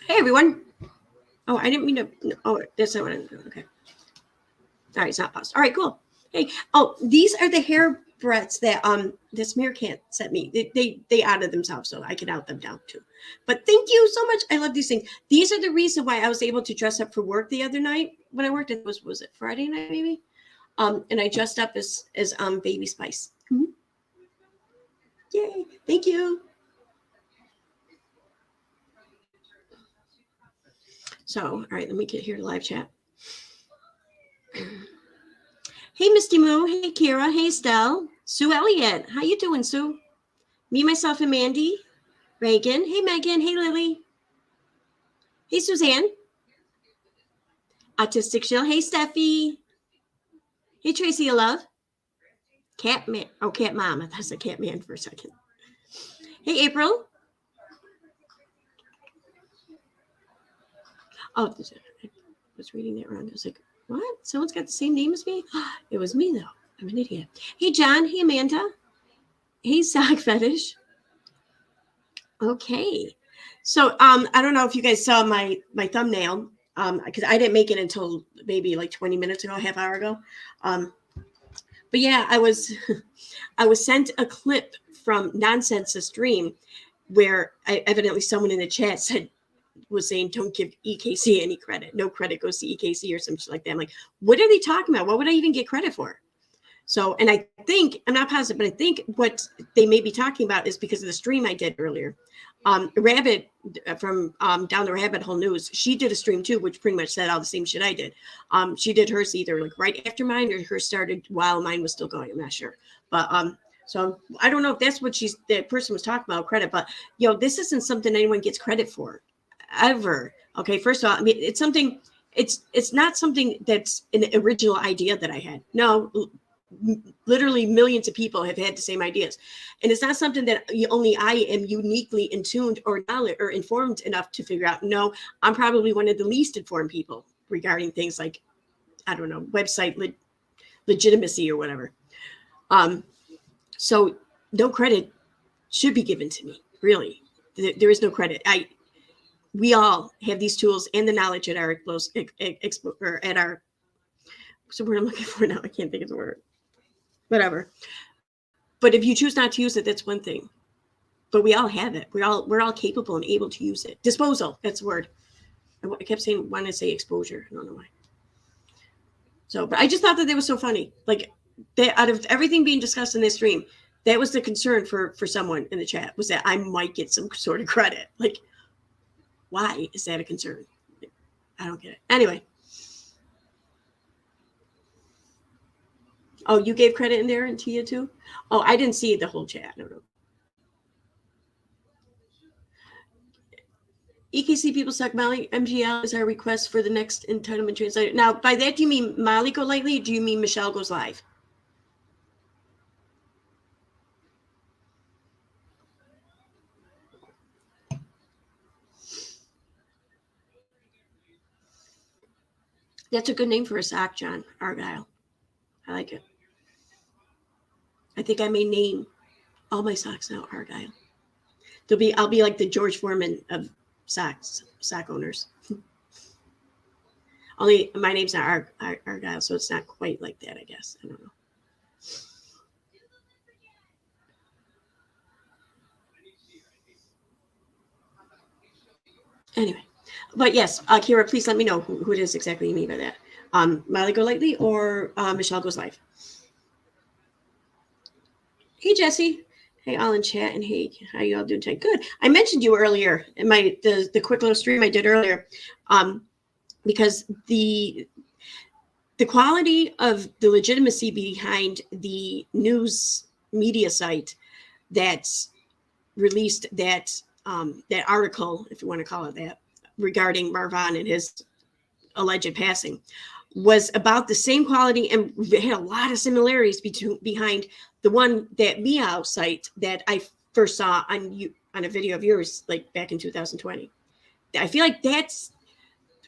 Hey, everyone. Oh, I didn't mean to. Oh, that's not what I'm doing. Okay. All right, it's not paused. All right, cool. Hey, oh, these are the hair breadths that this Meerkat sent me. They outed themselves, so I can out them down too. But thank you so much. I love these things. These are the reason why I was able to dress up for work the other night when I worked. It was it Friday night maybe? And I dressed up as Baby Spice. Mm-hmm. Yay! Thank you. So, all right, let me get here to live chat. Hey, Misty Moo. Hey, Kira. Hey, Estelle. Sue Elliott. How you doing, Sue? Me, myself, and Mandy. Reagan. Hey, Megan. Hey, Lily. Hey, Suzanne. Autistic Shill. Hey, Steffi. Hey, Tracy, love. Cat man. Oh, Cat Mom. I thought I said Cat Man for a second. Hey, April. Oh, I was reading that wrong. I was like, what? Someone's got the same name as me? It was me, though. I'm an idiot. Hey, John. Hey, Amanda. Hey, Sock Fetish. Okay. So I don't know if you guys saw my thumbnail, because I didn't make it until maybe like 20 minutes ago, half hour ago. But yeah, I was sent a clip from Nonsense's stream where evidently someone in the chat was saying, don't give EKC any credit. No credit goes to EKC or something like that. I'm like, what are they talking about? What would I even get credit for? So, and I think, I'm not positive, but I think what they may be talking about is because of the stream I did earlier. Rabbit from Down the Rabbit Hole News, she did a stream too, which pretty much said all the same shit I did. She did hers either like right after mine or hers started while mine was still going. I'm not sure. But so I don't know if that's what that person was talking about, credit, but this isn't something anyone gets credit for ever. Okay, first of all, I mean, it's something, it's not something that's an original idea that I had. No, literally millions of people have had the same ideas, and it's not something that only I am uniquely in tuned or knowledge or informed enough to figure out. No, I'm probably one of the least informed people regarding things like, I don't know, website legitimacy or whatever. So no credit should be given to me. Really, there is no credit. We all have these tools and the knowledge at our at our. So what I'm looking for now, I can't think of the word. Whatever. But if you choose not to use it, that's one thing. But we all have it. We're all capable and able to use it. Disposal, that's the word. I kept saying, want to say exposure. I don't know why. So, but I just thought that was so funny. Like, that out of everything being discussed in this stream, that was the concern for someone in the chat, was that I might get some sort of credit. Like, why is that a concern? Like, I don't get it. Anyway. Oh, you gave credit in there and Tia too? Oh, I didn't see the whole chat. I don't know. EKC people suck. Molly MGL is our request for the next entitlement translator. Now, by that, do you mean Molly Go Lightly? Or do you mean Michelle Goes Live? That's a good name for a sock, John Argyle. I like it. I think I may name all my socks now Argyle. I'll be like the George Foreman of sock owners. Only my name's not Argyle, so it's not quite like that, I guess. I don't know. Anyway, but yes, Kira, please let me know who it is exactly you mean by that. Molly Go Lightly or Michelle Goes Live. Hey, Jesse. Hey, all in chat, and hey, how you all doing today? Good. I mentioned you earlier in the quick little stream I did earlier, because the quality of the legitimacy behind the news media site that's released that article, if you want to call it that, regarding Marvin and his alleged passing, was about the same quality and had a lot of similarities behind the one that Meow site that I first saw on a video of yours, like back in 2020. I feel like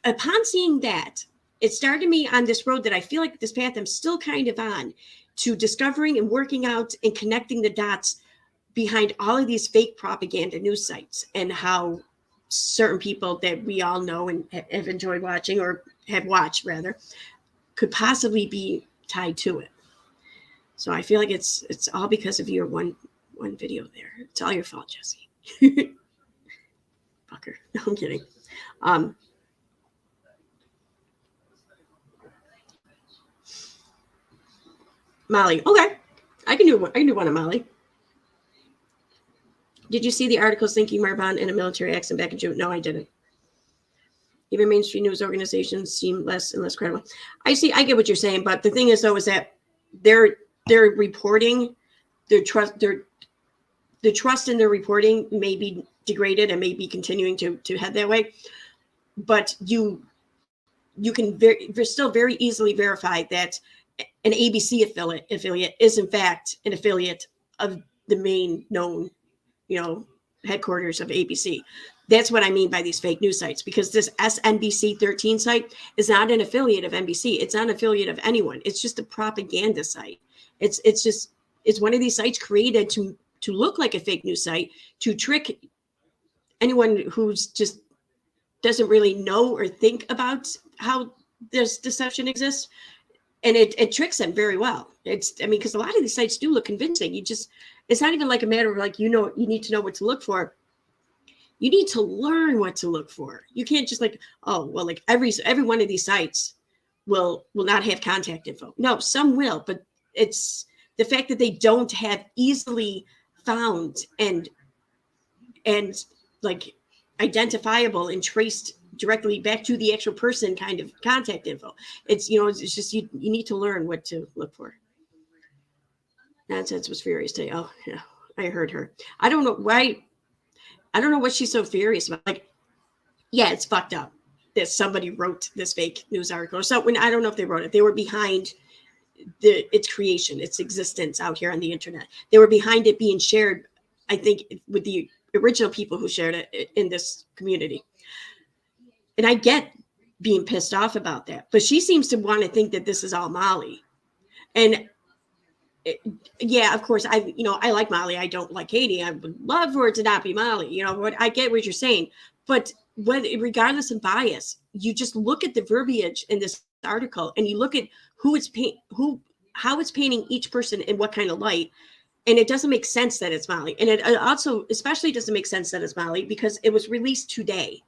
upon seeing that, it started me on this road that I feel like this path I'm still kind of on, to discovering and working out and connecting the dots behind all of these fake propaganda news sites and how certain people that we all know and have enjoyed watching, or have watched rather, could possibly be tied to it. So I feel like it's all because of your one video there. It's all your fault, Jesse. Fucker. No, I'm kidding. Molly. Okay. I can do one on Molly. Did you see the articles linking Marban in a military accident back in June? No, I didn't. Even mainstream news organizations seem less and less credible. I get what you're saying, but the thing is, though, is that they're reporting, the trust in their reporting may be degraded and may be continuing to head that way. But you can still very easily verify that an ABC affiliate is in fact an affiliate of the main known, headquarters of ABC. That's what I mean by these fake news sites, because this SNBC 13 site is not an affiliate of NBC. It's not an affiliate of anyone. It's just a propaganda site. It's one of these sites created to look like a fake news site, to trick anyone who's just doesn't really know or think about how this deception exists. And it tricks them very well. Because a lot of these sites do look convincing. It's not even like a matter of like, you need to know what to look for. You need to learn what to look for. You can't just like, oh, well, like every one of these sites will not have contact info. No, some will, but it's the fact that they don't have easily found and like identifiable and traced directly back to the actual person kind of contact info. It's just you need to learn what to look for. Nonsense was furious today. Oh yeah, I heard her. I don't know why. I don't know what she's so furious about. Like, yeah, it's fucked up that somebody wrote this fake news article. So I don't know if they wrote it. They were behind its creation, its existence out here on the internet. They were behind it being shared, I think, with the original people who shared it in this community. And I get being pissed off about that, but she seems to want to think that this is all Molly. And yeah, of course, I like Molly. I don't like Katie. I would love for it to not be Molly. I get what you're saying, but regardless of bias, you just look at the verbiage in this article and you look at how it's painting each person in what kind of light. And it doesn't make sense that it's Molly. And it also especially doesn't make sense that it's Molly because it was released today.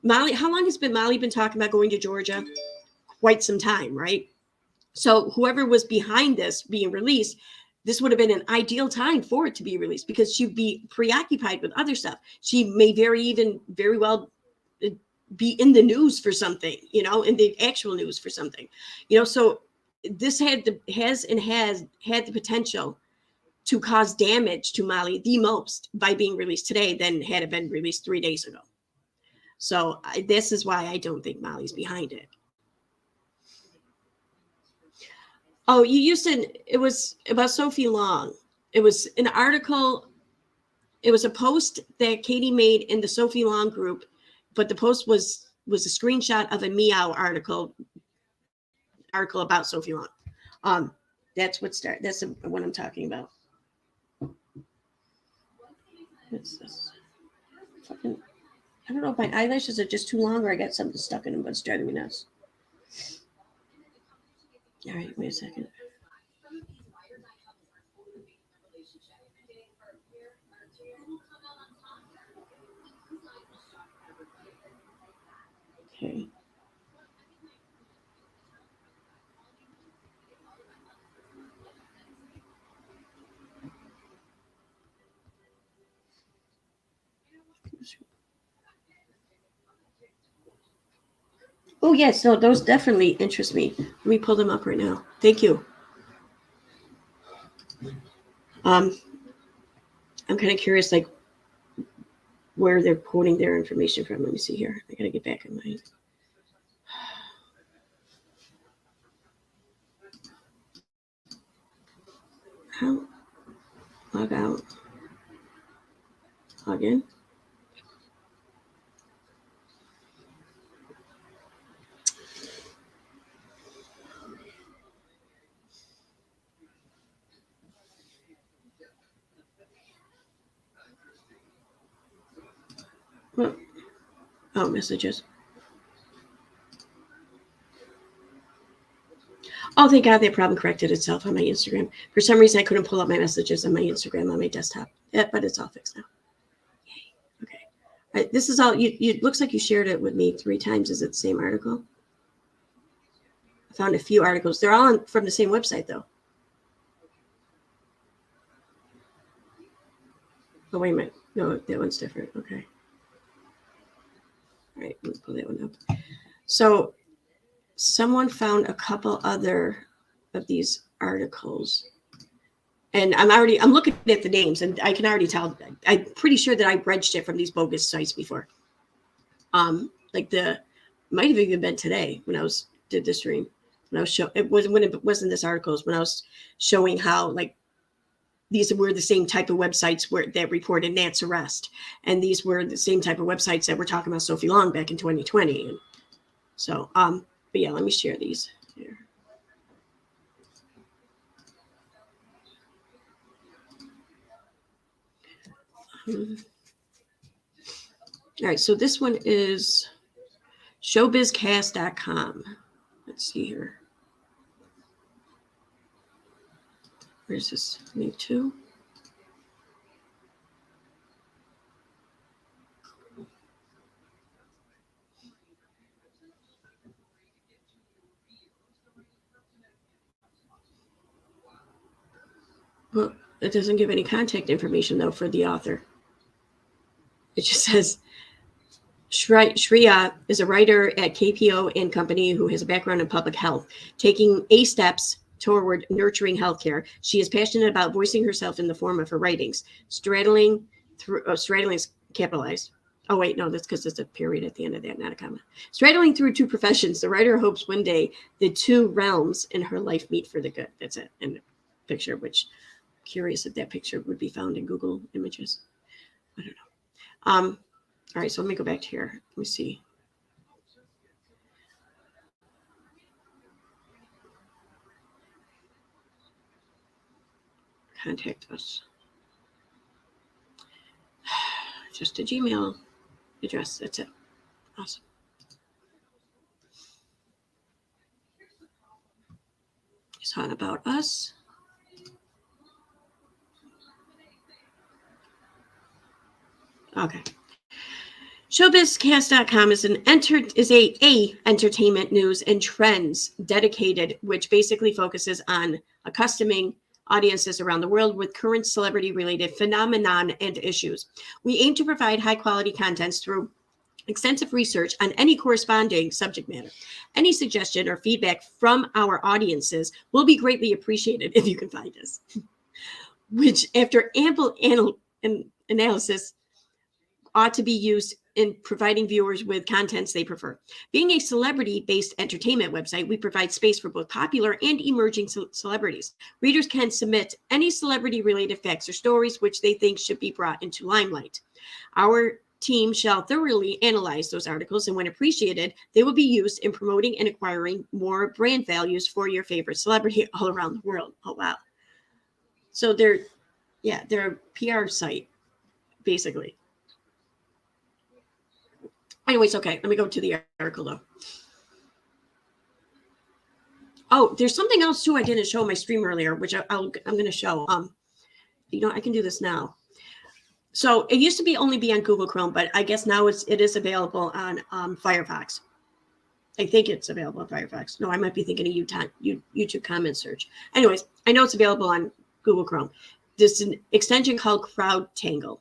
Molly, how long has Molly been talking about going to Georgia? Quite some time, right? So whoever was behind this being released, this would have been an ideal time for it to be released because she'd be preoccupied with other stuff. She may very well be in the news for something, in the actual news for something, so this has had the potential to cause damage to Molly the most by being released today than had it been released 3 days ago. So this is why I don't think Molly's behind it. Oh, it was about Sophie Long. It was an article. It was a post that Katie made in the Sophie Long group, but the post was a screenshot of a Meow article about Sophie Long. That's what I'm talking about. What's this? Fucking, I don't know if my eyelashes are just too long or I got something stuck in them, but it's driving me nuts. All right, wait a second. Okay. Oh, yes. No, those definitely interest me. Let me pull them up right now. Thank you. I'm kind of curious, like, where they're quoting their information from. Let me see here. I got to get back in my... How? Log out. Log in. Well, oh, messages. Oh, thank God that problem corrected itself on my Instagram. For some reason, I couldn't pull up my messages on my Instagram on my desktop. Yeah, but it's all fixed now. Yay. Okay. All right, this is all. You looks like you shared it with me 3 times. Is it the same article? I found a few articles. They're all from the same website, though. Oh, wait a minute. No, that one's different. Okay. All right, let's pull that one up. So someone found a couple other of these articles. And I'm looking at the names, and I can already tell. I'm pretty sure that I read shit from these bogus sites before. Like might have even been today when I did the stream. When I was when it wasn't this article, when I was showing how like these were the same type of websites that reported Nat's arrest, and these were the same type of websites that were talking about Sophie Long back in 2020. And so, but yeah, let me share these here. All right, so this one is showbizcast.com. Let's see here. Where's this link to? Well, it doesn't give any contact information, though, for the author. It just says Shreya is a writer at KPO and Company who has a background in public health, taking steps toward nurturing healthcare. She is passionate about voicing herself in the form of her writings, straddling is capitalized. Oh, wait, no, that's because there's a period at the end of that, not a comma. Straddling through 2 professions, the writer hopes one day the 2 realms in her life meet for the good. That's it. And the picture, which curious if that picture would be found in Google Images. I don't know. All right, so let me go back to here. Let me see. Contact us. Just a Gmail address. That's it. Awesome. It's on about us. Okay. Showbizcast.com is a entertainment news and trends dedicated, which basically focuses on accustoming audiences around the world with current celebrity-related phenomenon and issues. We aim to provide high-quality contents through extensive research on any corresponding subject matter. Any suggestion or feedback from our audiences will be greatly appreciated if you can find us, which after ample analysis ought to be used in providing viewers with contents they prefer. Being a celebrity-based entertainment website, we provide space for both popular and emerging celebrities. Readers can submit any celebrity-related facts or stories which they think should be brought into limelight. Our team shall thoroughly analyze those articles, and when appreciated, they will be used in promoting and acquiring more brand values for your favorite celebrity all around the world. Oh, wow. So they're a PR site, basically. Anyways, okay, let me go to the article, though. Oh, there's something else, too, I didn't show in my stream earlier, which I'm going to show. I can do this now. So it used to only be on Google Chrome, but I guess now it is available on Firefox. I think it's available on Firefox. No, I might be thinking of YouTube comment search. Anyways, I know it's available on Google Chrome. There's an extension called CrowdTangle.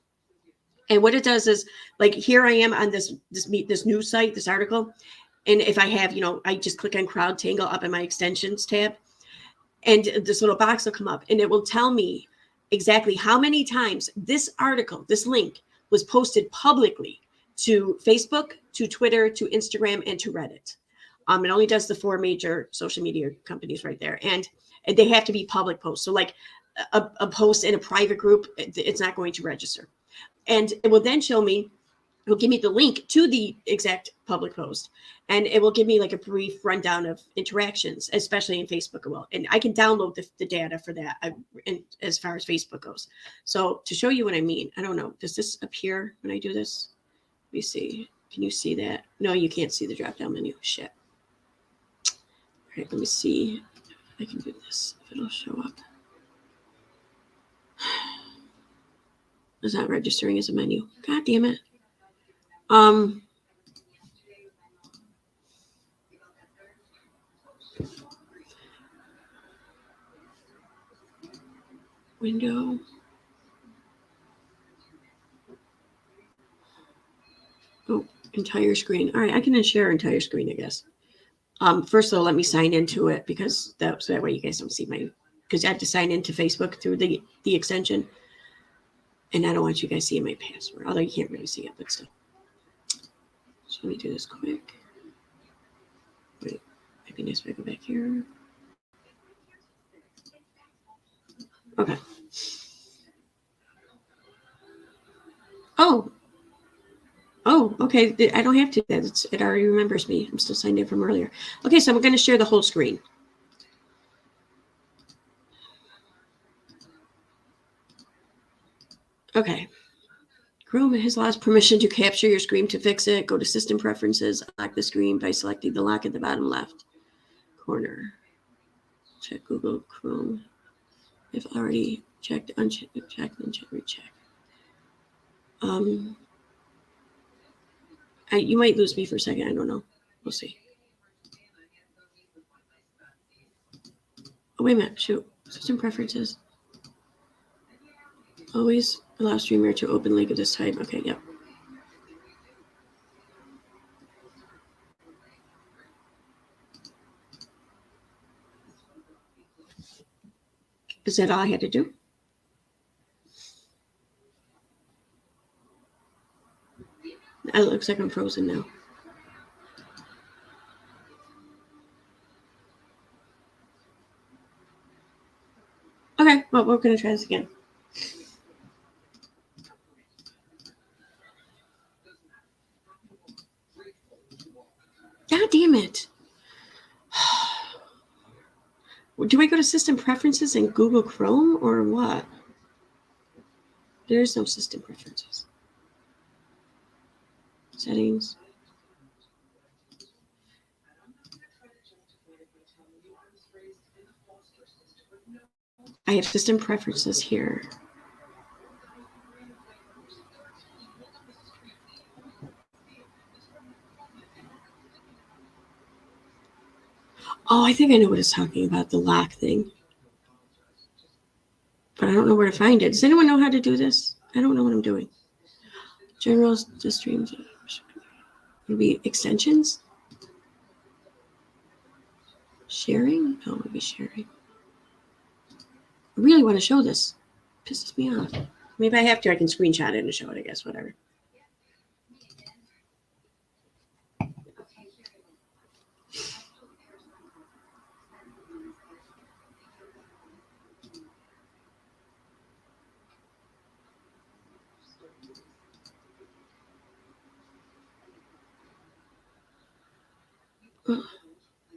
And what it does is, like, here I am on this news site, this article. And if I have, I just click on CrowdTangle up in my extensions tab. And this little box will come up and it will tell me exactly how many times this article, this link, was posted publicly to Facebook, to Twitter, to Instagram, and to Reddit. It only does the 4 major social media companies right there. And they have to be public posts. So like a post in a private group, it's not going to register. And it will then show me, it will give me the link to the exact public post. And it will give me like a brief rundown of interactions, especially in Facebook. And I can download the data for that as far as Facebook goes. So to show you what I mean, I don't know, does this appear when I do this? me see. Can you see that? No, you can't see the drop-down menu. Shit. All right, let me see if I can do this, if it'll show up. It's not registering as a menu. God damn it. Window. Oh, entire screen. All right, I can share entire screen, I guess. First of all, let me sign into it because that way you guys don't see my, because I have to sign into Facebook through the extension. And I don't want you guys seeing my password, although you can't really see it, but still. So let me do this quick. Wait, maybe nice if I go back here. Okay. Oh, okay. I don't have to. It already remembers me. I'm still signed in from earlier. Okay, so I'm going to share the whole screen. Okay. Chrome has lost permission to capture your screen. To fix it, go to System Preferences, lock the screen by selecting the lock at the bottom left corner. Check Google Chrome. If already checked, unchecked, then recheck. You might lose me for a second. I don't know. We'll see. Oh, wait a minute. Shoot. System Preferences. Always allow streamer to open link of this type. Okay, yep. Is that all I had to do? It looks like I'm frozen now. Okay, well, we're going to try this again. God damn it. Do I go to System Preferences in Google Chrome or what? There's no System Preferences. Settings. I have System Preferences here. Oh, I think I know what it's talking about, the lock thing. But I don't know where to find it. Does anyone know how to do this? I don't know what I'm doing. General, the streams. Maybe extensions? Sharing? No, maybe sharing. I really want to show this. Pisses me off. Maybe I have to. I can screenshot it and show it, I guess. Whatever.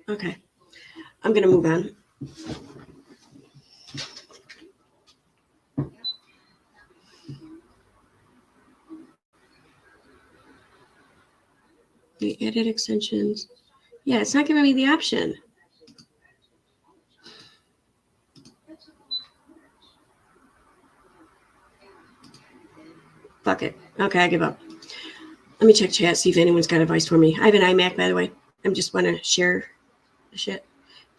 Okay. I'm going to move on. The edit extensions. Yeah, it's not giving me the option. Fuck it. Okay, I give up. Let me check chat, see if anyone's got advice for me. I have an iMac, by the way. I just want to share the shit.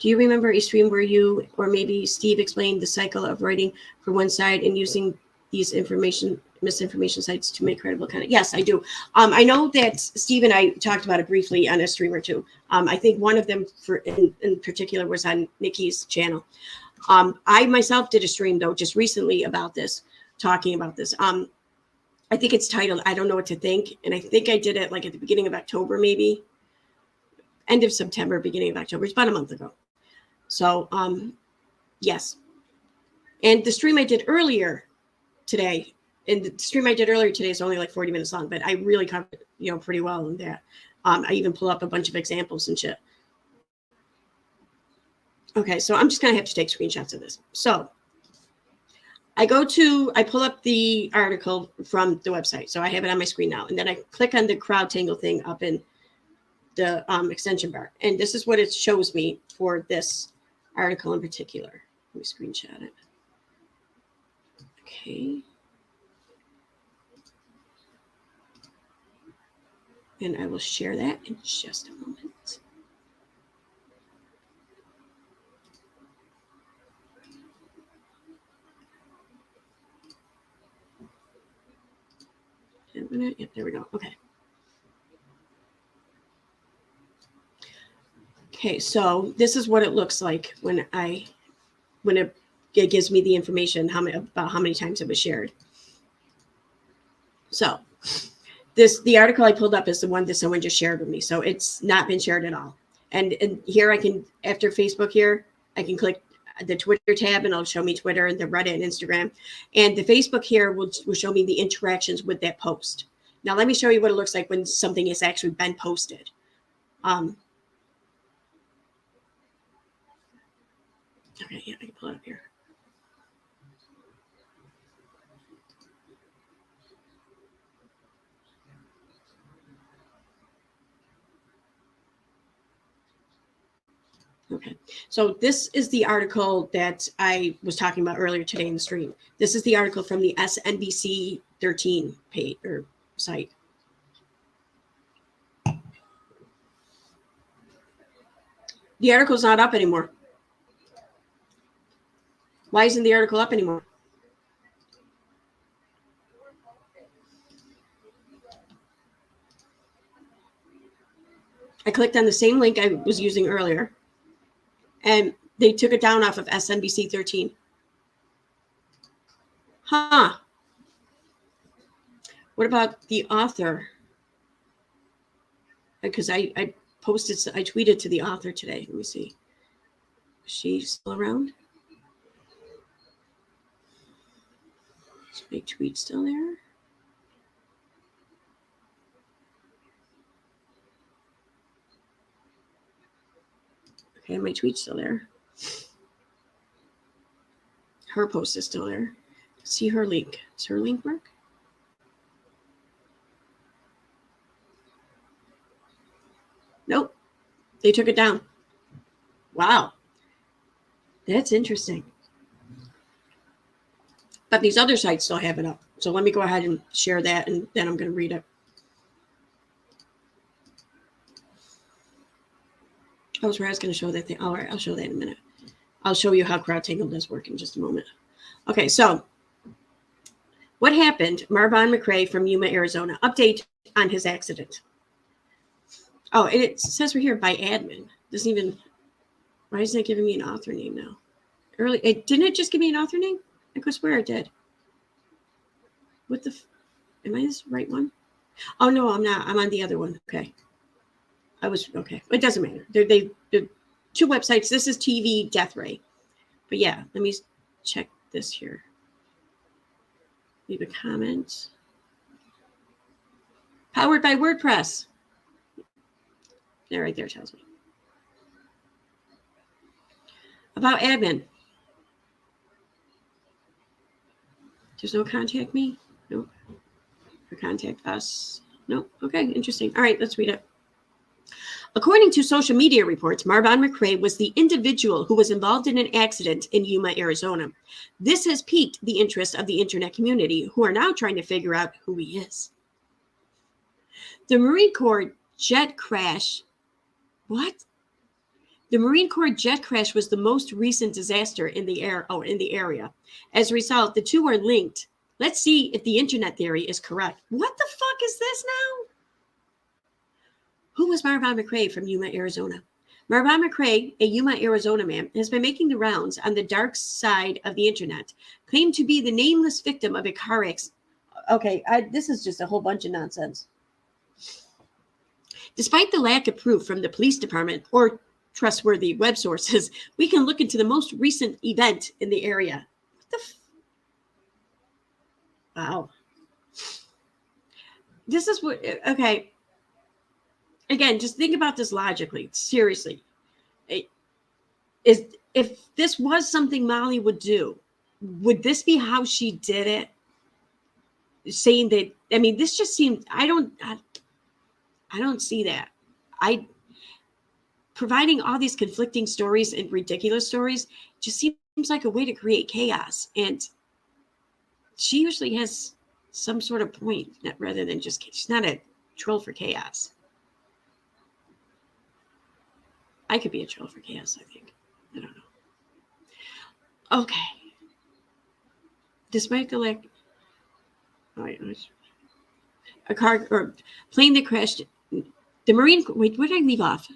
Do you remember a stream where you or maybe Steve explained the cycle of writing for one side and using these misinformation sites to make credible content? Yes, I do. I know that Steve and I talked about it briefly on a stream or two. I think one of them in particular was on Nikki's channel. I myself did a stream though just recently about this, talking about this. I think it's titled I Don't Know What to Think. And I think I did it like at the beginning of October, maybe end of September, beginning of October. It's about a month ago. So, yes. And the stream I did earlier today, is only like 40 minutes long, but I really covered it, pretty well in that. I even pull up a bunch of examples and shit. Okay, so I'm just going to have to take screenshots of this. So I pull up the article from the website. So I have it on my screen now. And then I click on the CrowdTangle thing up in the extension bar. And this is what it shows me for this article in particular. Let me screenshot it. Okay. And I will share that in just a moment. Yep, there we go. Okay. Okay, so this is what it looks like when it gives me the information about how many times it was shared. So the article I pulled up is the one that someone just shared with me. So it's not been shared at all. And here I can, after Facebook here, I can click the Twitter tab and it'll show me Twitter and the Reddit and Instagram. And the Facebook here will show me the interactions with that post. Now let me show you what it looks like when something has actually been posted. Okay, yeah, I can pull it up here. Okay, so this is the article that I was talking about earlier today in the stream. This is the article from the SNBC 13 page or site. The article's not up anymore. Why isn't the article up anymore? I clicked on the same link I was using earlier, and they took it down off of SNBC 13. Huh. What about the author? Because I tweeted to the author today. Let me see. Is she still around? Is my tweet still there? Okay, my tweet's still there. Her post is still there. See her link. Does her link work? Nope. They took it down. Wow. That's interesting. But these other sites still have it up. So let me go ahead and share that, and then I'm going to read it. Oh, so I was going to show that thing. All right, I'll show that in a minute. I'll show you how CrowdTangle does work in just a moment. Okay, so what happened? Marvin McCray from Yuma, Arizona. Update on his accident. Oh, and it says right here by admin. Doesn't even. Why isn't it giving me an author name now? Didn't it just give me an author name? I could swear it did. What the? Am I this right one? Oh no, I'm not. I'm on the other one. Okay. Okay. It doesn't matter. They're two websites. This is TV Death Ray. But yeah, let me check this here. Leave a comment. Powered by WordPress. There, right there tells me. About admin. There's no contact me? Nope. Or contact us? Nope. Okay, interesting. All right, let's read it. According to social media reports, Marvin McCray was the individual who was involved in an accident in Yuma, Arizona. This has piqued the interest of the internet community, who are now trying to figure out who he is. The Marine Corps jet crash. What? The Marine Corps jet crash was the most recent disaster in the area. As a result, the two are linked. Let's see if the internet theory is correct. What the fuck is this now? Who was Marvin McCray from Yuma, Arizona? Marvin McCray, a Yuma, Arizona man, has been making the rounds on the dark side of the internet, claimed to be the nameless victim of a car accident. Okay, this is just a whole bunch of nonsense. Despite the lack of proof from the police department or trustworthy web sources, we can look into the most recent event in the area. What the wow. This is what, okay. Again, just think about this logically. Seriously. If this was something Molly would do, would this be how she did it? Saying that, I mean, this just seemed, I don't see that. Providing all these conflicting stories and ridiculous stories just seems like a way to create chaos. And she usually has some sort of point rather than just, she's not a troll for chaos. I could be a troll for chaos, I think. I don't know. Okay. Despite the lack, a car or plane that crashed, the Marine, wait, where did I leave off?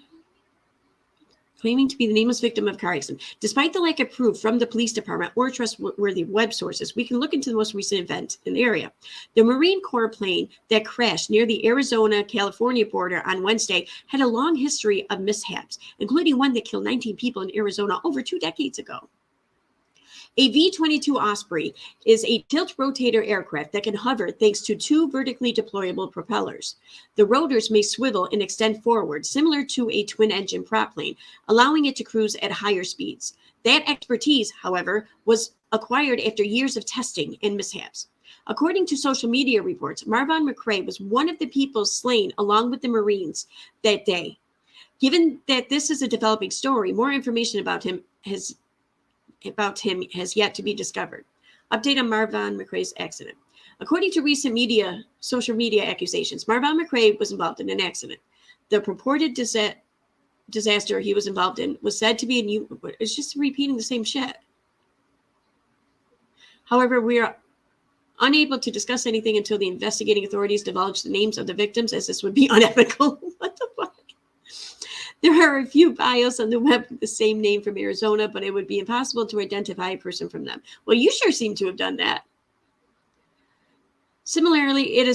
Claiming to be the nameless victim of car accident. Despite the lack of proof from the police department or trustworthy web sources, we can look into the most recent event in the area. The Marine Corps plane that crashed near the Arizona-California border on Wednesday had a long history of mishaps, including one that killed 19 people in Arizona over 2 decades ago. A V-22 Osprey is a tilt-rotator aircraft that can hover thanks to 2 vertically deployable propellers. The rotors may swivel and extend forward, similar to a twin-engine prop plane, allowing it to cruise at higher speeds. That expertise, however, was acquired after years of testing and mishaps. According to social media reports, Marvin McCray was one of the people slain along with the Marines that day. Given that this is a developing story, more information about him has yet to be discovered. Update on Marvin McCray's accident. According to recent social media accusations, Marvin McCray was involved in an accident. The purported disaster he was involved in was said to be it's just repeating the same shit. However, we are unable to discuss anything until the investigating authorities divulge the names of the victims, as this would be unethical. What the fuck? There are a few bios on the web with the same name from Arizona, but it would be impossible to identify a person from them. Well, you sure seem to have done that. Similarly, there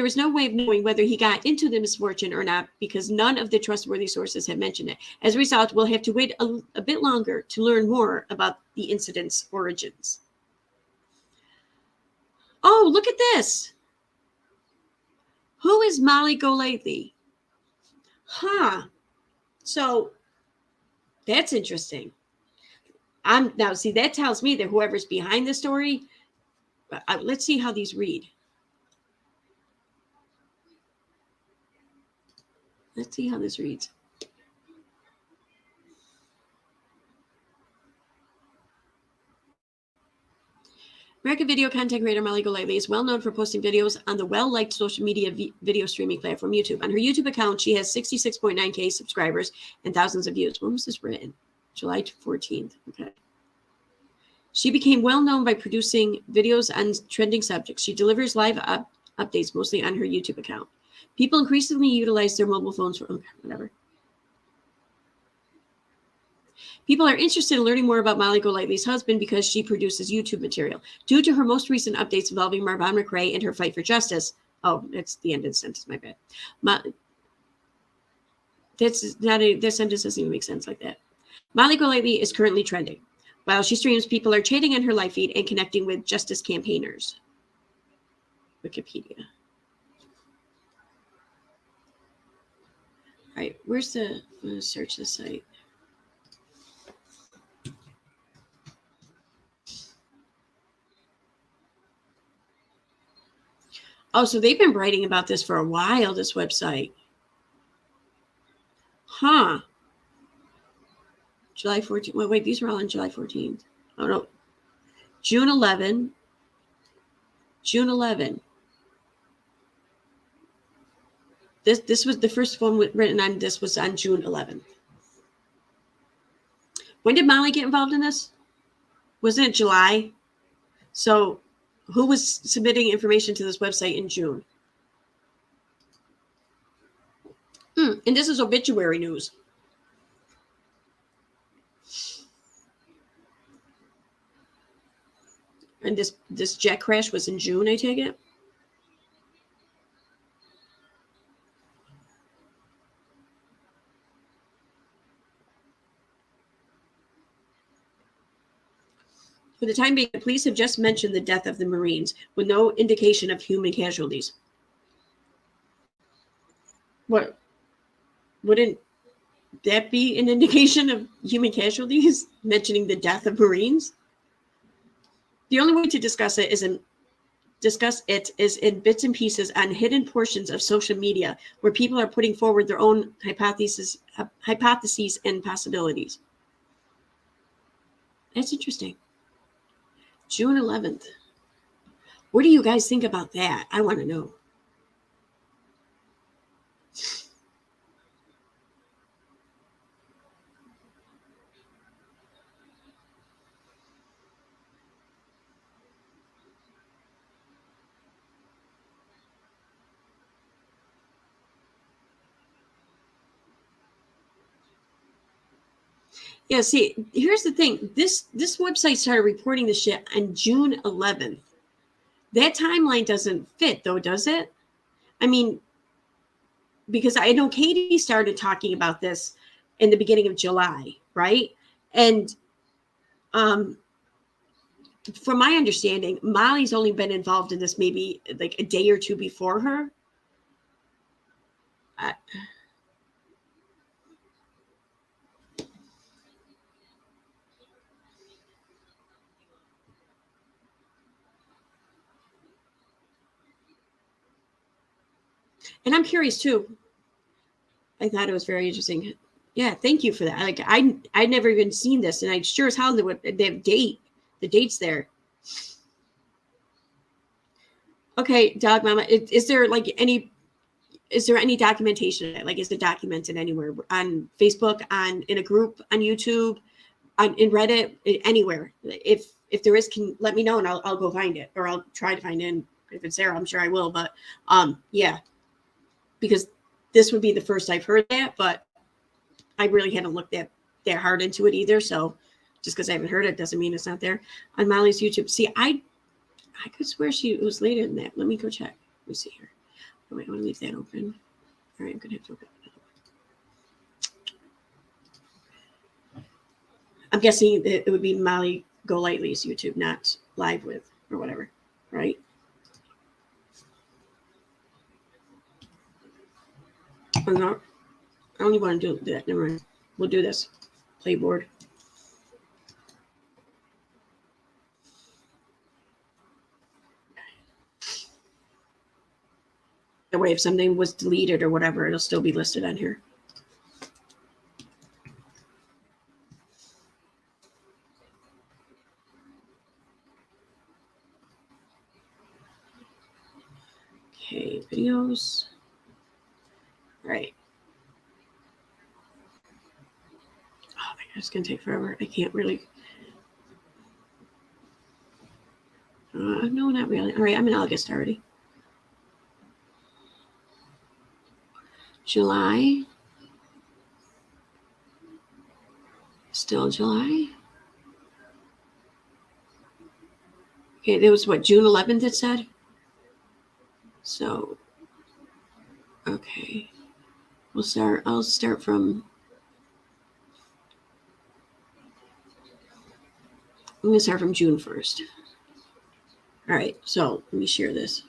is no way of knowing whether he got into the misfortune or not, because none of the trustworthy sources have mentioned it. As a result, we'll have to wait a bit longer to learn more about the incident's origins. Oh, look at this. Who is Molly Golightly? Huh. So that's interesting. Now, see, that tells me that whoever's behind the story, let's see how these read. Let's see how this reads. American video content creator Molly Golightly is well known for posting videos on the well-liked social media video streaming platform YouTube. On her YouTube account, she has 66.9K subscribers and thousands of views. When was this written? July 14th. Okay. She became well known by producing videos on trending subjects. She delivers live updates mostly on her YouTube account. People increasingly utilize their mobile phones for whatever. People are interested in learning more about Molly Golightly's husband because she produces YouTube material. Due to her most recent updates involving Marvin McCray and her fight for justice. Oh, that's the end of the sentence, my bad. This sentence doesn't even make sense like that. Molly Golightly is currently trending. While she streams, people are chatting on her live feed and connecting with justice campaigners. Wikipedia. All right, I'm going to search the site. Oh, so they've been writing about this for a while, this website. Huh. July 14th. Well, wait, these are all on July 14th. Oh, no. June 11. June 11. This was the first one written on this was on June 11th. When did Molly get involved in this? Wasn't it July? So who was submitting information to this website in June? And this is obituary news. And this jet crash was in June, I take it? For the time being, the police have just mentioned the death of the Marines with no indication of human casualties. What? Wouldn't that be an indication of human casualties? Mentioning the death of Marines? The only way to discuss it is in bits and pieces on hidden portions of social media where people are putting forward their own hypotheses and possibilities. That's interesting. June 11th. What do you guys think about that? I want to know. Yeah, see, here's the thing. This website started reporting the shit on June 11th. That timeline doesn't fit, though, does it? I mean, because I know Katie started talking about this in the beginning of July, right? And from my understanding, Molly's only been involved in this maybe like a day or two before her. And I'm curious too. I thought it was very interesting. Yeah, thank you for that. Like I'd never even seen this, and I sure as hell they have the dates there. Okay, Dog Mama, is there any documentation of it? Like, is it documented anywhere on Facebook, in a group, on YouTube, in Reddit, anywhere? If there is, can let me know and I'll go find it, or I'll try to find it. And if it's there, I'm sure I will. But yeah, because this would be the first I've heard that, but I really haven't looked that hard into it either. So just because I haven't heard it doesn't mean it's not there on Molly's YouTube. See, I could swear it was later than that. Let me go check. Let me see here. Oh, wait, I want to leave that open. All right, I'm going to have to open it. I'm guessing that it would be Molly Golightly's YouTube, not Live With or whatever, right? Oh, no, I only want to do that. Never mind. We'll do this. Playboard. That way, if something was deleted or whatever, it'll still be listed on here. Okay, videos. All right. Oh my God, it's gonna take forever. I can't really. No, not really. All right, I'm in August already. July. Still July. Okay, there was what, June 11th it said? So, okay. I'll start from, I'm gonna start from June 1st. All right, so let me share this.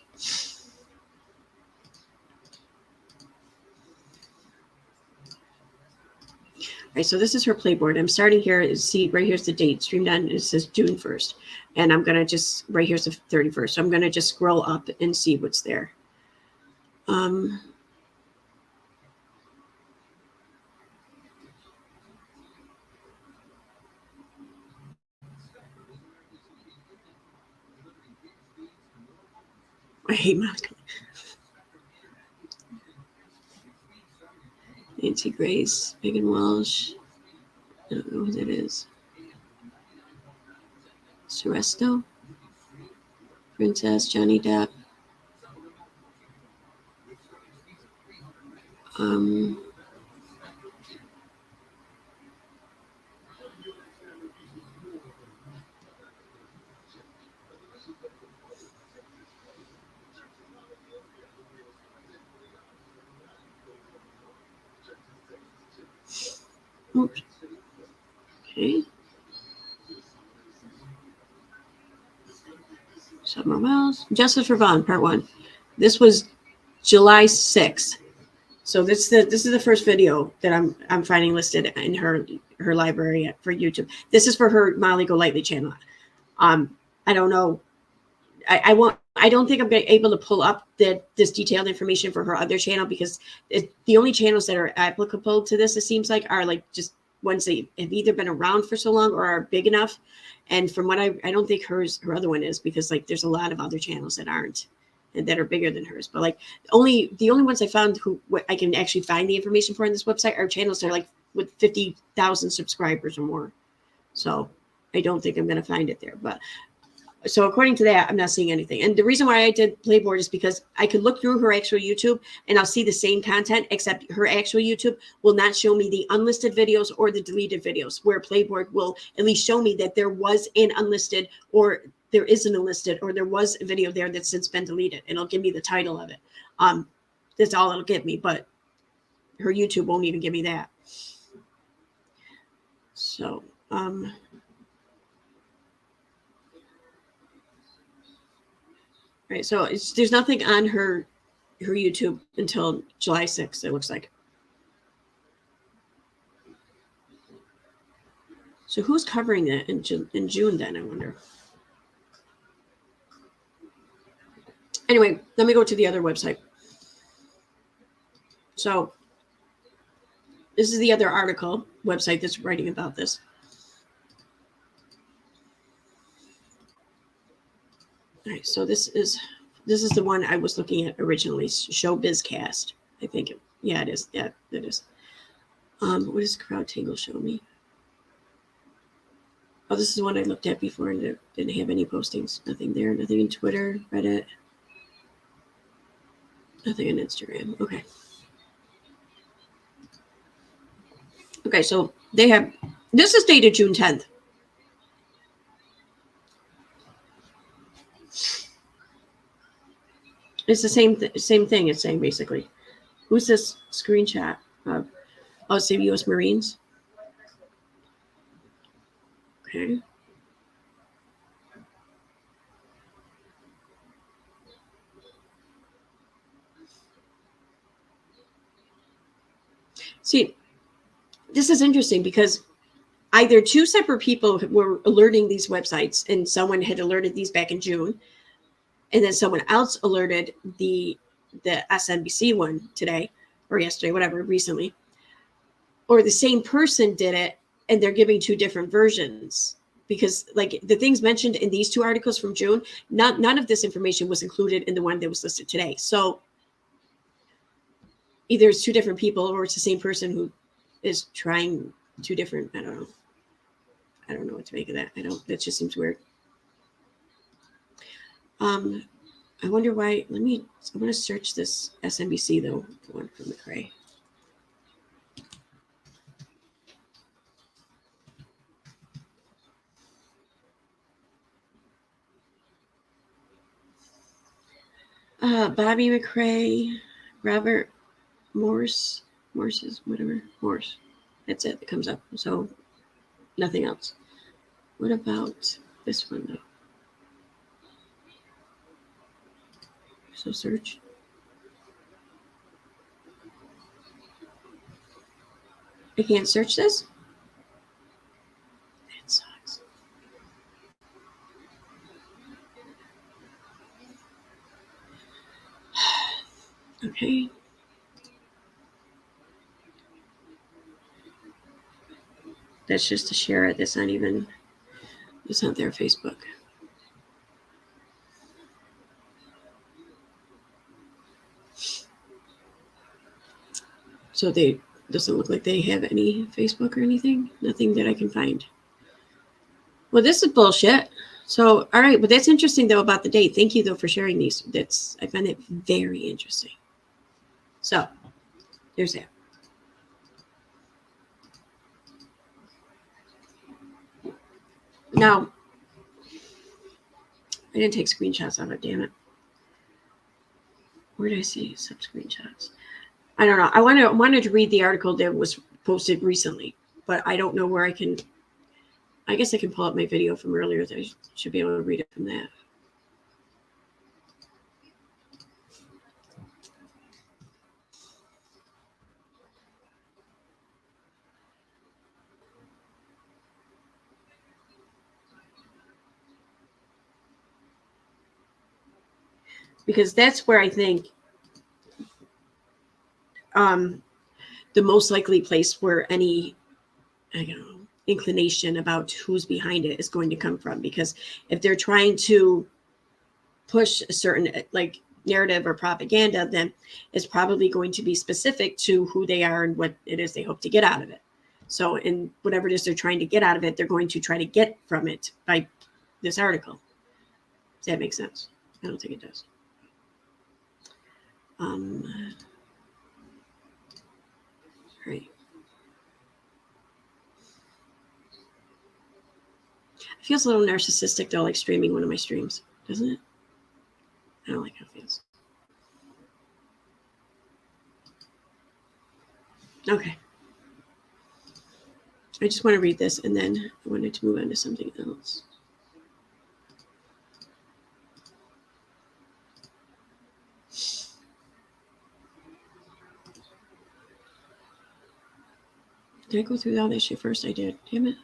All right, so this is her playboard. I'm starting here. See, right here's the date. Streamed on, it says June 1st. And I'm going to just, right here's the 31st. So I'm going to just scroll up and see what's there. I hate Monica. Nancy Grace, Megan Walsh. I don't know who that is. Seresto, Princess, Johnny Depp. Oops. Okay. Summer Wells. Justice for Vaughn, Part 1. This was July 6th. So this is the first video that I'm finding listed in her library for YouTube. This is for her Molly Golightly channel. I'm I don't know. I won't. I don't think I'm able to pull up this detailed information for her other channel, because the only channels that are applicable to this, it seems like, are like just ones that have either been around for so long or are big enough. And from what I don't think her other one is, because like there's a lot of other channels that aren't, and that are bigger than hers. But like the only ones I found what I can actually find the information for on this website are channels that are like with 50,000 subscribers or more. So I don't think I'm going to find it there. But so according to that, I'm not seeing anything. And the reason why I did Playboard is because I could look through her actual YouTube and I'll see the same content, except her actual YouTube will not show me the unlisted videos or the deleted videos, where Playboard will at least show me that there was an unlisted, or there is an unlisted, or there was a video there that's since been deleted, and it'll give me the title of it. That's all it'll give me, but her YouTube won't even give me that. So, right. So there's nothing on her YouTube until July 6th, it looks like. So who's covering that in June then, I wonder? Anyway, let me go to the other website. So this is the other article website that's writing about this. All right, so this is the one I was looking at originally, Showbizcast. I think yeah, it is. Yeah, it is. What does CrowdTangle show me? Oh, this is the one I looked at before, and it didn't have any postings. Nothing there. Nothing in Twitter, Reddit. Nothing on Instagram. Okay. Okay, so they have. This is dated June 10th. It's the same thing it's saying, basically. Who's this screenshot of? Oh, it's the U.S. Marines. Okay. See, this is interesting because either two separate people were alerting these websites, and someone had alerted these back in June, and then someone else alerted the SNBC one today or yesterday, whatever, recently, or the same person did it, and they're giving two different versions, because like the things mentioned in these two articles from June, none of this information was included in the one that was listed today. So either it's two different people or it's the same person who is trying two different, I don't know what to make of that. That just seems weird. I wonder why. I'm going to search this SNBC though, the one from McCray. Bobby McCray, Robert Morse, whatever, Morse. That's it that comes up. So nothing else. What about this one though? So search. I can't search this? That sucks. Okay. That's just to share it. It's not their Facebook. So they doesn't look like they have any Facebook or anything. Nothing that I can find. Well, this is bullshit. So, all right, but that's interesting though about the date. Thank you though for sharing these. I find it very interesting. So, there's that. Now, I didn't take screenshots of it. Damn it. Where did I see some screenshots? I don't know. I wanted to read the article that was posted recently, but I don't know where I can. I guess I can pull up my video from earlier. I should be able to read it from that. because that's where I think the most likely place where any, I don't know, inclination about who's behind it is going to come from. Because if they're trying to push a certain like narrative or propaganda, then it's probably going to be specific to who they are and what it is they hope to get out of it. So in whatever it is they're trying to get out of it, they're going to try to get from it by this article. Does that make sense? I don't think it does. Right. It feels a little narcissistic though, like streaming one of my streams, doesn't it? I don't like how it feels. Okay. I just want to read this and then I wanted to move on to something else. Did I go through all that shit first? I did. Damn it.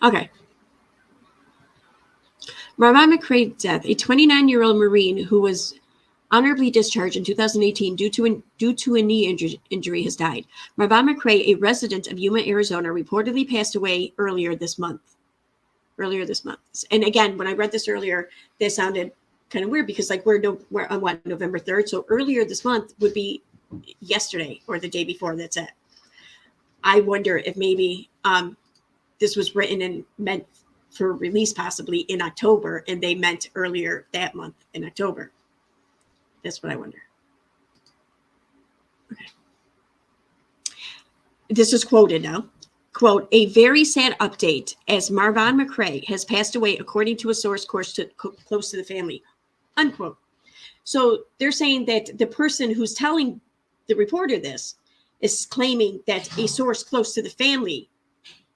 Okay. Marvin McCray's death. A 29-year-old Marine who was honorably discharged in 2018 due to a knee injury has died. Marvin McCray, a resident of Yuma, Arizona, reportedly passed away earlier this month. And again, when I read this earlier, that sounded kind of weird because like we're on what, November 3rd. So earlier this month would be yesterday or the day before. That's it. I wonder if maybe this was written and meant for release possibly in October, and they meant earlier that month in October. That's what I wonder. Okay. This is quoted now. Quote, a very sad update as Marvin McCray has passed away according to a source close to the family, unquote. So they're saying that the person who's telling the reporter this is claiming that a source close to the family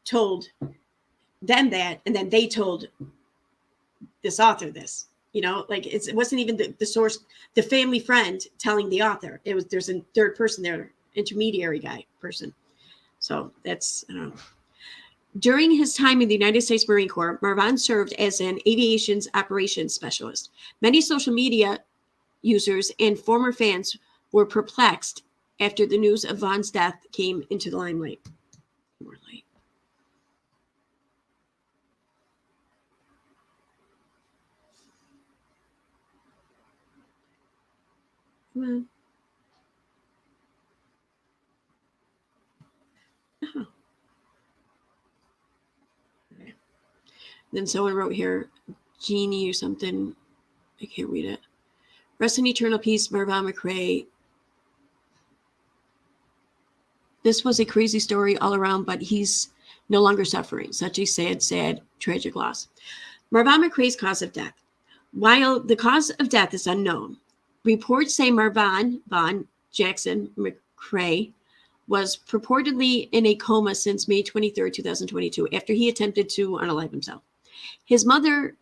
told them that, and then they told this author this. You know, like it wasn't even the source, the family friend telling the author. There's a third person there, intermediary guy person. So that's, I don't know. During his time in the United States Marine Corps, Marvin served as an aviation's operations specialist. Many social media users and former fans were perplexed after the news of Vaughn's death came into the limelight. More light. Come on. Oh. Okay. Then someone wrote here, Genie or something. I can't read it. Rest in eternal peace, Marvin McCray. This was a crazy story all around, but he's no longer suffering. Such a sad, sad, tragic loss. Marvin McCray's cause of death. While the cause of death is unknown, reports say Marvin Von Jackson McCray was purportedly in a coma since May 23rd, 2022, after he attempted to unalive himself. His mother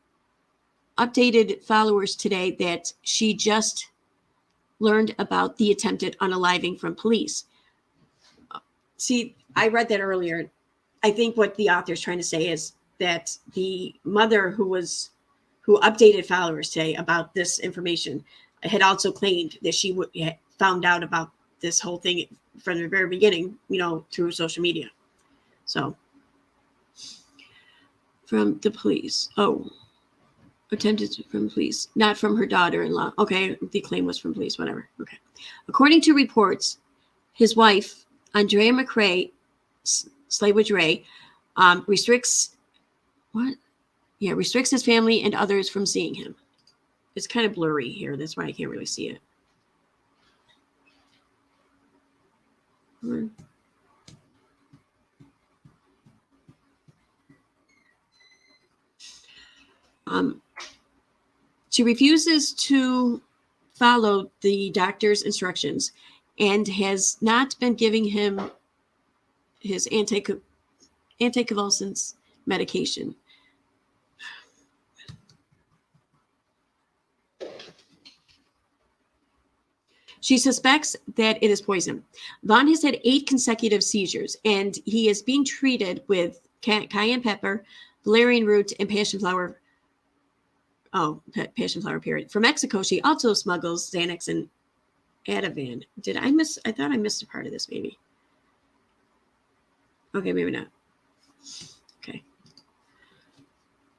updated followers today that she just learned about the attempted unaliving from police. See, I read that earlier. I think what the author is trying to say is that the mother who updated followers today about this information had also claimed that she found out about this whole thing from the very beginning, you know, through social media. So, from the police. Oh, attempted from police, not from her daughter-in-law. Okay, the claim was from police, whatever. Okay. According to reports, his wife, Andrea McCray, Slaywood Ray, restricts his family and others from seeing him. It's kind of blurry here. That's why I can't really see it. She refuses to follow the doctor's instructions and has not been giving him his anticonvulsants medication. She suspects that it is poison. Vaughn has had 8 consecutive seizures, and he is being treated with cayenne pepper, valerian root, and passion flower. Oh, passion flower, period. From Mexico, she also smuggles Xanax and Ativan. I thought I missed a part of this, maybe. Okay, maybe not. Okay.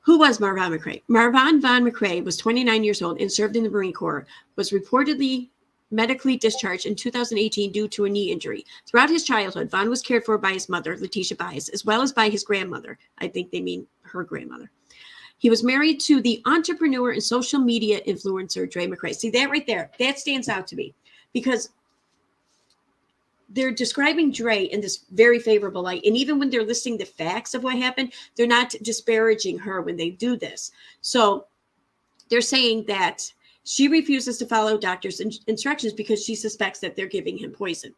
Who was Marvon McCray? Marvon Von McCray was 29 years old and served in the Marine Corps, was reportedly medically discharged in 2018 due to a knee injury. Throughout his childhood, Vaughn was cared for by his mother, Letitia Bias, as well as by his grandmother. I think they mean her grandmother. He was married to the entrepreneur and social media influencer, Dre McCray. See that right there? That stands out to me because they're describing Dre in this very favorable light. And even when they're listing the facts of what happened, they're not disparaging her when they do this. So they're saying that she refuses to follow doctor's instructions because she suspects that they're giving him poison.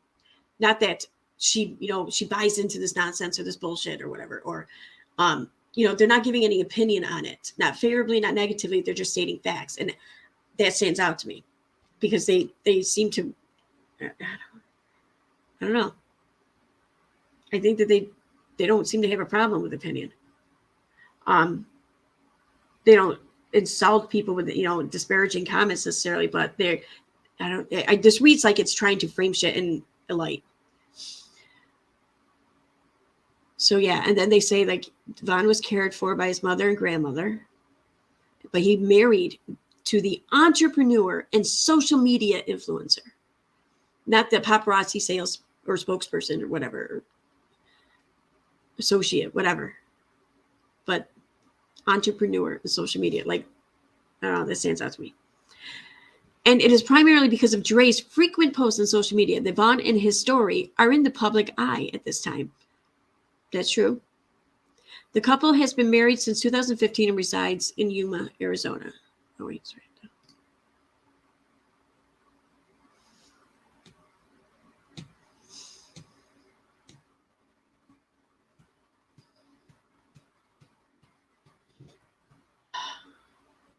Not that she buys into this nonsense or this bullshit or whatever, or, they're not giving any opinion on it, not favorably, not negatively. They're just stating facts. And that stands out to me because they seem to, I don't know. I think that they don't seem to have a problem with opinion. They don't insult people with, disparaging comments necessarily, but this reads like it's trying to frame shit in a light. So yeah, and then they say like Vaughn was cared for by his mother and grandmother, but he married to the entrepreneur and social media influencer, not the paparazzi sales or spokesperson or whatever, or associate, whatever, but entrepreneur and social media. Like, I don't know, that stands out to me. And it is primarily because of Dre's frequent posts on social media that Vaughn and his story are in the public eye at this time. That's true. The couple has been married since 2015 and resides in Yuma, Arizona. Oh, wait, sorry.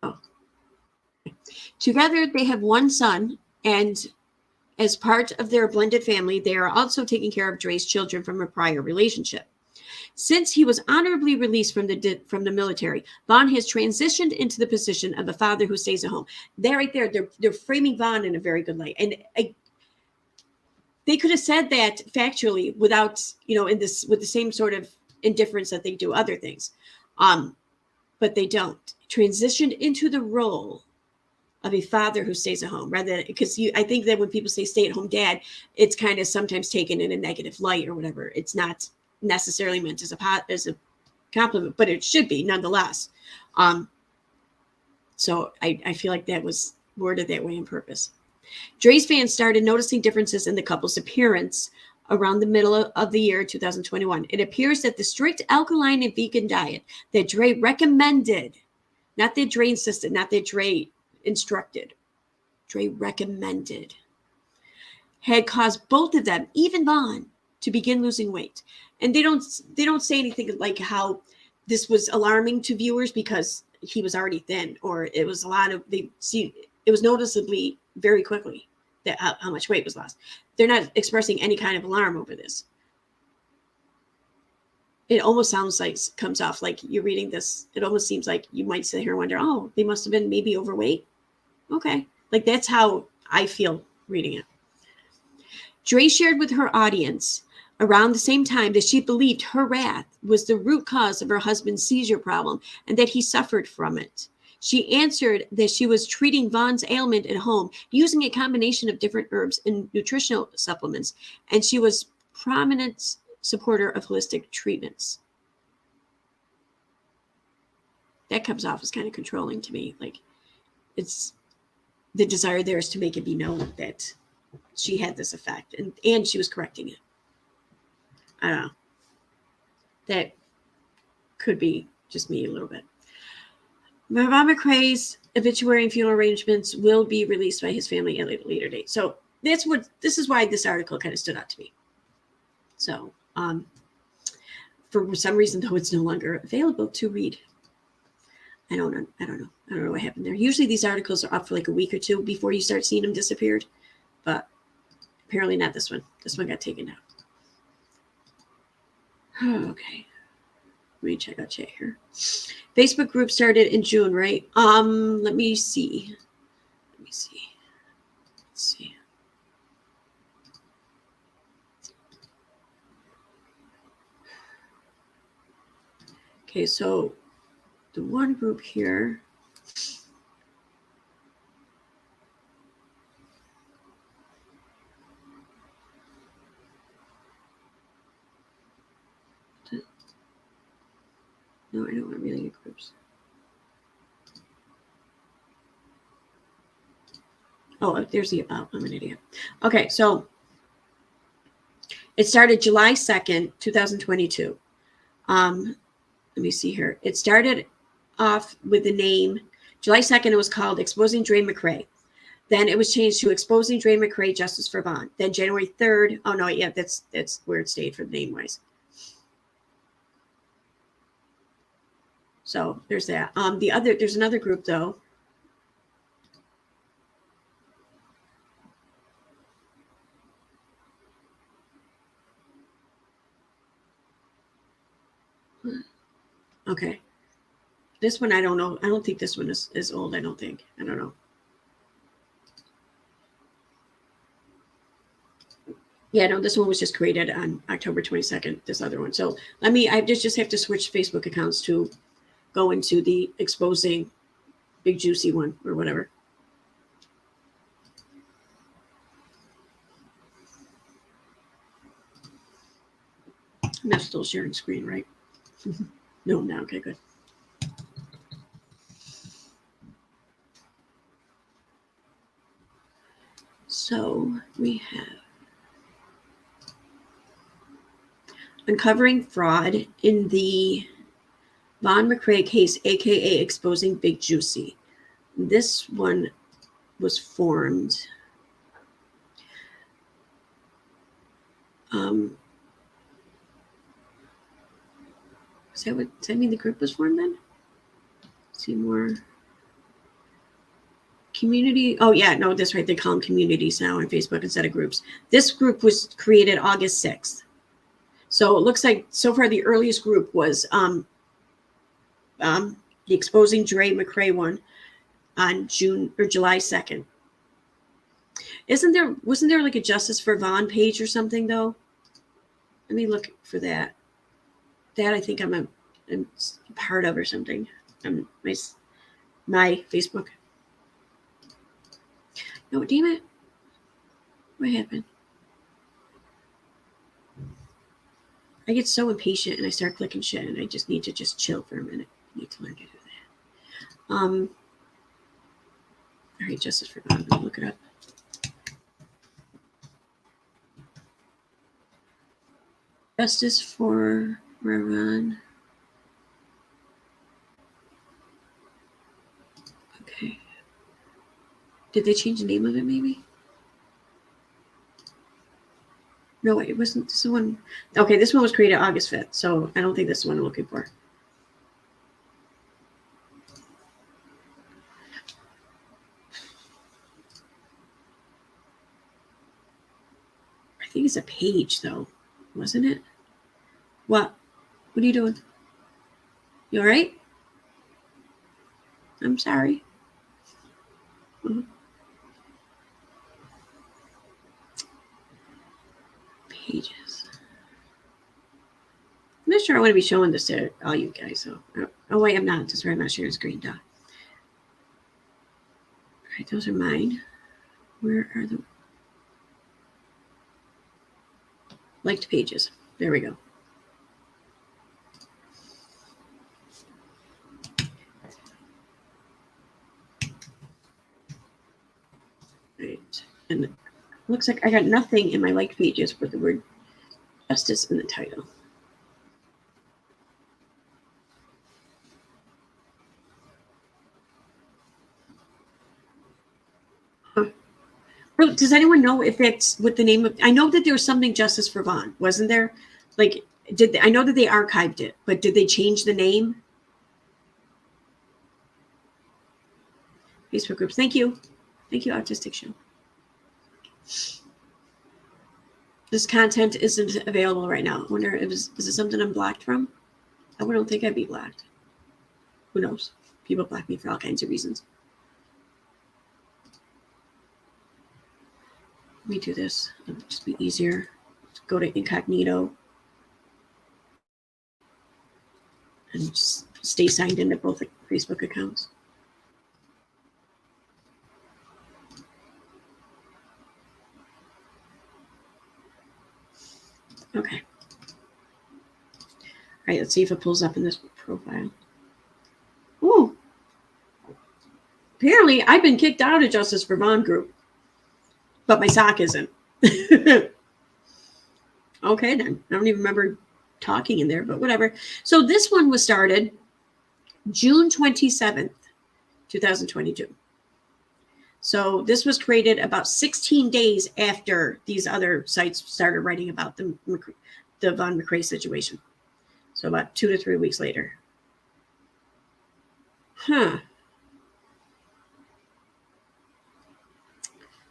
Oh. Together, they have one son, and as part of their blended family, they are also taking care of Dre's children from a prior relationship. Since he was honorably released from the military, Vaughn has transitioned into the position of a father who stays at home. That right there, they're framing Vaughn in a very good light. And they could have said that factually without, with the same sort of indifference that they do other things. But they don't. Transitioned into the role of a father who stays at home, rather than, because I think that when people say stay-at-home dad, it's kind of sometimes taken in a negative light or whatever. It's not necessarily meant as a compliment, but it should be nonetheless. So I feel like that was worded that way on purpose. Dre's fans started noticing differences in the couple's appearance around the middle of the year 2021. It appears that the strict alkaline and vegan diet that Dre recommended, not that Dre insisted, not that Dre instructed, Dre recommended, had caused both of them, even Vaughn, to begin losing weight. And they don't say anything like how this was alarming to viewers because he was already thin, or it was it was noticeably very quickly that how much weight was lost. They're not expressing any kind of alarm over this. It almost comes off like you're reading this. It almost seems like you might sit here and wonder, oh, they must have been maybe overweight. Okay. Like that's how I feel reading it. Dre shared with her audience around the same time that she believed her wrath was the root cause of her husband's seizure problem and that he suffered from it. She answered that she was treating Vaughn's ailment at home using a combination of different herbs and nutritional supplements, and she was prominent supporter of holistic treatments. That comes off as kind of controlling to me. Like, it's the desire there is to make it be known that she had this effect and she was correcting it. I don't know. That could be just me a little bit. Marvon McCray's obituary and funeral arrangements will be released by his family at a later date. So this is why this article kind of stood out to me. So for some reason, though, it's no longer available to read. I don't know what happened there. Usually these articles are up for like a week or two before you start seeing them disappeared. but apparently not this one. This one got taken down. Okay. Let me check out chat here. Facebook group started in June, right? Let me see. Let's see. Okay, so the one group here. No, I don't want related groups. Oh, there's the about. I'm an idiot. Okay, so it started July 2nd, 2022. Let me see here. It started off with the name, July 2nd, it was called Exposing Dre McCray. Then it was changed to Exposing Dre McCray, Justice for Vaughn. Then January 3rd, oh no, yeah, that's where it stayed for the name-wise. So there's that. There's another group though. Okay. This one, I don't know. I don't think this one is old. I don't think. I don't know. Yeah, no, this one was just created on October 22nd, this other one. So I just have to switch Facebook accounts to go into the Exposing Big Juicy one or whatever. I'm not still sharing screen, right? No, no. Okay, good. So we have uncovering fraud in the Von McCray case, aka Exposing Big Juicy. This one was formed does that mean the group was formed then? Let's see more. Community. Oh, yeah. No, that's right. They call them communities now on Facebook instead of groups. This group was created August 6th. So it looks like so far the earliest group was the Exposing Dre McCray one on July 2nd. Wasn't there like a Justice for Vaughn page or something though? Let me look for that. That I think I'm a part of or something. My Facebook. No, damn it. What happened? I get so impatient and I start clicking shit and I just need to just chill for a minute. I need to learn to do that. All right, Justice for Vaughn. Let me look it up. Justice for Vaughn. Okay. Did they change the name of it maybe? No, it wasn't this one. Okay, this one was created August 5th, so I don't think this is the one I'm looking for. I think it's a page though, wasn't it? What? What are you doing? You all right? I'm sorry. Mm-hmm. Pages. I'm not sure I want to be showing this to all you guys. So, oh wait, I'm not. That's right. I'm not sharing screen. Duh. All right, those are mine. Where are the liked pages? There we go. Right, and it looks like I got nothing in my liked pages with the word justice in the title. Does anyone know if that's what the name of? I know that there was something Justice for Vaughn, wasn't there? Like, I know that they archived it, but did they change the name? Facebook groups. Thank you, Autistic Show. This content isn't available right now. I wonder, is it something I'm blocked from? I don't think I'd be blocked. Who knows? People block me for all kinds of reasons. Let me do this. It'll just be easier. Go to incognito. And just stay signed into both Facebook accounts. Okay. All right, let's see if it pulls up in this profile. Ooh. Apparently, I've been kicked out of Justice for Vaughn group, but my sock isn't. Okay, then. I don't even remember talking in there, but whatever. So this one was started June 27th, 2022. So this was created about 16 days after these other sites started writing about the Von McCray situation. So about 2 to 3 weeks later. Huh.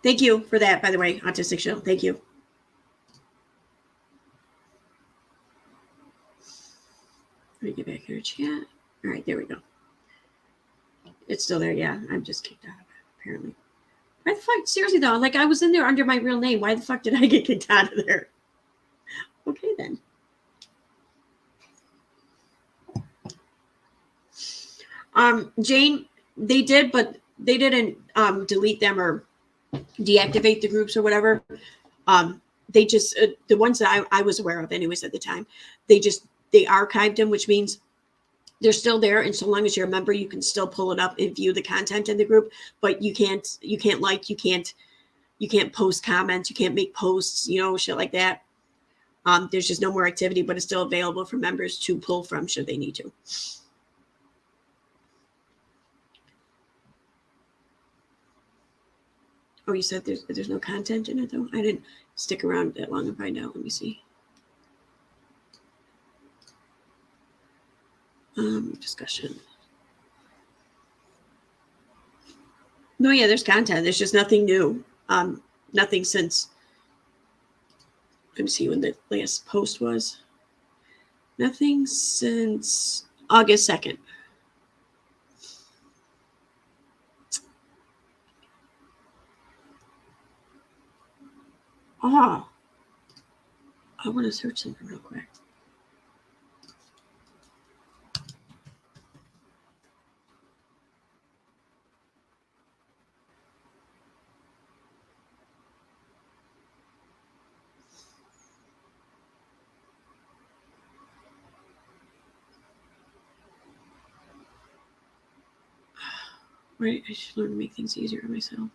Thank you for that, by the way, Autistic Show. Thank you. Let me get back here to chat. All right, there we go. It's still there. Yeah, I'm just kicked out of it, apparently. Why the fuck? Seriously, though, like I was in there under my real name. Why the fuck did I get kicked out of there? Okay, then. Jane, they did, but they didn't delete them or deactivate the groups or whatever. They just, the ones that I was aware of anyways at the time, they archived them, which means they're still there. And so long as you're a member, you can still pull it up and view the content in the group, but you can't like, you can't post comments, you can't make posts, shit like that. There's just no more activity, but it's still available for members to pull from should they need to. Oh, you said there's no content in it, though? I didn't stick around that long and find out. Let me see. Discussion. No, yeah, there's content. There's just nothing new. Nothing since. Let me see when the last post was. Nothing since August 2nd. Oh, I want to search something real quick. Right, I should learn to make things easier on myself.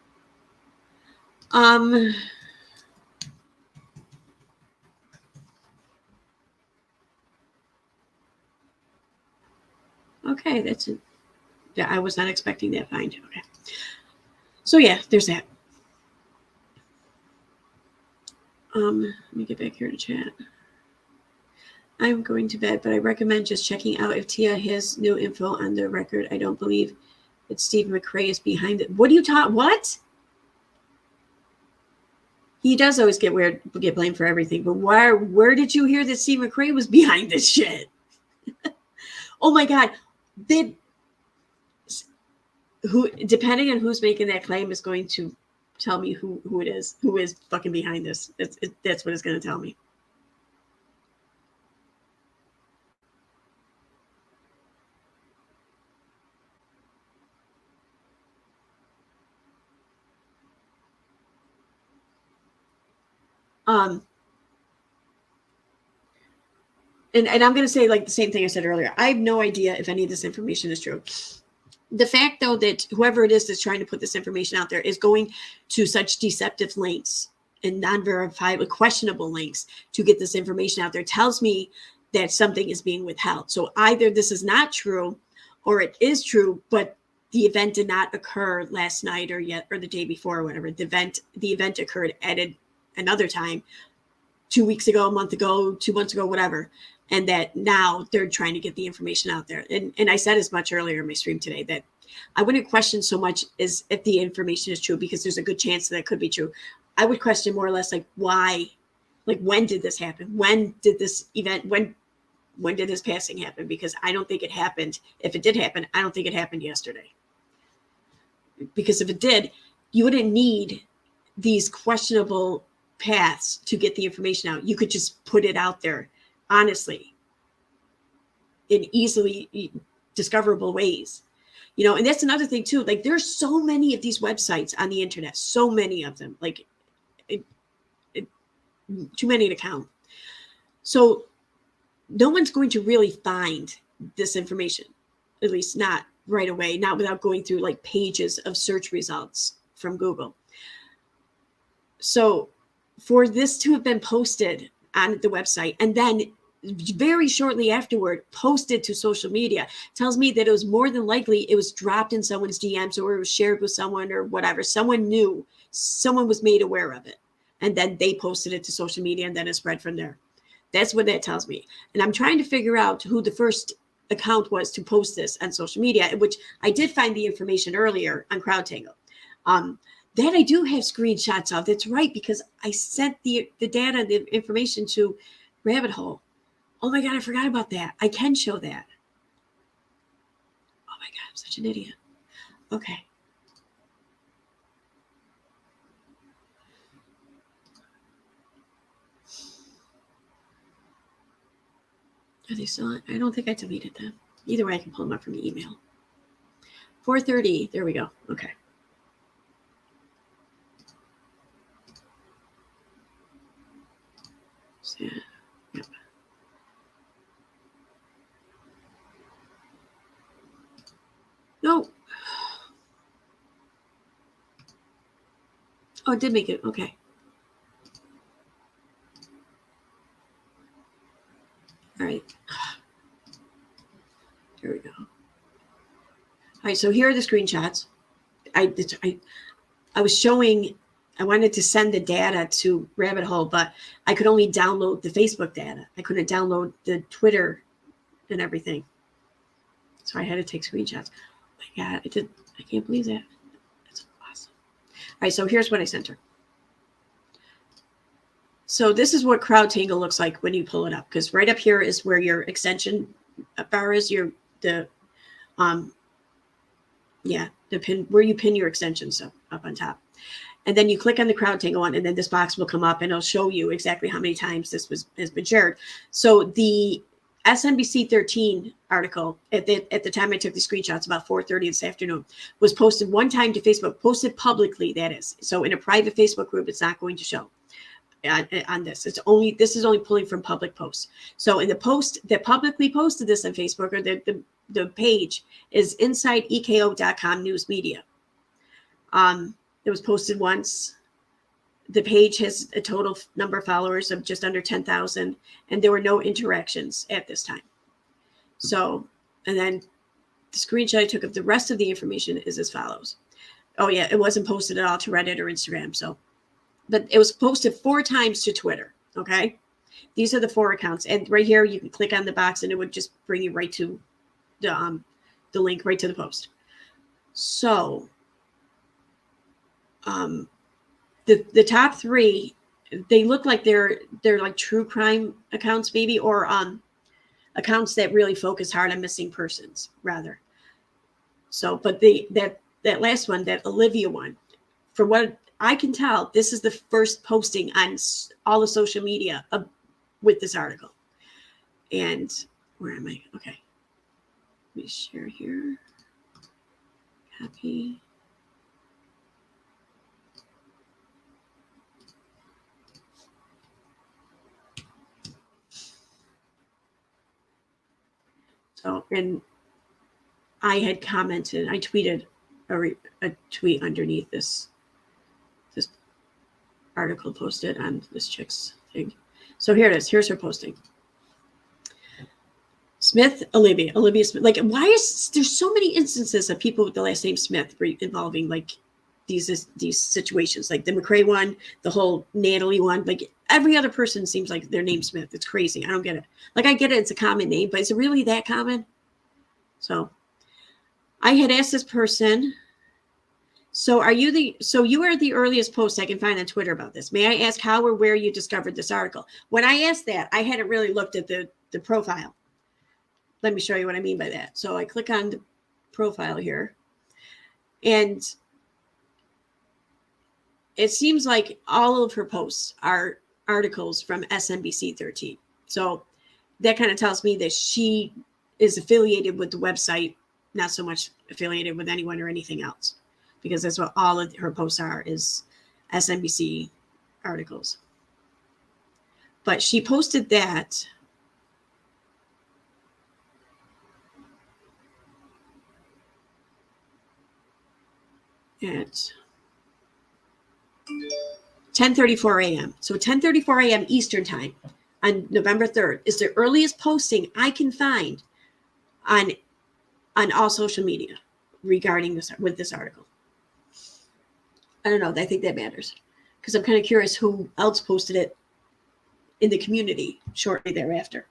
Okay, that's it. Yeah, I was not expecting that find. Okay. So yeah, there's that. Let me get back here to chat. I'm going to bed, but I recommend just checking out if Tia has new info on the record. I don't believe that Steve McCray is behind it. What do you talk? What? He does always get blamed for everything, but where did you hear that Steve McCray was behind this shit? Oh my God. Depending on who's making that claim is going to tell me who it is, who is fucking behind this. That's what it's going to tell me. And I'm going to say like the same thing I said earlier. I have no idea if any of this information is true. The fact, though, that whoever it is that's trying to put this information out there is going to such deceptive links and non-verifiable, questionable links to get this information out there tells me that something is being withheld. So either this is not true or it is true, but the event did not occur last night or the day before or whatever. The event occurred at another time, 2 weeks ago, a month ago, 2 months ago, whatever. And that now they're trying to get the information out there. And I said as much earlier in my stream today that I wouldn't question so much as if the information is true, because there's a good chance that it could be true. I would question more or less like why Like, when did this happen? When did this event, when did this passing happen? Because I don't think it happened. If it did happen, I don't think it happened yesterday. Because if it did, you wouldn't need these questionable paths to get the information out. You could just put it out there, honestly, in easily discoverable ways. You know, and that's another thing too. Like, there's so many of these websites on the internet, so many of them, like too many to count. So no one's going to really find this information, at least not right away, not without going through like pages of search results from Google. So for this to have been posted on the website and then very shortly afterward posted to social media tells me that it was more than likely it was dropped in someone's DMs or it was shared with someone or whatever. Someone knew, someone was made aware of it, and then they posted it to social media and then it spread from there. That's what that tells me. And I'm trying to figure out who the first account was to post this on social media, which I did find the information earlier on CrowdTangle. That I do have screenshots of. That's right, because I sent the data, the information to Rabbit Hole. Oh my God, I forgot about that. I can show that. Oh my God, I'm such an idiot. Okay. Are they still on? I don't think I deleted them. Either way, I can pull them up from the email. 4:30. There we go. Okay. So, yep. No. Oh, it did make it. Okay. All right. Here we go. All right. So here are the screenshots. I was showing, I wanted to send the data to Rabbit Hole, but I could only download the Facebook data. I couldn't download the Twitter and everything. So I had to take screenshots. Oh my God, I can't believe that. That's awesome. All right, so here's what I sent her. So this is what CrowdTangle looks like when you pull it up, because right up here is where your extension bar is, the pin, where you pin your extensions up on top. And then you click on the CrowdTangle one, and then this box will come up and it'll show you exactly how many times this has been shared. So the SNBC 13 article at the time I took the screenshots, about 4:30 this afternoon, was posted one time to Facebook, posted publicly, that is. So in a private Facebook group, it's not going to show on this. This is only pulling from public posts. So in the post that publicly posted this on Facebook, or the page is InsideEKO.com news media. It was posted once. The page has a total number of followers of just under 10,000, and there were no interactions at this time. So, and then the screenshot I took of the rest of the information is as follows. Oh yeah, it wasn't posted at all to Reddit or Instagram. So, but it was posted 4 times to Twitter. Okay. These are the 4 accounts. And right here, you can click on the box and it would just bring you right to the link right to the post. So, the top 3, they look like they're like true crime accounts, maybe, or accounts that really focus hard on missing persons, rather. So, but that last one, that Olivia one, from what I can tell, this is the first posting on all the social media with this article. And where am I? Okay, let me share here. Copy. So, and I had commented, I tweeted a tweet underneath this article posted on this chick's thing. So here it is. Here's her posting. Smith, Olivia Smith. Like, why is there's so many instances of people with the last name Smith involving like these situations, like the McCray one, the whole Natalie one, like every other person seems like their name Smith. It's crazy. I don't get it. Like, I get it. It's a common name, but is it really that common? So I had asked this person So you are the earliest post I can find on Twitter about this. May I ask how or where you discovered this article? When I asked that, I hadn't really looked at the profile. Let me show you what I mean by that. So I click on the profile here, and it seems like all of her posts are articles from SMBC 13. So that kind of tells me that she is affiliated with the website, not so much affiliated with anyone or anything else, because that's what all of her posts are, is SMBC articles. But she posted that at 10:34 a.m. So 10:34 a.m. Eastern time on November 3rd is the earliest posting I can find on all social media regarding this, with this article. I don't know. I think that matters, because I'm kind of curious who else posted it in the community shortly thereafter.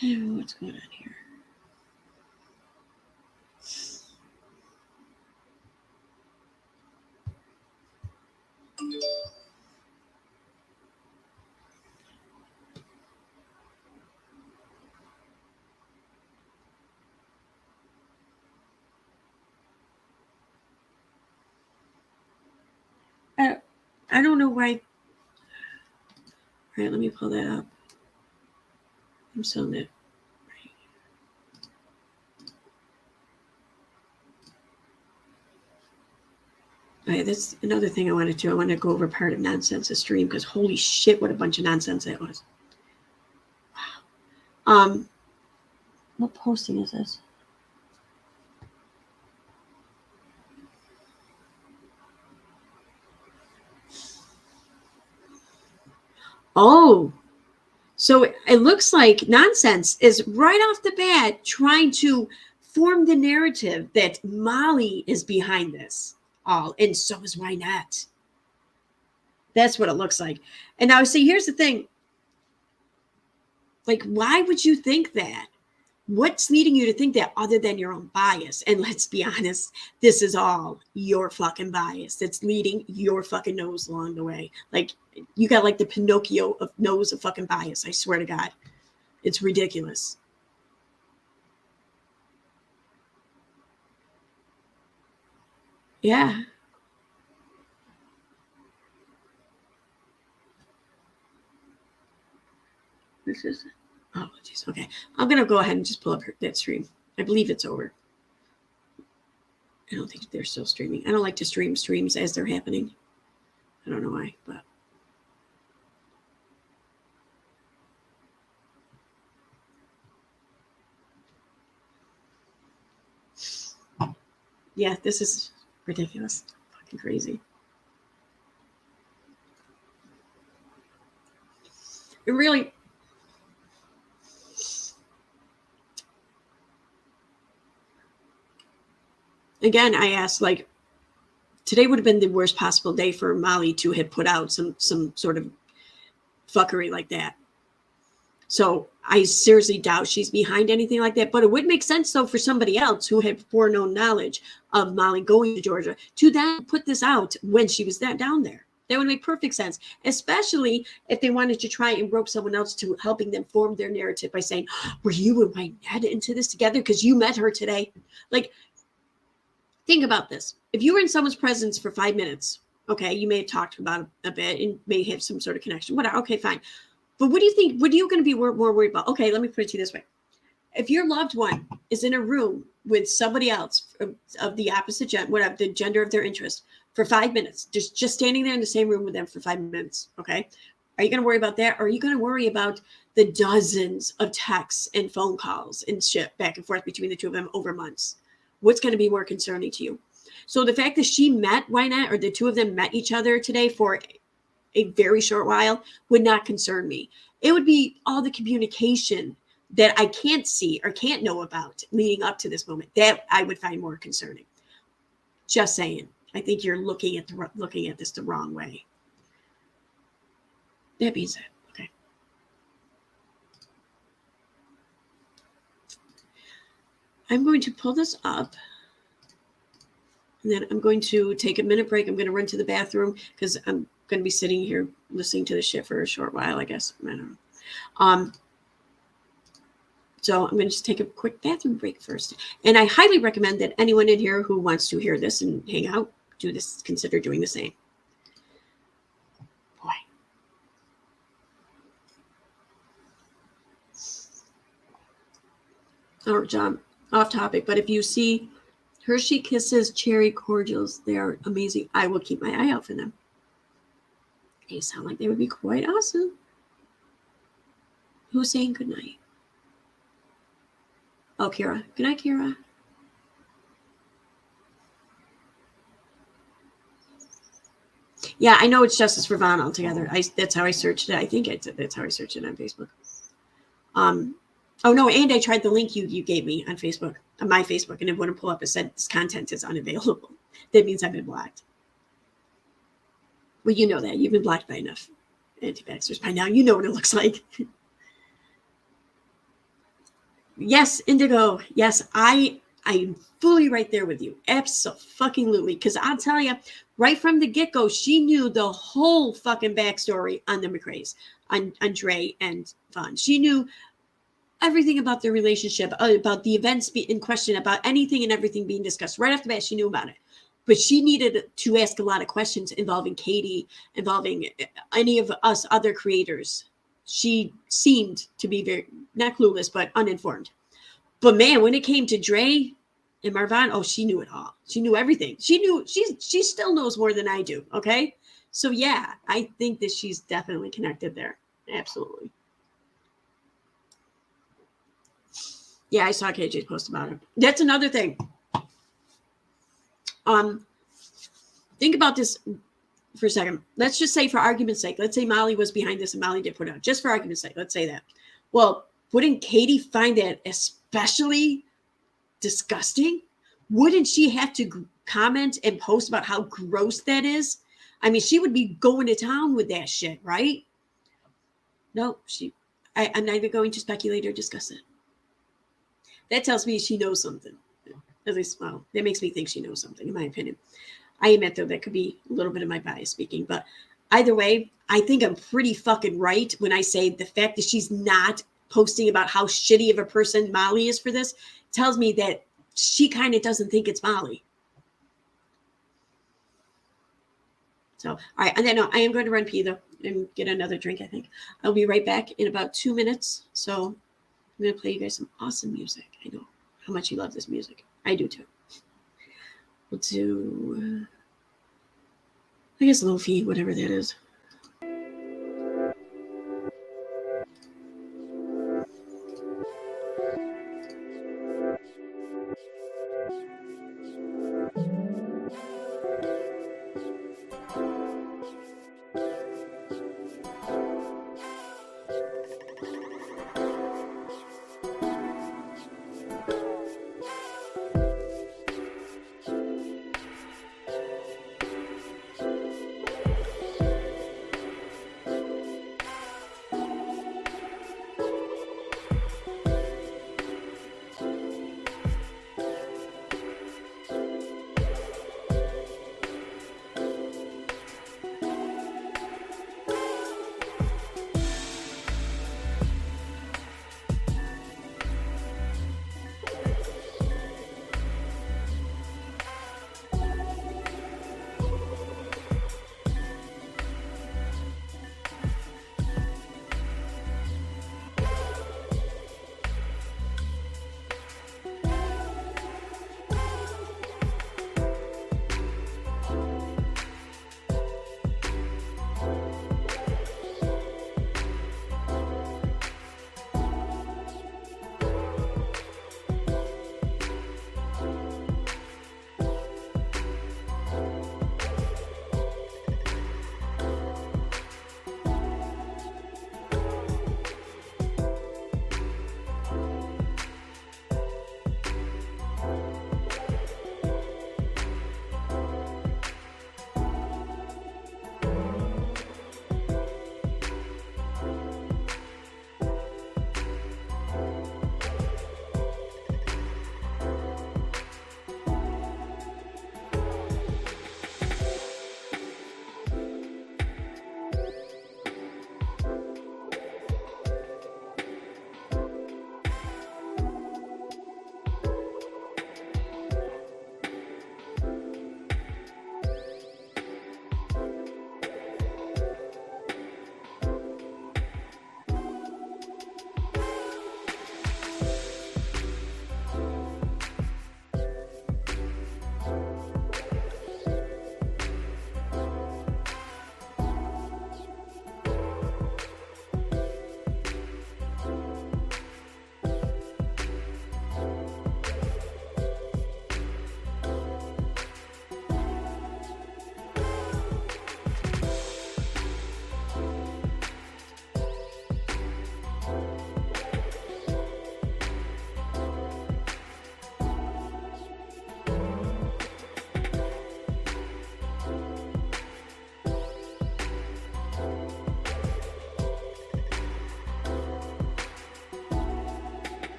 What's going on here? I don't know why. All right, let me pull that up. I'm still in it. All right, that's another thing I wanted to do. I want to go over part of Nonsense's stream, because holy shit, what a bunch of nonsense that was. Wow. What posting is this? Oh, so it looks like Nonsense is right off the bat trying to form the narrative that Molly is behind this all, and so is Why Not. That's what it looks like. And now, see, here's the thing. Like, why would you think that? What's leading you to think that other than your own bias? And let's be honest, this is all your fucking bias that's leading your fucking nose along the way. Like, you got like the Pinocchio of nose of fucking bias. I swear to God. It's ridiculous. Yeah. This is, oh, geez. Okay. I'm going to go ahead and just pull up that stream. I believe it's over. I don't think they're still streaming. I don't like to stream streams as they're happening. I don't know why, but. Yeah, this is ridiculous. Fucking crazy. It really. Again, I asked, like, today would have been the worst possible day for Molly to have put out some sort of fuckery like that. So I seriously doubt she's behind anything like that. But it would make sense, though, for somebody else who had foreknown knowledge of Molly going to Georgia to then put this out when she was down there. That would make perfect sense, especially if they wanted to try and rope someone else to helping them form their narrative by saying, were you and Why Not into this together because you met her today? Like, think about this. If you were in someone's presence for 5 minutes, okay, you may have talked about a bit and may have some sort of connection. Whatever. Okay, fine. But what do you think? What are you going to be more worried about? Okay, let me put it to you this way. If your loved one is in a room with somebody else of the opposite gender, whatever the gender of their interest, for 5 minutes, just standing there in the same room with them for 5 minutes, okay? Are you going to worry about that? Or are you going to worry about the dozens of texts and phone calls and shit back and forth between the two of them over months? What's going to be more concerning to you? So the fact that she met Why Not, or the two of them met each other today for a very short while, would not concern me. It would be all the communication that I can't see or can't know about leading up to this moment that I would find more concerning. Just saying. I think you're looking at this the wrong way. That being said, okay. I'm going to pull this up. And then I'm going to take a minute break. I'm going to run to the bathroom because I'm going to be sitting here listening to this shit for a short while, I guess. I don't know. So I'm going to just take a quick bathroom break first. And I highly recommend that anyone in here who wants to hear this and hang out, do this, consider doing the same. Boy. Or John, off topic, but if you see Hershey Kisses cherry cordials, they are amazing. I will keep my eye out for them. They sound like they would be quite awesome. Who's saying goodnight? Oh, Kira. Good night, Kira. Yeah, I know it's Justice for Vaughn altogether. That's how I searched it. I think that's how I searched it on Facebook. Oh no, and I tried the link you gave me on Facebook, on my Facebook, and it wouldn't pull up. It said this content is unavailable. That means I've been blocked. Well, you know that. You've been blocked by enough anti-vaxxers by now. You know what it looks like. Yes, Indigo. Yes, I'm fully right there with you. Absolutely. Because I'll tell you, right from the get-go, she knew the whole fucking backstory on the McCrays, on Dre and Vaughn. She knew everything about their relationship, about the events in question, about anything and everything being discussed. Right off the bat, she knew about it. But she needed to ask a lot of questions involving Katie, involving any of us other creators. She seemed to be very, not clueless, but uninformed. But man, when it came to Dre and Marvin, oh, she knew it all. She knew everything. She still knows more than I do. Okay. So yeah, I think that she's definitely connected there. Absolutely. Yeah, I saw KJ's post about it. That's another thing. Think about this for a second. Let's just say, for argument's sake, let's say Molly was behind this and Molly did put it out. Just for argument's sake, let's say that. Well, wouldn't Katie find that especially disgusting? Wouldn't she have to comment and post about how gross that is? I mean, she would be going to town with that shit, right? No, I'm not even going to speculate or discuss it. That tells me she knows something. At least, well, that makes me think she knows something, in my opinion. I admit, though, that could be a little bit of my bias speaking. But either way, I think I'm pretty fucking right when I say the fact that she's not posting about how shitty of a person Molly is for this tells me that she kind of doesn't think it's Molly. So, all right. And then I am going to run pee, though, and get another drink, I think. I'll be right back in about 2 minutes. So I'm going to play you guys some awesome music. I know how much you love this music. I do, too. We'll do, I guess, Lo-fi, whatever that is.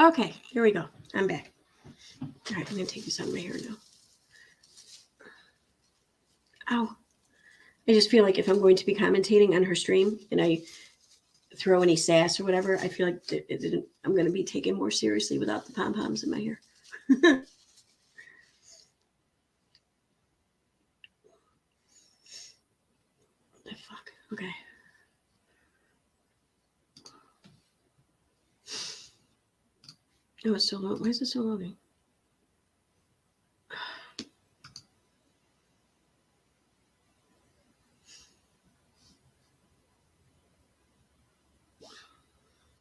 Okay, here we go. I'm back. All right, I'm going to take this out of my hair now. Ow. I just feel like if I'm going to be commentating on her stream and I throw any sass or whatever, I feel like I'm going to be taken more seriously without the pom-poms in my hair. The fuck? Okay. Oh, it's still loading. Why is it still loading?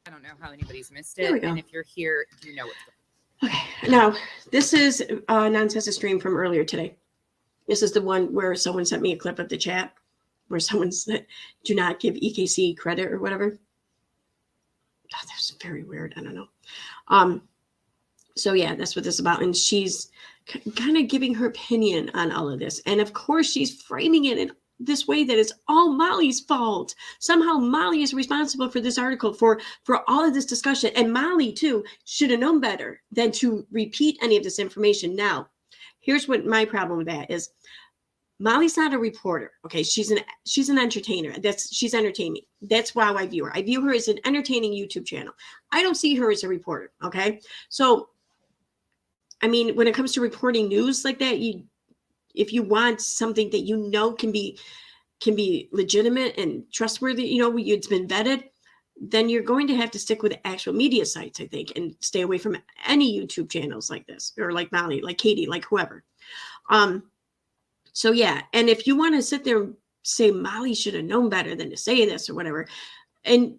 I don't know how anybody's missed it. And if you're here, you know what's going on. Okay. Now, this is Nonsense stream from earlier today. This is the one where someone sent me a clip of the chat where someone said, do not give EKC credit or whatever. Oh, that's very weird. I don't know. So yeah, that's what this is about. And she's kind of giving her opinion on all of this. And of course, she's framing it in this way that it's all Molly's fault. Somehow Molly is responsible for this article, for all of this discussion. And Molly, too, should have known better than to repeat any of this information. Now, here's what my problem with that is. Molly's not a reporter. Okay, she's an entertainer. She's entertaining me. That's why I view her. I view her as an entertaining YouTube channel. I don't see her as a reporter. Okay, so I mean, when it comes to reporting news like that, if you want something that you know can be legitimate and trustworthy, you know, it's been vetted, then you're going to have to stick with actual media sites, I think, and stay away from any YouTube channels like this or like Molly, like Katie, like whoever. So yeah, and if you want to sit there and say Molly should have known better than to say this or whatever, and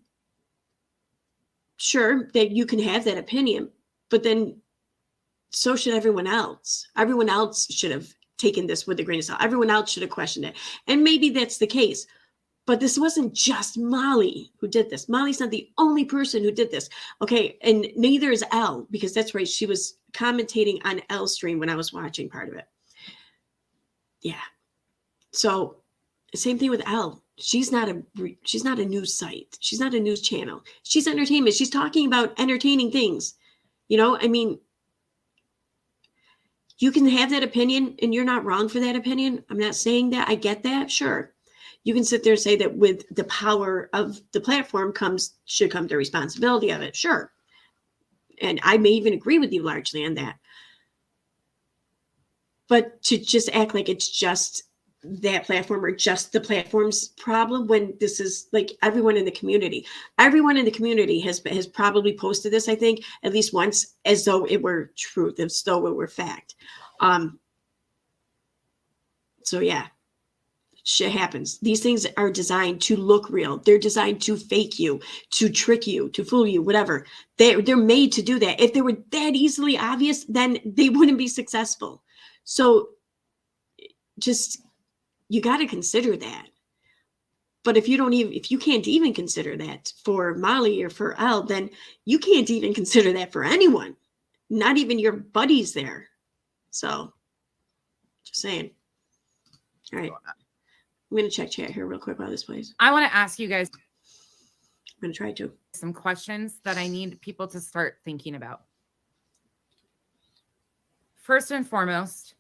sure that you can have that opinion, but then so should everyone else. Everyone else should have taken this with a grain of salt. Everyone else should have questioned it. And maybe that's the case. But this wasn't just Molly who did this. Molly's not the only person who did this. Okay. And neither is Elle, because that's right. She was commentating on Elle's stream when I was watching part of it. Yeah. So same thing with Elle. She's not a news site. She's not a news channel. She's entertainment. She's talking about entertaining things. You know, I mean, you can have that opinion and you're not wrong for that opinion. I'm not saying that. I get that. Sure. You can sit there and say that with the power of the platform should come the responsibility of it. Sure. And I may even agree with you largely on that. But to just act like it's just that platform or just the platform's problem when this is like everyone in the community has probably posted this, I think, at least once, as though it were truth, as though it were fact. So yeah, shit happens. These things are designed to look real. They're designed to fake you, to trick you, to fool you, whatever. They're made to do that. If they were that easily obvious, then they wouldn't be successful. So just, you got to consider that. But if you can't even consider that for Molly or for Elle, then you can't even consider that for anyone, not even your buddies there. So just saying. All right. I'm going to check chat here real quick while this plays. I want to ask you guys. I'm going to try to. Some questions that I need people to start thinking about. First and foremost,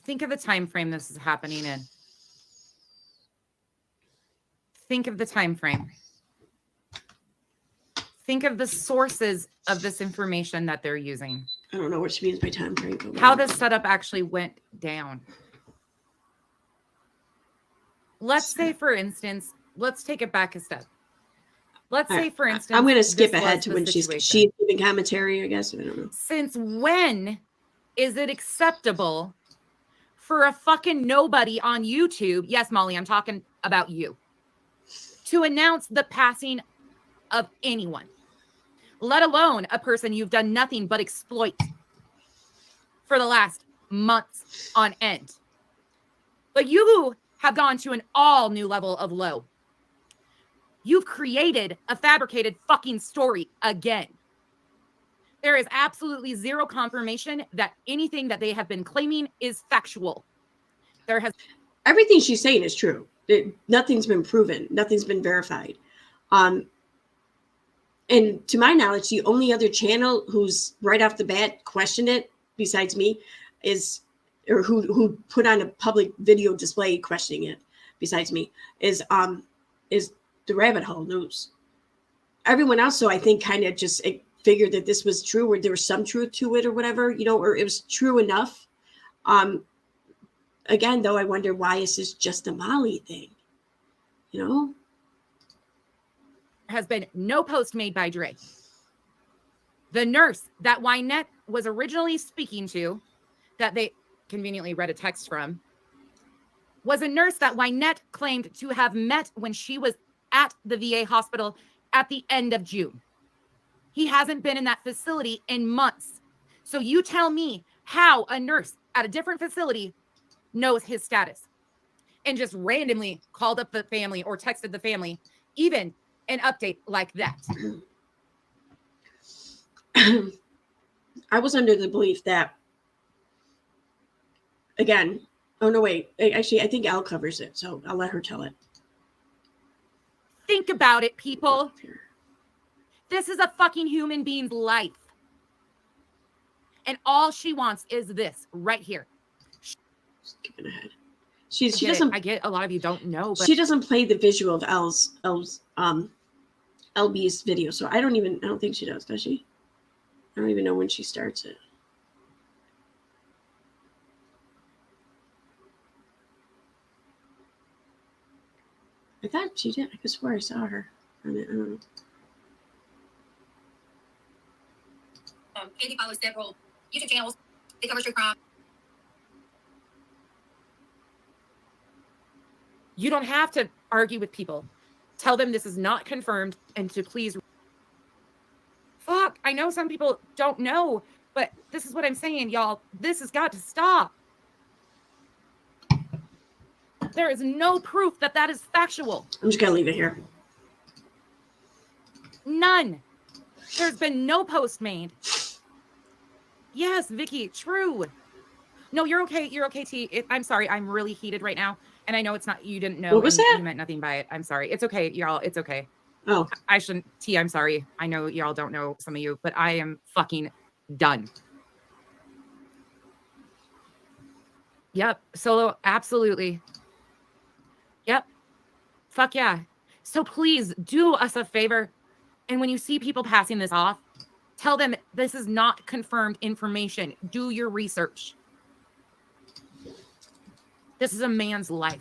think of the time frame this is happening in. Think of the time frame. Think of the sources of this information that they're using. I don't know what she means by time frame. How this setup actually went down. Let's say, for instance, let's take it back a step. Let's say, for instance, I'm going to skip ahead to when she's giving commentary, I guess. I don't know. Since when is it acceptable for a fucking nobody on YouTube, yes, Molly, I'm talking about you, to announce the passing of anyone, let alone a person you've done nothing but exploit for the last months on end? But you have gone to an all new level of low. You've created a fabricated fucking story again. There is absolutely zero confirmation that anything that they have been claiming is factual. Everything she's saying is true. Nothing's been proven. Nothing's been verified. And And to my knowledge, the only other channel who's right off the bat questioned it, besides me, or who put on a public video display questioning it, besides me, is the Rabbit Hole News. Everyone else, so I think, kind of just figured that this was true, or there was some truth to it, or whatever, or it was true enough. Again, though, I wonder, why is this just a Molly thing? Has been no post made by Dre. The nurse that Wynette was originally speaking to, that they conveniently read a text from, was a nurse that Wynette claimed to have met when she was at the VA hospital at the end of June. He hasn't been in that facility in months. So you tell me how a nurse at a different facility knows his status and just randomly called up the family or texted the family, even an update like that. I was under the belief that, again, oh no, wait, actually, I think Elle covers it, so I'll let her tell it. Think about it, people. This is a fucking human being's life. And all she wants is this right here. Skipping ahead. I get a lot of you don't know, but she doesn't play the visual of LB's video, so I don't think she does she? I don't even know when she starts it. I thought she did. I could swear I saw her. I don't know. Candy follows several YouTube channels. They cover true crime. You don't have to argue with people. Tell them this is not confirmed and to please. Fuck, I know some people don't know, but this is what I'm saying, y'all. This has got to stop. There is no proof that that is factual. I'm just going to leave it here. None. There's been no post made. Yes, Vicky, true. No, you're okay. You're okay, T. I'm sorry. I'm really heated right now. And I know it's not, you didn't know. What was that? You meant nothing by it. I'm sorry. It's okay, y'all. It's okay. Oh. I shouldn't, T, I'm sorry. I know y'all don't know, some of you, but I am fucking done. Yep. Solo, absolutely. Yep. Fuck yeah. So please do us a favor. And when you see people passing this off, tell them this is not confirmed information. Do your research. This is a man's life.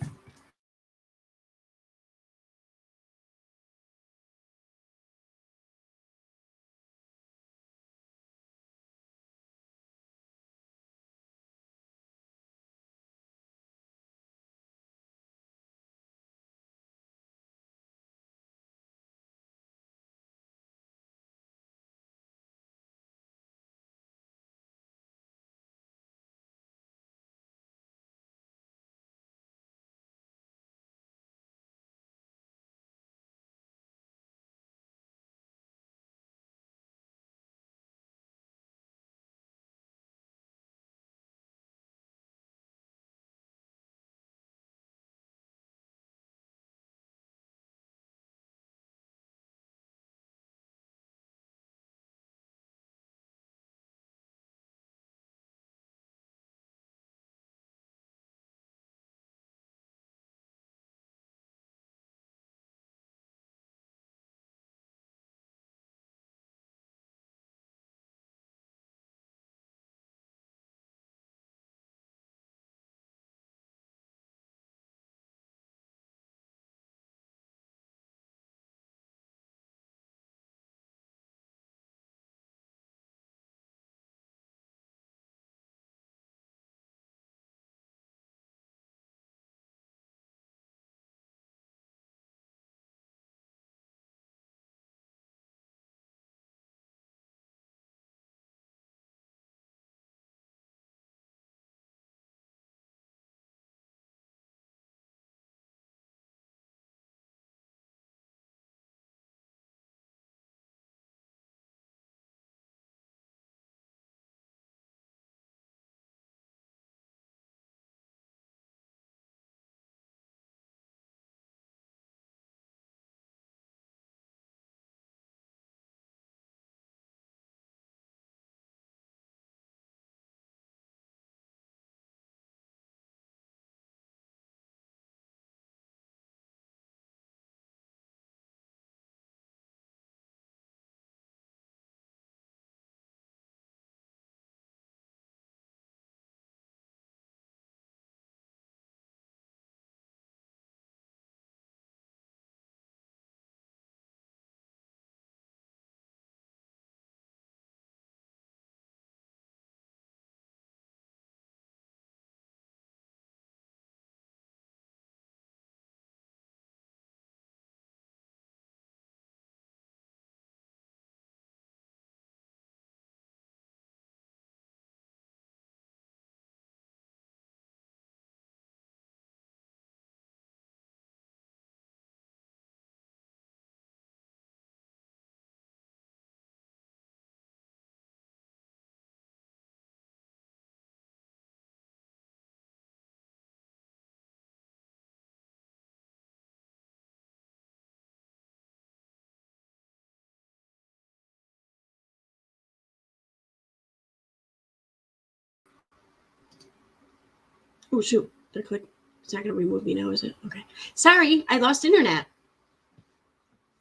Oh, shoot. Did I click? It's not going to remove me now, is it? Okay. Sorry, I lost internet.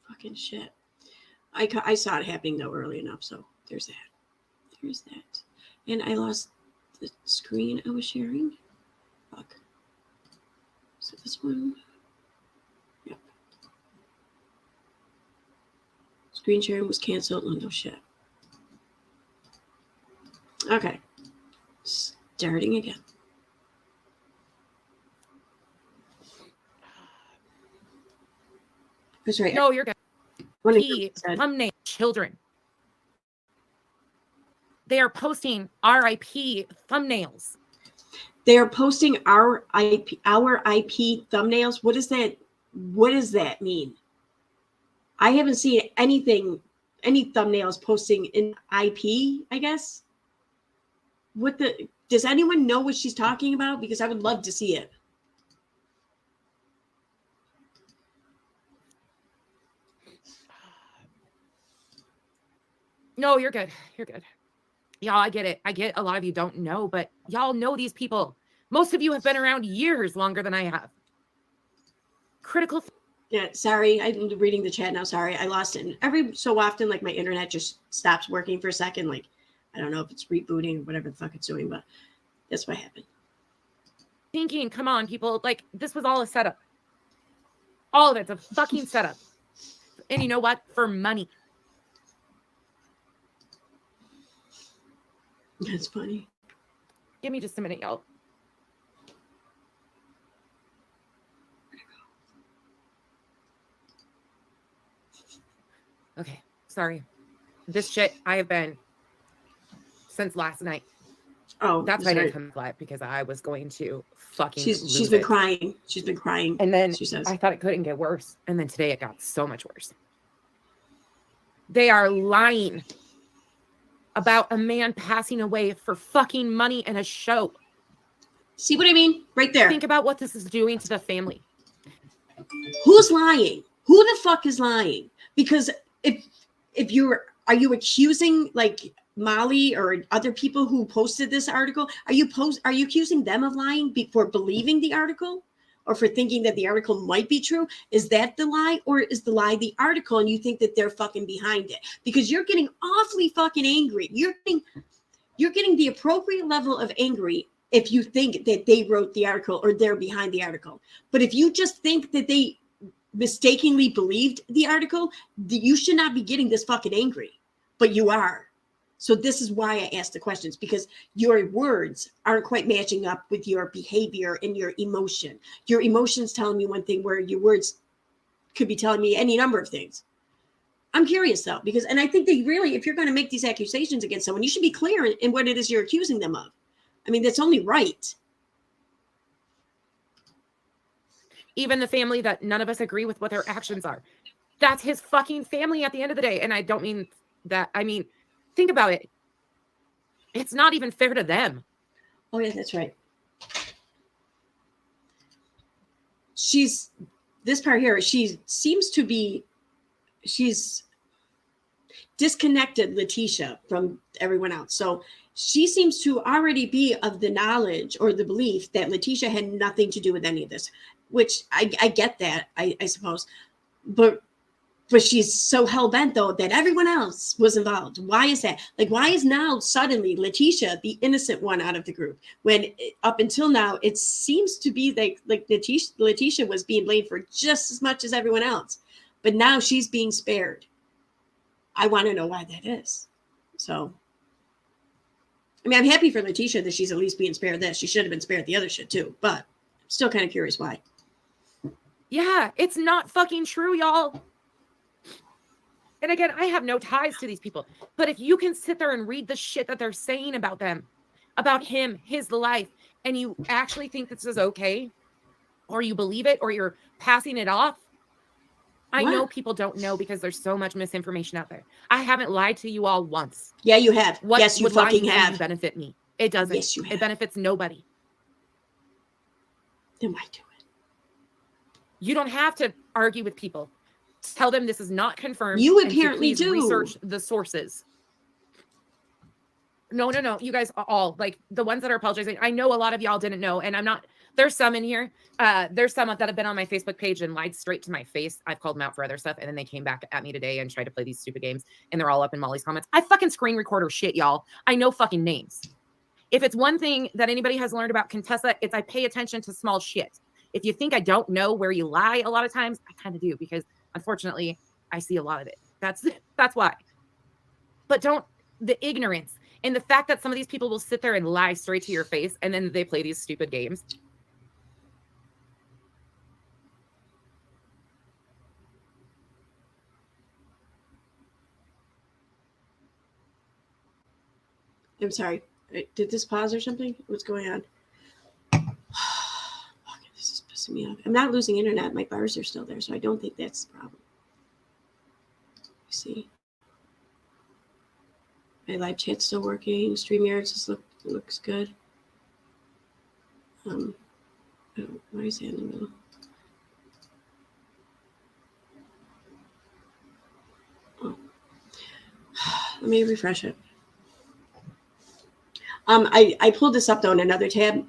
Fucking shit. I saw it happening, though, early enough, so there's that. There's that. And I lost the screen I was sharing. Fuck. So this one. Yep. Screen sharing was canceled. Oh, no shit. Okay. Starting again. That's right. No, you're good. Thumbnail children. They are posting RIP thumbnails. They are posting our IP thumbnails. What is that? What does that mean? I haven't seen any thumbnails posting in IP, I guess. Does anyone know what she's talking about? Because I would love to see it. No, you're good. You're good. Y'all, I get it. I get a lot of you don't know, but y'all know these people. Most of you have been around years longer than I have. Critical. Yeah, sorry. I'm reading the chat now. Sorry, I lost it. And every so often, like my internet just stops working for a second. Like, I don't know if it's rebooting or whatever the fuck it's doing, but that's what happened. Thinking, come on, people. Like, this was all a setup. All of it's a fucking setup. And you know what? For money. That's funny. Give me just a minute, y'all. Okay, sorry. This shit I have been since last night. Oh, that's why I didn't come live, because I was going to fucking. She's been crying. She's been crying. And then she says, I thought it couldn't get worse. And then today it got so much worse. They are lying about a man passing away for fucking money and a show. See what I mean? Right there. Think about what this is doing to the family. Who's lying? Who the fuck is lying? Because if are you accusing like Molly or other people who posted this article? Are you accusing them of lying for believing the article? Or for thinking that the article might be true? Is that the lie, or is the lie the article and you think that they're fucking behind it? Because you're getting awfully fucking angry. You're getting the appropriate level of angry if you think that they wrote the article or they're behind the article. But if you just think that they mistakenly believed the article, you should not be getting this fucking angry. But you are. So this is why I asked the questions, because your words aren't quite matching up with your behavior and your emotion. Your emotions telling me one thing where your words could be telling me any number of things. I'm curious though, and I think they really, if you're going to make these accusations against someone, you should be clear in what it is you're accusing them of. I mean, that's only right. Even the family that none of us agree with what their actions are. That's his fucking family at the end of the day. And I don't mean that. I mean, think about it. It's not even fair to them. Oh, yeah, that's right. This part here, she's disconnected Letitia from everyone else. So she seems to already be of the knowledge or the belief that Letitia had nothing to do with any of this, which I get that, I suppose. But she's so hell-bent, though, that everyone else was involved. Why is that? Like, why is now suddenly Letitia the innocent one out of the group? When up until now, it seems to be like Letitia was being blamed for just as much as everyone else. But now she's being spared. I want to know why that is. So, I mean, I'm happy for Letitia that she's at least being spared this. She should have been spared the other shit, too. But I'm still kind of curious why. Yeah, it's not fucking true, y'all. And again, I have no ties to these people. But if you can sit there and read the shit that they're saying about them, about him, his life, and you actually think this is okay, or you believe it, or you're passing it off, I know people don't know because there's so much misinformation out there. I haven't lied to you all once. Yeah, you have. What yes, you would fucking lying have. Benefit me? It doesn't. Yes, you have. It benefits nobody. Then why do it? You don't have to argue with people. Tell them this is not confirmed. You and apparently to please do. Research the sources. No. You guys all, like, the ones that are apologizing, I know a lot of y'all didn't know, and I'm not, there's some in here. There's some that have been on my Facebook page and lied straight to my face. I've called them out for other stuff, and then they came back at me today and tried to play these stupid games, and they're all up in Molly's comments. I fucking screen record her shit, y'all. I know fucking names. If it's one thing that anybody has learned about Contessa, it's I pay attention to small shit. If you think I don't know where you lie a lot of times, I kind of do, because unfortunately I see a lot of it. That's why. But the ignorance and the fact that some of these people will sit there and lie straight to your face, and then they play these stupid games. I'm sorry. Did this pause or something? What's going on? This is pissing me off. I'm not losing internet. My bars are still there, so I don't think that's the problem. See. My live chat's still working. StreamYard just looks good. Oh, why is that in the middle? Oh. Let me refresh it. I pulled this up though in another tab,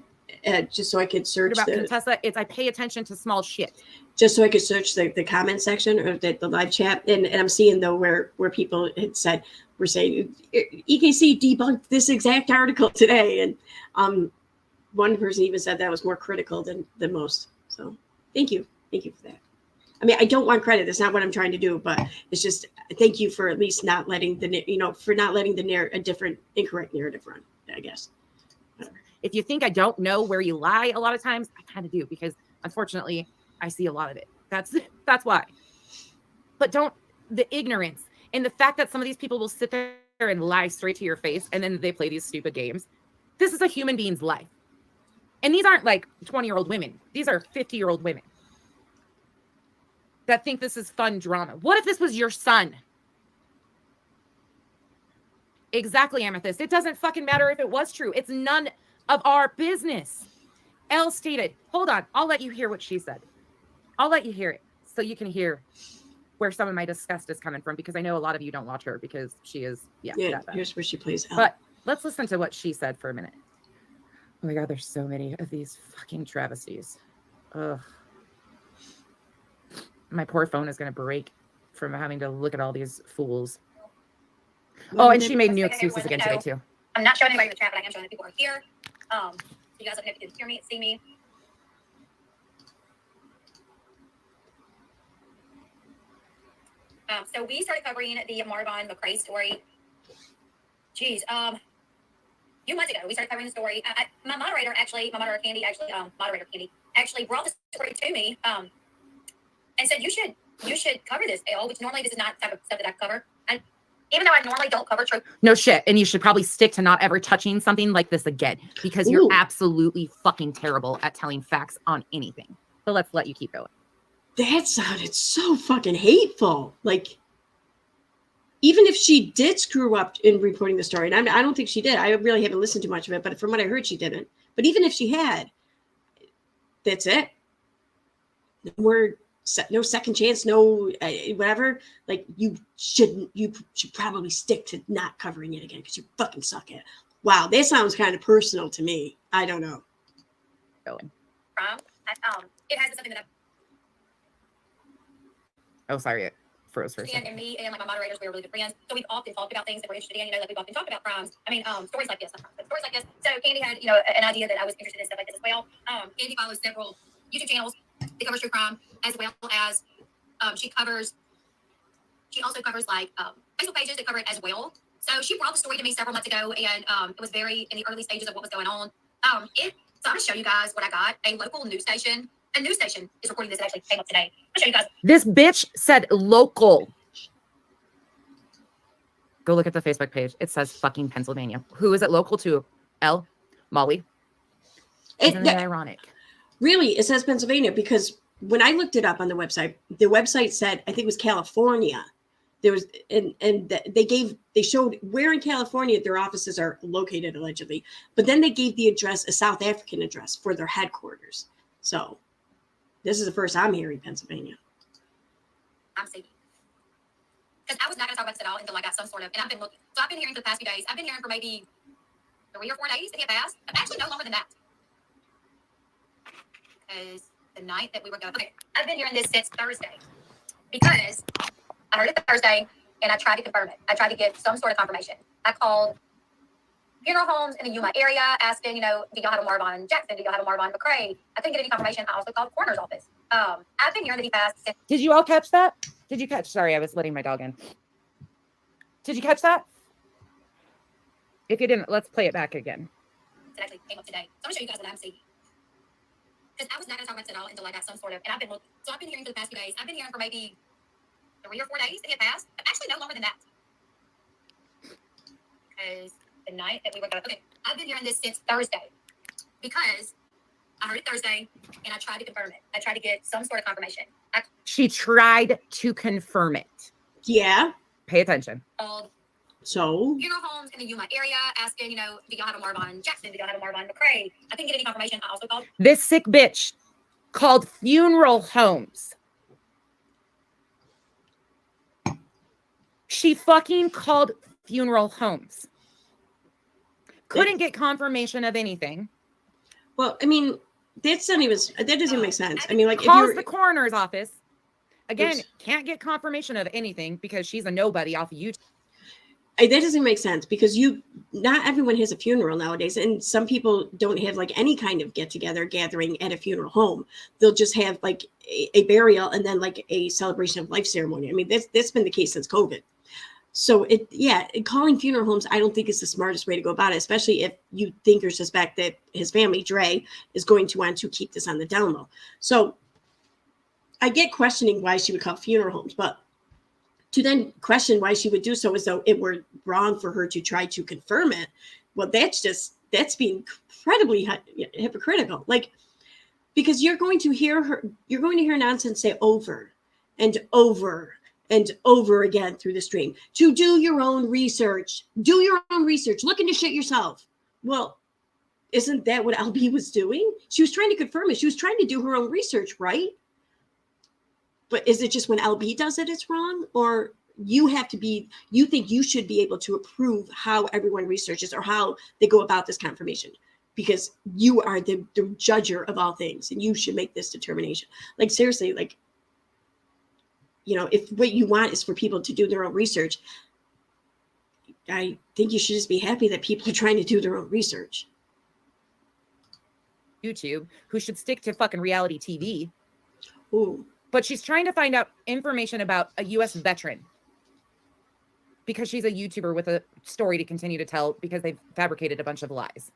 just so I could search about Contessa. It's I pay attention to small shit. Just so I could search the comment section or the live chat, and I'm seeing though where people had said we're saying EKC debunked this exact article today, and one person even said that was more critical than most. So thank you for that. I mean, I don't want credit. That's not what I'm trying to do, but it's just thank you for at least not letting a different incorrect narrative run, I guess. If you think I don't know where you lie a lot of times, I kind of do, because unfortunately I see a lot of it. That's why. But the ignorance and the fact that some of these people will sit there and lie straight to your face, and then they play these stupid games. This is a human being's life. And these aren't like 20-year-old women. These are 50-year-old women that think this is fun drama. What if this was your son? Exactly, Amethyst. It doesn't fucking matter if it was true. It's none of our business. Elle stated, hold on, I'll let you hear what she said. I'll let you hear it so you can hear where some of my disgust is coming from, because I know a lot of you don't watch her because she is, here's where she plays Elle. But let's listen to what she said for a minute. Oh my God, there's so many of these fucking travesties. Ugh. My poor phone is going to break from having to look at all these fools. Oh, and she made new excuses again today, too. I'm not showing anybody in the chat, but I am showing that people are here. So you guys let me know if you can hear me, see me. So we started covering the Marvin McCray story. Geez, a few months ago, we started covering the story. My moderator, Candy, brought the story to me and said, you should cover this, Elle, which normally this is not the type of stuff that I cover. And even though I normally don't cover truth. No shit. And you should probably stick to not ever touching something like this again, because you're absolutely fucking terrible at telling facts on anything. So let's let you keep going. That sounded so fucking hateful. Like, even if she did screw up in reporting the story, and I don't think she did. I really haven't listened to much of it, but from what I heard, she didn't. But even if she had, that's it. No second chance, no whatever. Like, you should probably stick to not covering it again because you fucking suck at it. Wow, that sounds kind of personal to me. I don't know. Going. It has something that Oh, sorry, it froze for a second. And me and like my moderators, we were really good friends. So we've often talked about things that we're interested in. Like we've often talked about crimes. Stories like this, but stories like this. So Candy had, an idea that I was interested in stuff like this as well. Candy follows several YouTube channels that covers true crime, as well as she also covers like Facebook pages that cover it as well. So she brought the story to me several months ago, and it was very in the early stages of what was going on. So I'm going to show you guys what I got. A local news station. A news station is reporting this. It actually came up today. I'll show you guys. This bitch said local. Go look at the Facebook page. It says fucking Pennsylvania. Who is it local to? Elle? Molly? Isn't it ironic? Really, it says Pennsylvania, because when I looked it up on the website said, I think it was California. There was, and they showed where in California their offices are located, allegedly. But then they gave the address, a South African address for their headquarters. So this is the first I'm hearing Pennsylvania. I'm saying, because I was not going to talk about this at all until I got some sort of, and I've been looking. So I've been hearing for the past few days. I've been hearing for maybe 3 or 4 days that had passed. Actually, no longer than that. Because the night that we were going, okay, I've been hearing this since Thursday. Because I heard it Thursday and I tried to confirm it. I tried to get some sort of confirmation. I called funeral homes in the Yuma area asking, do y'all have a Marvin Jackson? Do y'all have a Marvin McCray? I couldn't get any confirmation. I also called the coroner's office. I've been hearing that he passed since. Did you all catch that? Did you catch? Sorry, I was letting my dog in. Did you catch that? If you didn't, let's play it back again. It actually came up today. So I'm going to show you guys what I'm seeing. Because I was not going to talk about this at all until I got some sort of, and I've been hearing for the past few days. I've been hearing for maybe 3 or 4 days that had passed. Actually, no longer than that. Because the night that we were going, okay, I've been hearing this since Thursday. Because I heard it Thursday and I tried to confirm it. I tried to get some sort of confirmation. She tried to confirm it. Yeah. Pay attention. Called So funeral homes in the Yuma area asking, do y'all have a Marvin Jackson? Do y'all have a Marvin McCray? I couldn't get any confirmation. I also called This sick bitch called funeral homes. She fucking called funeral homes. Couldn't get confirmation of anything. well, I mean, that doesn't make sense. I mean, like, Calls if you're the coroner's office. Again, Oops. can't get confirmation of anything because she's a nobody off of YouTube. that doesn't make sense because not everyone has a funeral nowadays, and some people don't have like any kind of gathering at a funeral home. They'll just have like a burial and then like a celebration of life ceremony. I mean, that's been the case since COVID. So calling funeral homes, I don't think is the smartest way to go about it, especially if you think or suspect that his family, Dre, is going to want to keep this on the down low. So I get questioning why she would call funeral homes, but to then question why she would do so as though it were wrong for her to try to confirm it, well, that's being incredibly hypocritical. Like, because you're going to hear nonsense say over and over and over again through the stream to do your own research, look into shit yourself. Well, isn't that what LB was doing? She was trying to confirm it. She was trying to do her own research, right? But is it just when LB does it, it's wrong? Or you think you should be able to approve how everyone researches or how they go about this confirmation because you are the judger of all things and you should make this determination. Like, seriously, like, if what you want is for people to do their own research, I think you should just be happy that people are trying to do their own research. YouTube, who should stick to fucking reality TV. Ooh. But she's trying to find out information about a U.S. veteran because she's a YouTuber with a story to continue to tell because they've fabricated a bunch of lies.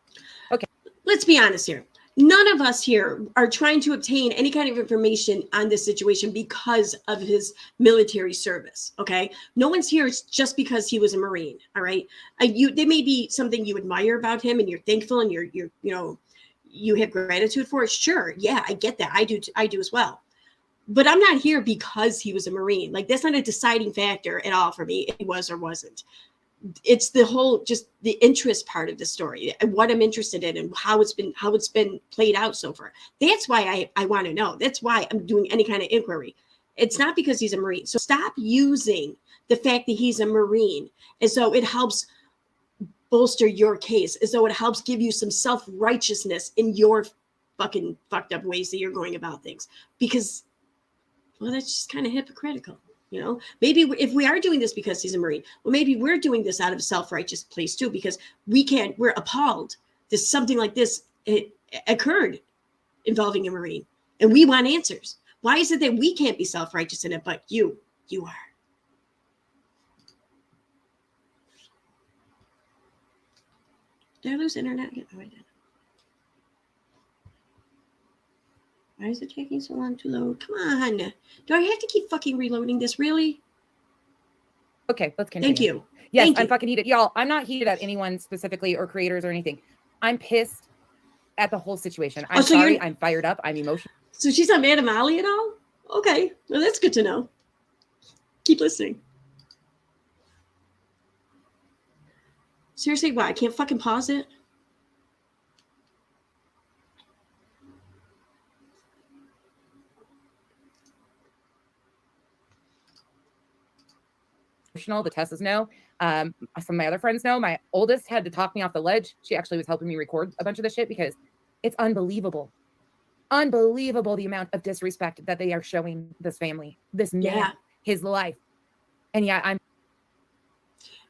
Okay. Let's be honest here. None of us here are trying to obtain any kind of information on this situation because of his military service. Okay. No one's here just because he was a Marine. All right. There may be something you admire about him and you're thankful and you have gratitude for it. Sure. Yeah, I get that. I do as well. But I'm not here because he was a Marine. Like, that's not a deciding factor at all for me. It was or wasn't. It's the whole, just the interest part of the story, what I'm interested in and how it's been played out so far. That's why I want to know. That's why I'm doing any kind of inquiry. It's not because he's a Marine. So stop using the fact that he's a Marine as though it helps bolster your case, as though it helps give you some self-righteousness in your fucking fucked up ways that you're going about things. Because, well, that's just kind of hypocritical. Maybe if we are doing this because he's a Marine, well, maybe we're doing this out of a self-righteous place too, because we're appalled that something like this occurred involving a Marine, and we want answers. Why is it that we can't be self-righteous in it, but you are? Did I lose internet again? Oh, I did. Why is it taking so long to load? Come on. Do I have to keep fucking reloading this? Really? Okay, let's continue. Thank you. Yes, Thank I'm you. fucking heated. Y'all, I'm not heated at anyone specifically or creators or anything. I'm pissed at the whole situation. I'm sorry. I'm fired up. I'm emotional. So she's not mad at Molly at all? Okay. Well, that's good to know. Keep listening. Seriously, why? I can't fucking pause it? The Tessas know. Some of my other friends know. My oldest had to talk me off the ledge. She actually was helping me record a bunch of this shit because it's unbelievable. Unbelievable the amount of disrespect that they are showing this family, this man, his life. And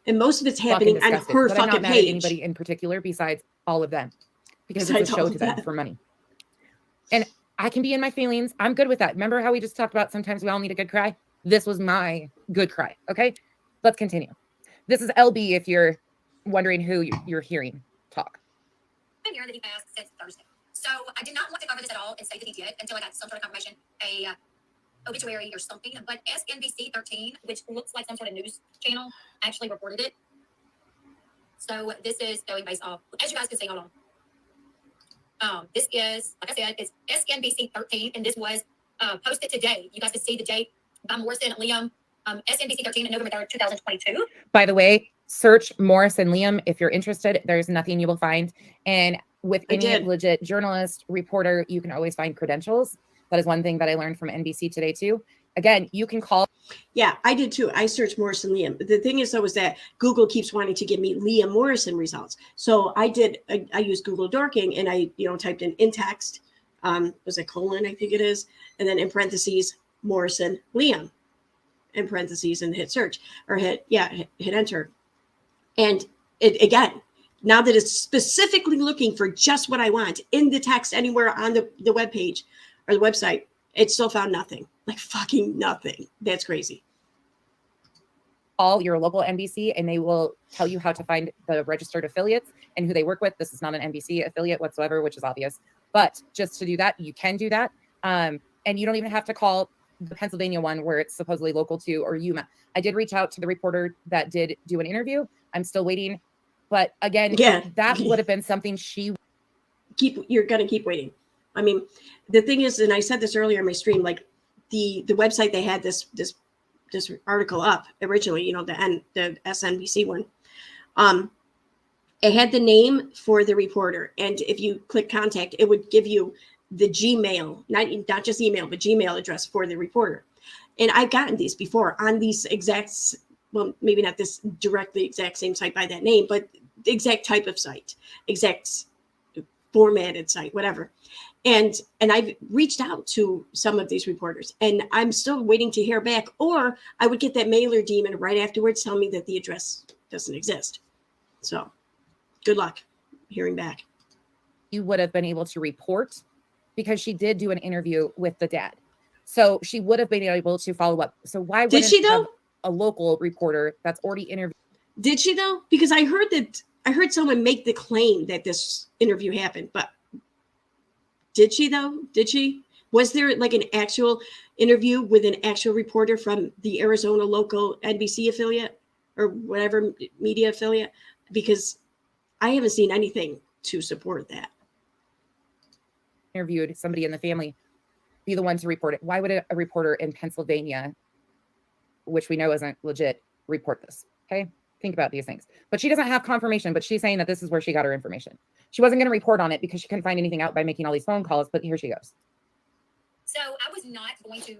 and most of it's happening on her but fucking I'm not mad page. at anybody in particular besides all of them, because Besides it's a show all to of them that. for money. And I can be in my feelings. I'm good with that. Remember how we just talked about sometimes we all need a good cry? This was my good cry. Okay, let's continue. This is LB if you're wondering who you're hearing talk. I'm hearing that he passed since Thursday. So I did not want to cover this at all and say that he did until I got some sort of confirmation, a obituary or something. But SNBC 13, which looks like some sort of news channel, actually reported it. So this is going based off, as you guys can see, hold on. This is, like I said, it's SNBC 13, and this was posted today. You guys can see the date by Morrison Liam, SNBC 13 on November 3rd, 2022. By the way, search Morrison Liam if you're interested. There's nothing you will find. And with any legit journalist, reporter, you can always find credentials. That is one thing that I learned from NBC today too. Again, you can call. Yeah, I did too. I searched Morrison Liam. The thing is, though, is that Google keeps wanting to give me Liam Morrison results. So I used Google Dorking, and I, typed in text, was it colon, I think it is, and then in parentheses, Morrison Liam, in parentheses, and hit search, or hit enter. And it, again, now that it's specifically looking for just what I want in the text anywhere on the web page or the website, it still found nothing. Like fucking nothing. That's crazy. Call your local NBC and they will tell you how to find the registered affiliates and who they work with. This is not an NBC affiliate whatsoever, which is obvious. But just to do that, you can do that. And you don't even have to call the Pennsylvania one where it's supposedly local to, or Yuma. I did reach out to the reporter that did do an interview. I'm still waiting. But again, that would have been something you're going to keep waiting. I mean, the thing is, and I said this earlier in my stream, like the website, they had this article up originally, the SNBC one. It had the name for the reporter. And if you click contact, it would give you the Gmail, not just email, but Gmail address for the reporter. And I've gotten these before on these exact, well, maybe not this directly exact same site by that name, but the exact type of site, exact formatted site, whatever. And I've reached out to some of these reporters and I'm still waiting to hear back, or I would get that mailer demon right afterwards telling me that the address doesn't exist. So good luck hearing back. You would have been able to report because she did do an interview with the dad. So she would have been able to follow up. So why wouldn't did she though? A local reporter that's already interviewed? Did she though? Because I heard someone make the claim that this interview happened, but did she though? Did she? Was there like an actual interview with an actual reporter from the Arizona local NBC affiliate or whatever media affiliate? Because I haven't seen anything to support that. Interviewed somebody in the family, be the one to report it. Why would a reporter in Pennsylvania, which we know isn't legit, report this? Okay, think about these things. But she doesn't have confirmation, but she's saying that this is where she got her information. She wasn't going to report on it because she couldn't find anything out by making all these phone calls, but here she goes. So I was not going to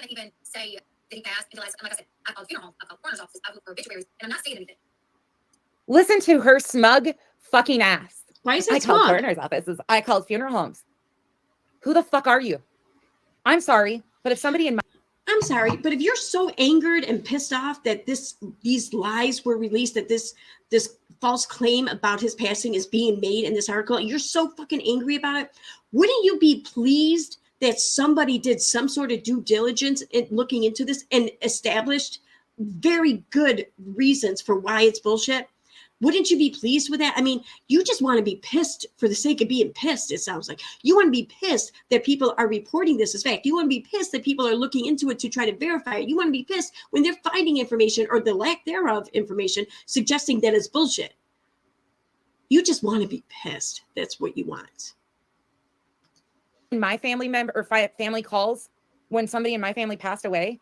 even say that he passed until like I said, I called funeral home, I called coroner's office, I looked for obituaries, and I'm not seeing anything. Listen to her smug fucking ass. Why is that I smug? called coroner's offices. I called funeral homes. Who the fuck are you? I'm sorry, but if somebody in my... I'm sorry, but if you're so angered and pissed off that these lies were released, that this false claim about his passing is being made in this article, and you're so fucking angry about it, wouldn't you be pleased that somebody did some sort of due diligence in looking into this and established very good reasons for why it's bullshit? Wouldn't you be pleased with that? I mean, you just want to be pissed for the sake of being pissed, it sounds like. You want to be pissed that people are reporting this as fact. You want to be pissed that people are looking into it to try to verify it. You want to be pissed when they're finding information or the lack thereof information suggesting that it's bullshit. You just want to be pissed. That's what you want. My family member or family calls when somebody in my family passed away.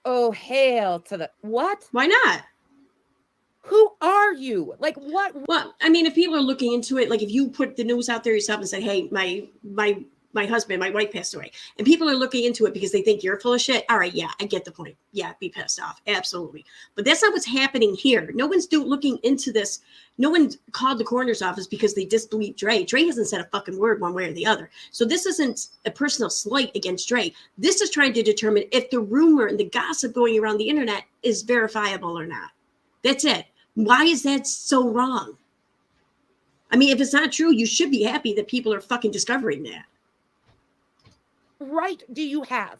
Oh, hail to the... What? Why not? Who are you? Like what? Well, I mean, if people are looking into it, like if you put the news out there yourself and say, hey, my my husband, my wife passed away. And people are looking into it because they think you're full of shit. All right, yeah, I get the point. Yeah, be pissed off. Absolutely. But that's not what's happening here. No one's looking into this. No one called the coroner's office because they disbelieve Dre. Dre hasn't said a fucking word one way or the other. So this isn't a personal slight against Dre. This is trying to determine if the rumor and the gossip going around the internet is verifiable or not. That's it. Why is that so wrong? I mean, if it's not true, you should be happy that people are fucking discovering that. Right do you have?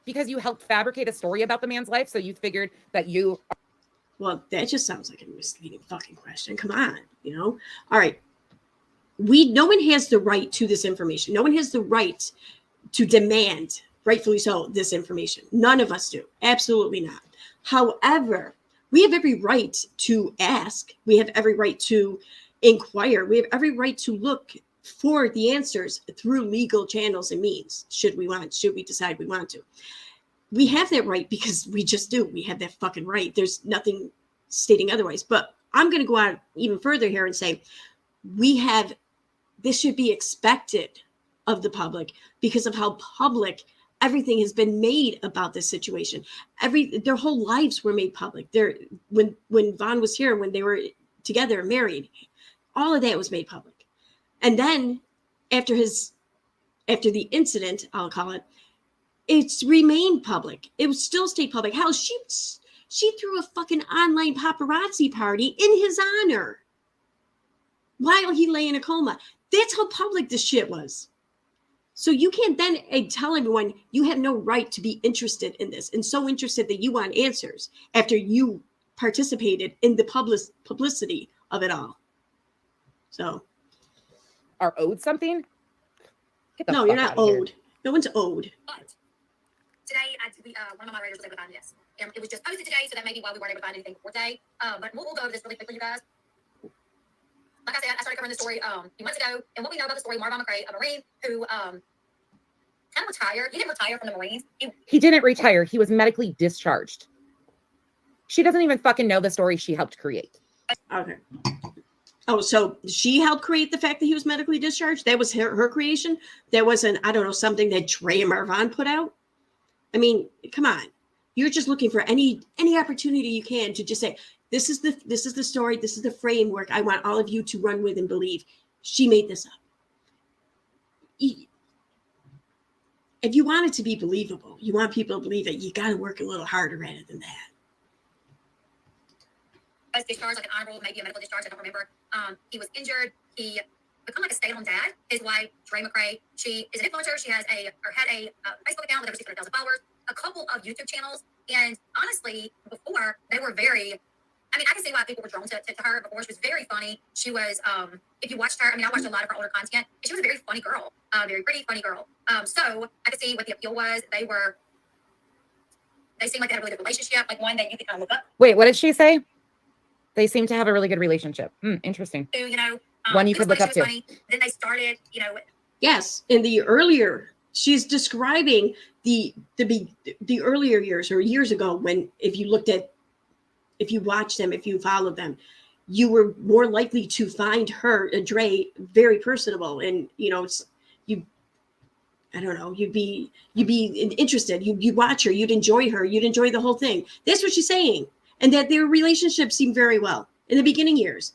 Because you helped fabricate a story about the man's life, so you figured that you... Well, that just sounds like a misleading fucking question. Come on, you know? All right. No one has the right to this information. No one has the right to demand, rightfully so, this information. None of us do. Absolutely not. However, we have every right to ask. We have every right to inquire. We have every right to look for the answers through legal channels and means, should we decide we want to. We have that right because we just do. We have that fucking right. There's nothing stating otherwise. But I'm going to go out even further here and say this should be expected of the public because of how public everything has been made about this situation. Their whole lives were made public. When Vaughn was here, when they were together, married, all of that was made public. And then after the incident, I'll call it, it's remained public. It was still stayed public. Hell, she threw a fucking online paparazzi party in his honor while he lay in a coma. That's how public this shit was. So you can't then tell everyone you have no right to be interested in this and so interested that you want answers after you participated in the publicity of it all. So. Are owed something? No, you're not owed. No one's owed. But today, one of my moderators was able to find this. And it was just posted today, so that may be why we weren't able to find anything before today. But we'll go over this really quickly, you guys. Like I said, I started covering the story a few months ago. And what we know about the story, McCray, a Marine who kind of retired. He didn't retire from the Marines. He didn't retire. He was medically discharged. She doesn't even fucking know the story she helped create. Okay. Oh, so she helped create the fact that he was medically discharged? That was her creation? That wasn't, I don't know, something that Dre and Marvin put out? I mean, come on. You're just looking for any opportunity you can to just say, this is the story, this is the framework I want all of you to run with and believe. She made this up. If you want it to be believable, you want people to believe it, you got to work a little harder at it than that. Was discharged, like an honorable, maybe a medical discharge, I don't remember. He was injured. He become like a stay-at-home dad. His wife, Dre McCray, she is an influencer. She had a Facebook account with over 600,000 followers, a couple of YouTube channels, and honestly, before they were very. I mean, I can see why people were drawn to her before. She was very funny. She was, if you watched her, I mean, I watched a lot of her older content, and she was a very funny girl, very pretty, funny girl. So I could see what the appeal was. They seemed like they had a really good relationship, like one that you could kind of look up. Wait, what did she say? They seem to have a really good relationship. Interesting. One you could look up to. Funny. Then they started, Yes, in the earlier, she's describing the earlier years or years ago when if you watched them, if you followed them, you were more likely to find her, Dre, very personable, and I don't know, you'd be interested. You'd watch her, you'd enjoy her, you'd enjoy the whole thing. That's what she's saying. And that their relationship seemed very well in the beginning years.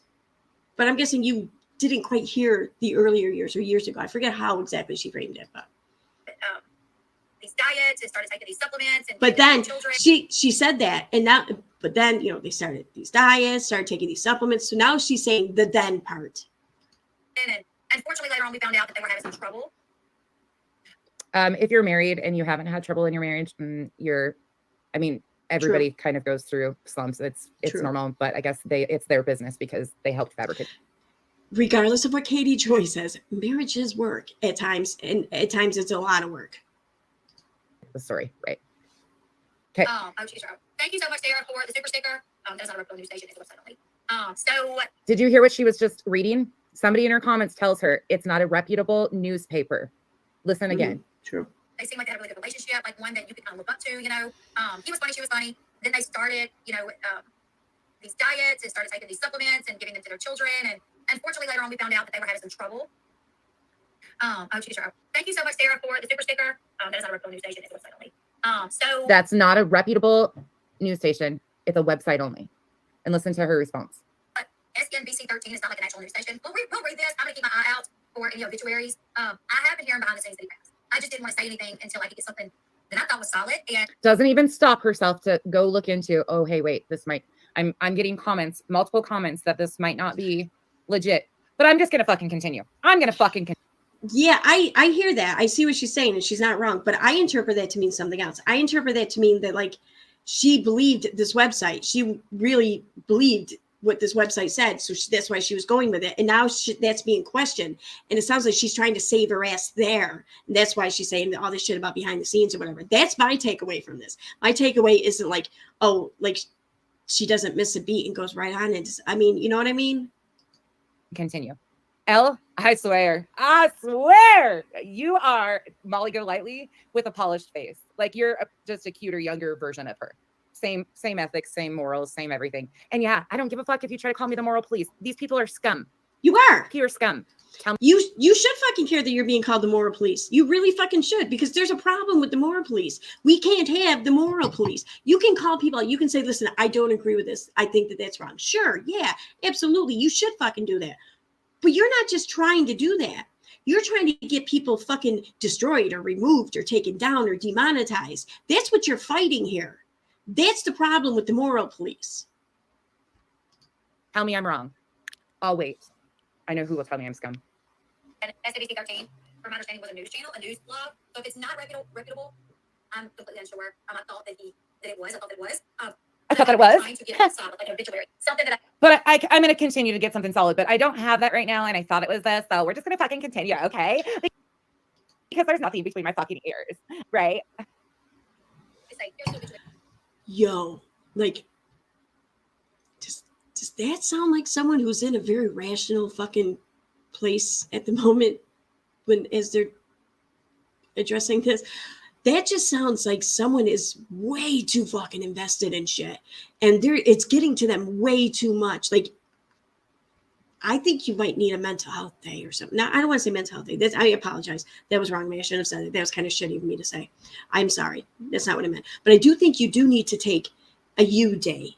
But I'm guessing you didn't quite hear the earlier years or years ago. I forget how exactly she framed it. But these diets and started taking these supplements. But then she said that. But then, they started these diets, started taking these supplements. So now she's saying the then part. And unfortunately, later on, we found out that they were having some trouble. If you're married and you haven't had trouble in your marriage, everybody True. kind of goes through slumps. It's True. normal, but I guess it's their business because they helped fabricate. Regardless of what Katie Joy says, marriage is work at times, and at times it's a lot of work. The story, right? Okay. Thank you so much, Sarah, for the super sticker. That's not a reputable news station; it's a website only. So, did you hear what she was just reading? Somebody in her comments tells her it's not a reputable newspaper. Listen again. True. They seemed like they had a really good relationship, like one that you could kind of look up to. He was funny, she was funny. Then they started, these diets and started taking these supplements and giving them to their children. And unfortunately, later on, we found out that they were having some trouble. Oh, sure. Thank you so much, Sarah, for the super sticker. That is not a reputable news station. It's a website only. So That's not a reputable news station. It's a website only. And listen to her response. SNBC 13 is not like an actual news station. We'll read this. I'm going to keep my eye out for any obituaries. I have been hearing behind the scenes that he passed. I just didn't want to say anything until I could get something that I thought was solid. And Doesn't even stop herself to go look into, oh, hey, wait, this might, I'm getting comments, multiple comments that this might not be legit. But I'm just going to fucking continue. I'm going to fucking continue. Yeah, I hear that. I see what she's saying, and she's not wrong. But I interpret that to mean something else. I interpret that to mean that, like, she believed this website. She really believed what this website said. So that's why she was going with it. And now that's being questioned. And it sounds like she's trying to save her ass there. And that's why she's saying all this shit about behind the scenes or whatever. That's my takeaway from this. My takeaway isn't like, oh, like she doesn't miss a beat and goes right on. And just, I mean, you know what I mean? Continue. Elle, I swear, you are Molly Golightly with a polished face. Like you're just a cuter, younger version of her. Same ethics, same morals, same everything. And yeah, I don't give a fuck if you try to call me the moral police. These people are scum. You are. Pure scum. Tell me. You should fucking care that you're being called the moral police. You really fucking should, because there's a problem with the moral police. We can't have the moral police. You can call people out. You can say, listen, I don't agree with this. I think that that's wrong. Sure. Yeah, absolutely. You should fucking do that. But you're not just trying to do that. You're trying to get people fucking destroyed or removed or taken down or demonetized. That's what you're fighting here. That's the problem with the moral police. Tell me I'm wrong. I'll wait. I know who will tell me I'm scum. And SNBC 13, from my understanding, was a news channel, a news blog. So if it's not reputable, I'm completely unsure. I thought that it was. I thought that it was. I thought that it was. Trying to get solid, like an obituary, something that But I'm going to continue to get something solid, but I don't have that right now, and I thought it was this, so we're just going to fucking continue, okay? Because there's nothing between my fucking ears, right? it's like, here's the obituary. Yo, like, does that sound like someone who's in a very rational fucking place at the moment as they're addressing this? That just sounds like someone is way too fucking invested in shit. And it's getting to them way too much. Like, I think you might need a mental health day or something. Now, I don't want to say mental health day. I apologize. That was wrong. I shouldn't have said it. That was kind of shitty of me to say. I'm sorry. That's not what I meant. But I do think you do need to take a you day.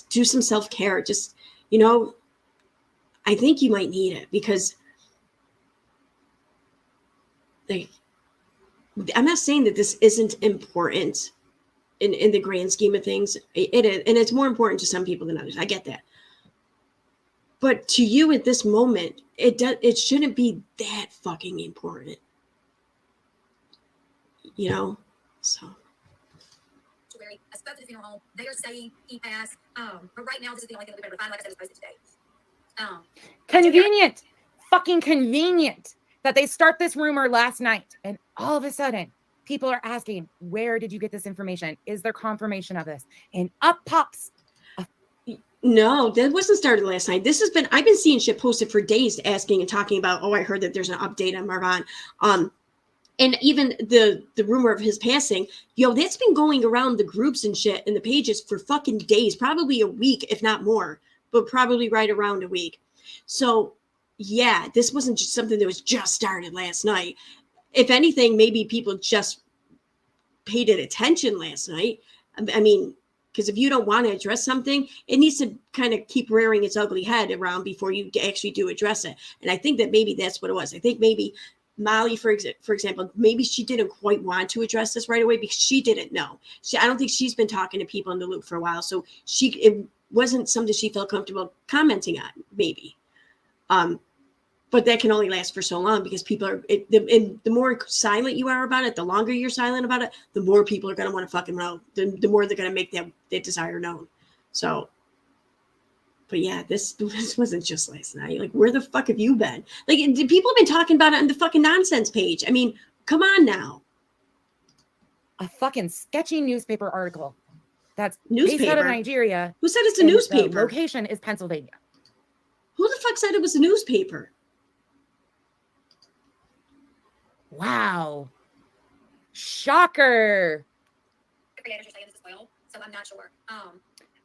Do some self-care. Just, I think you might need it because, like, I'm not saying that this isn't important in the grand scheme of things. It is, and it's more important to some people than others. I get that. But to you at this moment, it shouldn't be that fucking important. So. I spoke to the funeral home. They are saying he passed. But right now, this is the only thing we've been able to find. Like I said, it was posted today. Convenient. Fucking convenient that they start this rumor last night and all of a sudden people are asking, where did you get this information? Is there confirmation of this? And up pops. No, that wasn't started last night. I've been seeing shit posted for days asking and talking about, I heard that there's an update on Marwan. And even the rumor of his passing, that's been going around the groups and shit and the pages for fucking days, probably a week, if not more, but probably right around a week. So yeah, this wasn't just something that was just started last night. If anything, maybe people just paid it attention last night. I mean, because if you don't want to address something, it needs to kind of keep rearing its ugly head around before you actually do address it. And I think that maybe that's what it was. I think maybe Molly, for example, maybe she didn't quite want to address this right away because she didn't know. I don't think she's been talking to people in the loop for a while. So it wasn't something she felt comfortable commenting on, maybe. But that can only last for so long because people are, the more silent you are about it, the longer you're silent about it, the more people are going to want to fucking know, the more they're going to make that desire known. So, but yeah, this wasn't just last night. Like, where the fuck have you been? Like, people have been talking about it on the fucking nonsense page. I mean, come on now. A fucking sketchy newspaper article that's Newspaper? based out of Nigeria. Who said it's a newspaper? The location is Pennsylvania. Who the fuck said it was a newspaper? Wow. Shocker. Creators are saying this as well, so I'm not sure.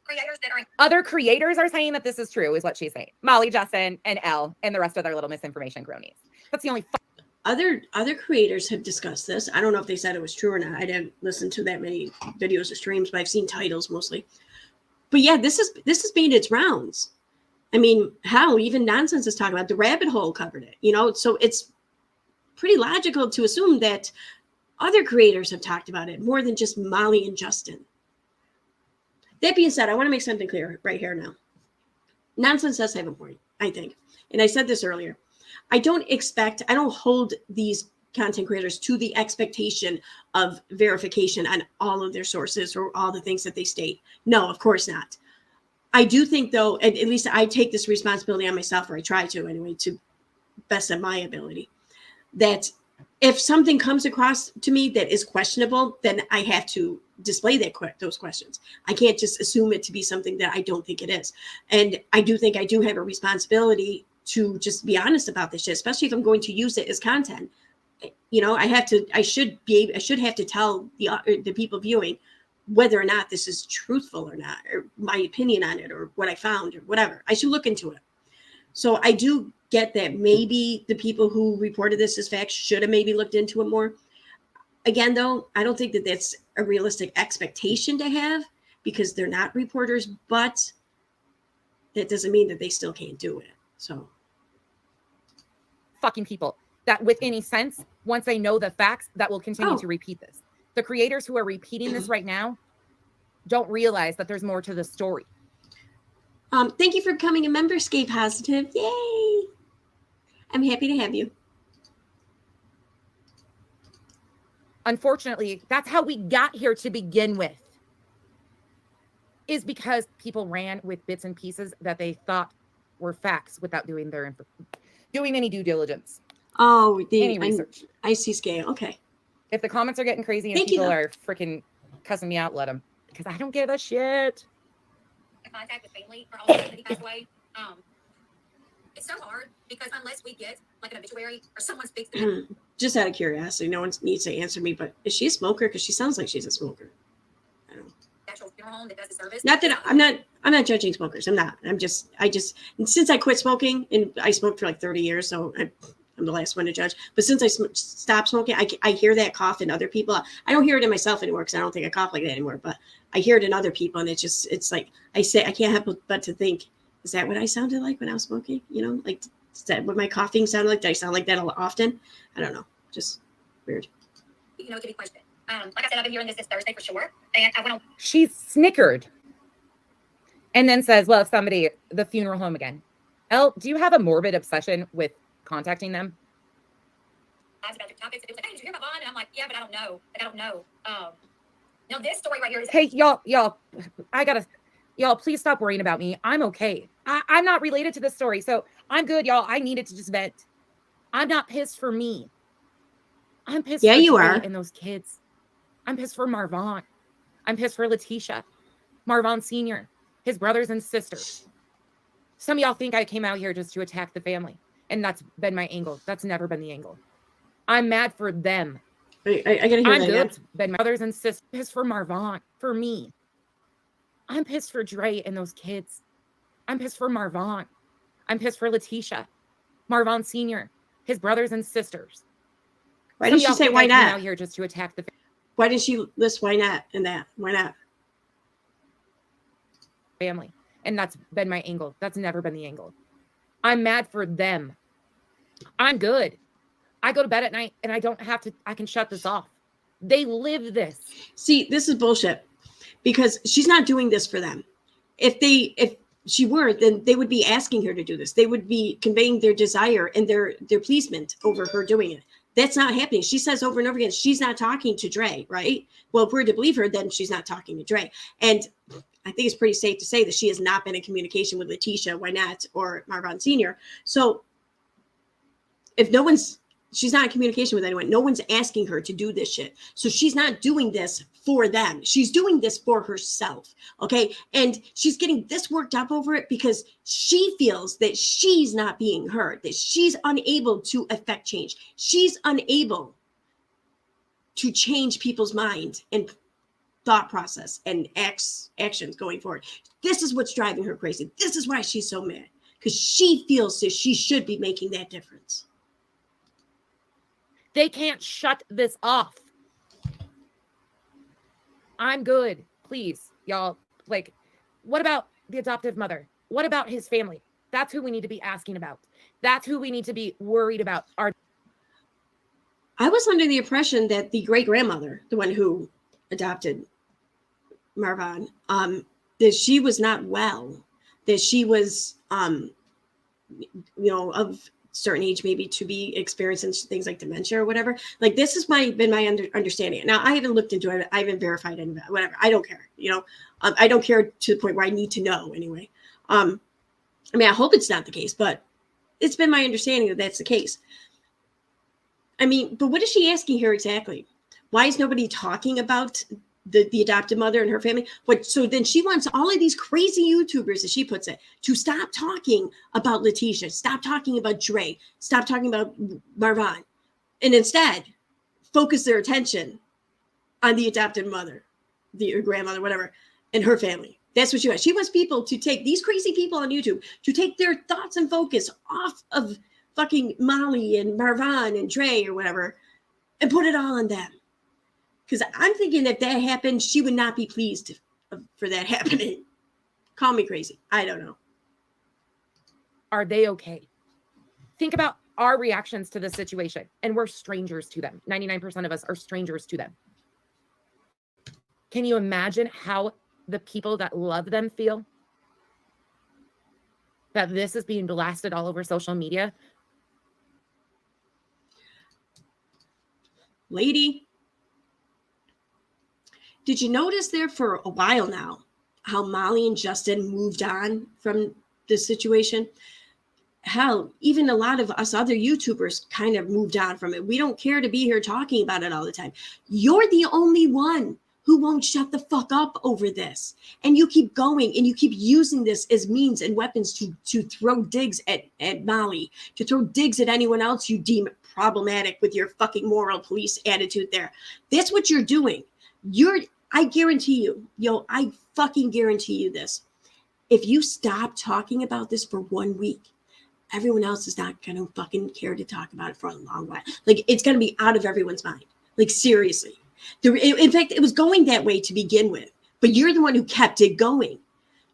Creators that are Other creators are saying that this is true, is what she's saying. Molly, Justin, and Elle, and the rest of their little misinformation cronies. That's the only other creators have discussed this. I don't know if they said it was true or not. I didn't listen to that many videos or streams, but I've seen titles mostly. But yeah, this has made its rounds. I mean, hell, even Nonsense is talking about. The Rabbit Hole covered it, you know. So it's pretty logical to assume that other creators have talked about it more than just Molly and Justin. That being said, I want to make something clear right here now. Nonsense does have a point, I think. And I said this earlier. I don't hold these content creators to the expectation of verification on all of their sources or all the things that they state. No, of course not. I do think, though, and at least I take this responsibility on myself, or I try to anyway, to best of my ability, that if something comes across to me that is questionable, then I have to display those questions. I can't just assume it to be something that I don't think it is. And I do think I do have a responsibility to just be honest about this shit, especially if I'm going to use it as content. You know, I should have to tell the people viewing whether or not this is truthful or not, or my opinion on it, or what I found, or whatever. I should look into it. So I do get that maybe the people who reported this as facts should have maybe looked into it more. Again, though, I don't think that that's a realistic expectation to have, because they're not reporters, but that doesn't mean that they still can't do it. So fucking people that with any sense, once they know the facts, that will continue to repeat this. The creators who are repeating this right now don't realize that there's more to the story. Thank you for becoming a member, Stay Positive. Yay! I'm happy to have you. Unfortunately, that's how we got here to begin with, is because people ran with bits and pieces that they thought were facts without doing any due diligence. Oh, any research. I see scale. Okay. If the comments are getting crazy and people are freaking cussing me out, let them, because I don't give a shit. Contact with family for all the that he passed away. It's so hard because unless we get like an obituary or someone speaks to me. Just out of curiosity, no one needs to answer me, but is she a smoker? Because she sounds like she's a smoker. I don't know. Actual funeral home that does the service. Not that I'm not judging smokers. I'm not. I just since I quit smoking, and I smoked for like 30 years, so I'm the last one to judge. But since I stopped smoking, I hear that cough in other people. I don't hear it in myself anymore because I don't think I cough like that anymore. But I hear it in other people, and it's like I can't help but to think, is that what I sounded like when I was smoking? You know, like, is that what my coughing sounded like? Did I sound like that a lot often? I don't know. Just weird. You know, to be questioned. Like I said, I've been hearing this since Thursday for sure. And I went on. She snickered and then says, well, if somebody, the funeral home again. Elle, do you have a morbid obsession with contacting them? I asked about your topics. And it was like, hey, did you hear about Vaughn? And I'm like, yeah, but I don't know. Like, I don't know. Now this story right here is. Hey, y'all, please stop worrying about me. I'm okay. I'm not related to this story, so I'm good, y'all. I needed to just vent. I'm not pissed for me. I'm pissed for you Trey are. and those kids. I'm pissed for Marvon. I'm pissed for Letitia, Marvon Sr., his brothers and sisters. Some of y'all think I came out here just to attack the family, and that's been my angle. That's never been the angle. I'm mad for them. I gotta hear I'm that good. again. It's been my brothers and sisters. Pissed for Marvon, for me. I'm pissed for Dre and those kids. I'm pissed for Marvon. I'm pissed for Letitia, Marvon Sr., his brothers and sisters. Why did she say why not? Out here just to attack the Why didn't she list why not in that? Why not? family. And that's been my angle. That's never been the angle. I'm mad for them. I'm good. I go to bed at night and I don't have to, I can shut this off. They live this. See, this is bullshit, because she's not doing this for them. If she were, then they would be asking her to do this. They would be conveying their desire and their pleasement over her doing it. That's not happening. She says over and over again, she's not talking to Dre, right? Well, if we're to believe her, then she's not talking to Dre. And I think it's pretty safe to say that she has not been in communication with Letitia, why not, or Marvon Sr. So if she's not in communication with anyone, no one's asking her to do this shit. So she's not doing this for them. She's doing this for herself. Okay. And she's getting this worked up over it because she feels that she's not being heard, that she's unable to affect change. She's unable to change people's mind and thought process and actions going forward. This is what's driving her crazy. This is why she's so mad, because she feels that she should be making that difference. They can't shut this off. I'm good. Please, y'all. Like, what about the adoptive mother? What about his family? That's who we need to be asking about. That's who we need to be worried about. I was under the impression that the great grandmother, the one who adopted Marvin, that she was not well, that she was, of certain age, maybe to be experiencing things like dementia or whatever. Like, this has been my understanding. Now, I haven't looked into it. I haven't verified it, whatever. I don't care. I don't care to the point where I need to know anyway. I hope it's not the case, but it's been my understanding that that's the case. But what is she asking here exactly? Why is nobody talking about the adoptive mother and her family? So then she wants all of these crazy YouTubers, as she puts it, to stop talking about Letitia, stop talking about Dre, stop talking about Marvin, and instead focus their attention on the adopted mother, or grandmother, whatever, and her family. That's what she wants. She wants people to take these crazy people on YouTube to take their thoughts and focus off of fucking Molly and Marvin and Dre or whatever and put it all on them. Because I'm thinking if that happened, she would not be pleased for that happening. Call me crazy. I don't know. Are they okay? Think about our reactions to this situation, and we're strangers to them. 99% of us are strangers to them. Can you imagine how the people that love them feel? That this is being blasted all over social media? Lady, did you notice there for a while now how Molly and Justin moved on from this situation? Hell, even a lot of us other YouTubers kind of moved on from it. We don't care to be here talking about it all the time. You're the only one who won't shut the fuck up over this. And you keep going and you keep using this as means and weapons to throw digs at Molly, to throw digs at anyone else you deem problematic with your fucking moral police attitude there. That's what you're doing. I guarantee you, I fucking guarantee you this. If you stop talking about this for 1 week, everyone else is not going to fucking care to talk about it for a long while. Like, it's going to be out of everyone's mind. Like, seriously. In fact, it was going that way to begin with, but you're the one who kept it going.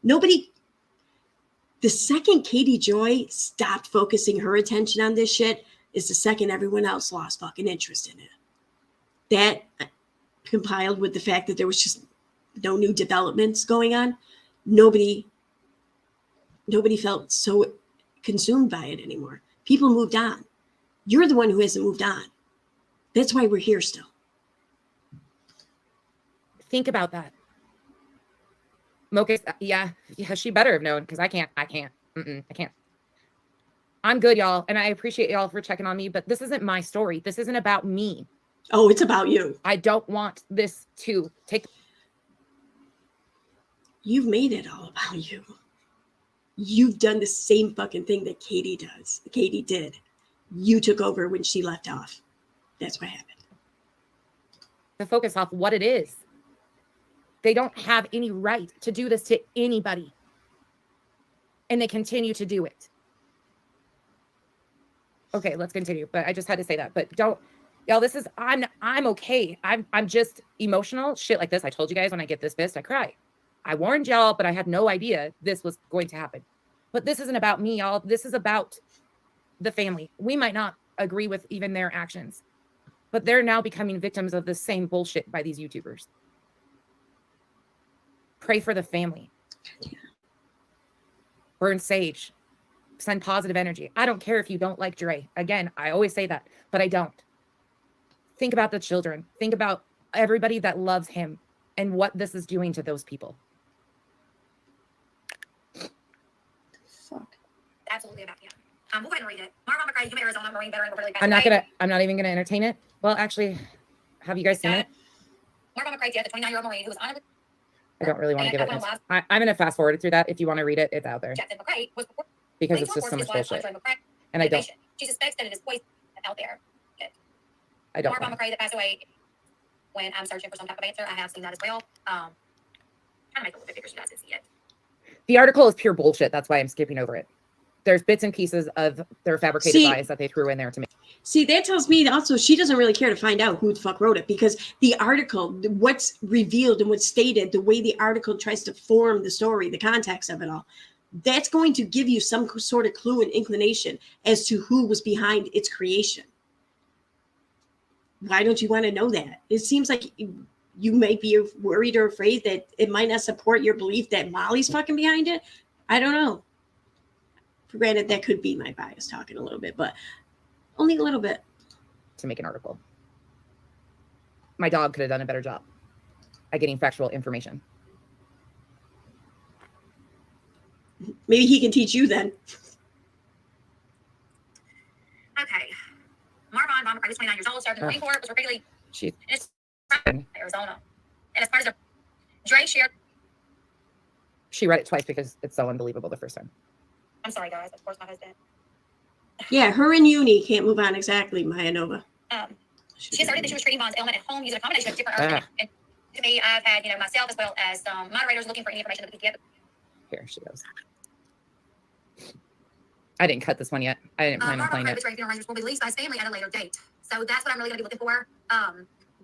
The second Katie Joy stopped focusing her attention on this shit is the second everyone else lost fucking interest in it. That compiled with the fact that there was just no new developments going on. Nobody felt so consumed by it anymore. People moved on. You're the one who hasn't moved on. That's why we're here still. Think about that. Mocha, yeah, she better have known, because I can't. I can't. I'm good, y'all, and I appreciate y'all for checking on me, but this isn't my story. This isn't about me. Oh, it's about you. I don't want this to take. You've made it all about you. You've done the same fucking thing that Katie did. You took over when she left off. That's what happened. To focus off what it is. They don't have any right to do this to anybody. And they continue to do it. Okay, let's continue. But I just had to say that. But don't, y'all, this is, I'm okay. I'm just emotional. Shit like this. I told you guys when I get this pissed, I cry. I warned y'all, but I had no idea this was going to happen. But this isn't about me, y'all. This is about the family. We might not agree with even their actions, but they're now becoming victims of the same bullshit by these YouTubers. Pray for the family. Burn sage. Send positive energy. I don't care if you don't like Dre. Again, I always say that, but I don't. Think about the children. Think about everybody that loves him and what this is doing to those people. Fuck. Absolutely about him. We'll go ahead and read it. Marvin McCray, human Arizona Marine veteran, reportedly passed I'm not even gonna entertain it. Well, actually, have you guys seen it? Marvin McCray, the 29-year-old Marine who was honored. I don't really want to give it. I'm going to fast forward through that. If you want to read it, it's out there. Jackson McCray was because it's just so much bullshit. And I don't. She suspects that it is poison out there. I don't. Marvin McCray that passed away. When I'm searching for some type of answer, I have seen that as well. Trying to make a little bit bigger so you guys can see it. The article is pure bullshit. That's why I'm skipping over it. there's bits and pieces of their fabricated lies that they threw in there to make. See, that tells me also she doesn't really care to find out who the fuck wrote it, because the article, what's revealed and what's stated, the way the article tries to form the story, the context of it all, that's going to give you some sort of clue and inclination as to who was behind its creation. Why don't you want to know that? It seems like you might be worried or afraid that it might not support your belief that Molly's fucking behind it. I don't know. Granted, that could be my bias talking a little bit, but only a little bit. To make an article. My dog could have done a better job at getting factual information. Maybe he can teach you then. Okay. Marvon McCray is 29 years old, served in the Marine Corps, was repeatedly in Arizona. And as part of the Dre shared. She read it twice because it's so unbelievable the first time. I'm sorry, guys. Of course, my husband. Yeah, her and Uni can't move on exactly, Maya Nova. She asserted that she was treating Vaughn's ailment at home using a combination of different herbs. And to me, I've had, myself as well as moderators looking for any information that we could get. Here she goes. I didn't cut this one yet. I didn't plan on playing it. Funeral arrangements will be released by his family at a later date. So that's what I'm really going to be looking for.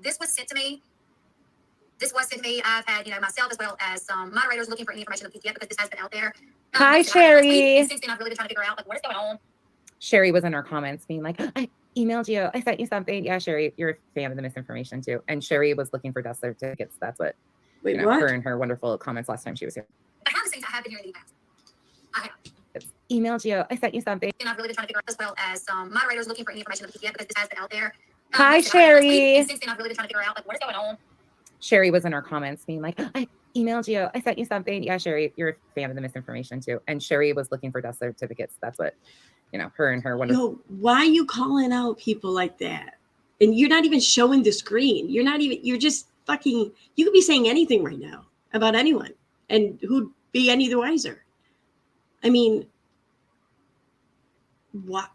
This was sent to me. I've had, myself as well as moderators looking for any information that we could get, because this has been out there. Hi, Sherry. Since then, I've really been trying to figure out what is going on. Sherry was in her comments being like, I emailed you. I sent you something. Yeah, Sherry, you're a fan of the misinformation too. And Sherry was looking for death certificates. That's what, what? Her and her wonderful comments last time she was here. Behind the scenes, I have been here in the past. I have. Emailed you. I sent you something. And I've really been trying to figure out, as well as moderators looking for any information that we could get, because this has been out there. Hi, Sherry. Since then, I've really been trying to figure out what is going on. Sherry was in her comments being like, I emailed you. I sent you something. Yeah, Sherry, you're a fan of the misinformation too. And Sherry was looking for death certificates. That's what, her and her wonderful. Yo, why are you calling out people like that? And you're not even showing the screen. You're just fucking, you could be saying anything right now about anyone, and who'd be any the wiser. I mean, what?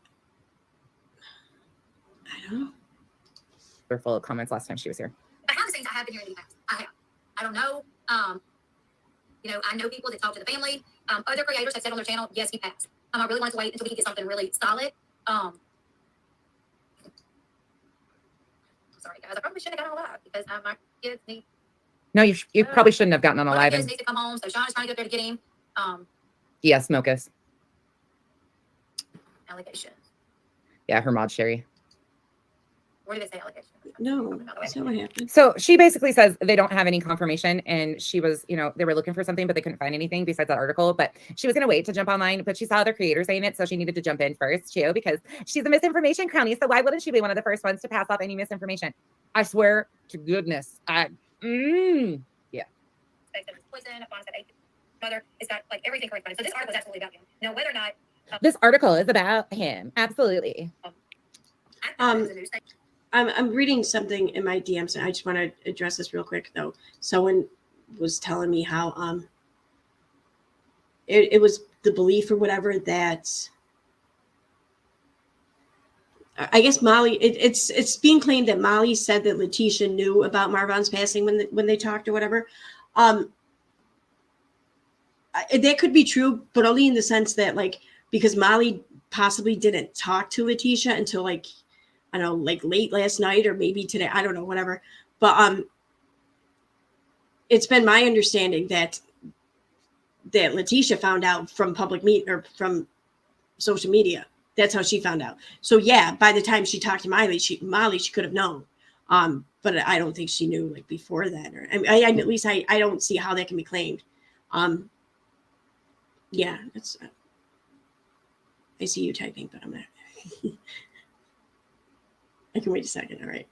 I don't know. Wonderful comments last time she was here. Behind the scenes, I have been here in the past. I have. I don't know. I know people that talk to the family. Other creators have said on their channel, yes, he passed. I really wanted to wait until we could get something really solid. Sorry, guys. I probably shouldn't have gotten on live, because my kids need. No, you probably shouldn't have gotten on a live. My kids need to come home, so Sean is trying to go there to get him. Yes, Mochas. Allegations. Yeah, her mod Sherry. Where did they say allegations? No, that's not what happened. So she basically says they don't have any confirmation, and she was, they were looking for something, but they couldn't find anything besides that article. But she was going to wait to jump online, but she saw other creators saying it, so she needed to jump in first too, because she's a misinformation crony. So why wouldn't she be one of the first ones to pass off any misinformation? I swear to goodness. Yeah. Poison, mother, it's got like everything correct. So this article is absolutely about him. Now, whether or not this article is about him, absolutely. I'm reading something in my DMs, and I just want to address this real quick though. Someone was telling me how it was the belief or whatever that I guess Molly, it's being claimed that Molly said that Letitia knew about Marvon's passing when they talked or whatever. That could be true, but only in the sense that, like, because Molly possibly didn't talk to Letitia until, like, I don't know, like late last night or maybe today. I don't know, whatever. But it's been my understanding that Letitia found out from from social media. That's how she found out. So yeah, by the time she talked to Molly, she could have known. But I don't think she knew like before that. Or at least I don't see how that can be claimed. Yeah, it's. I see you typing, but I'm not. I can wait a second. All right.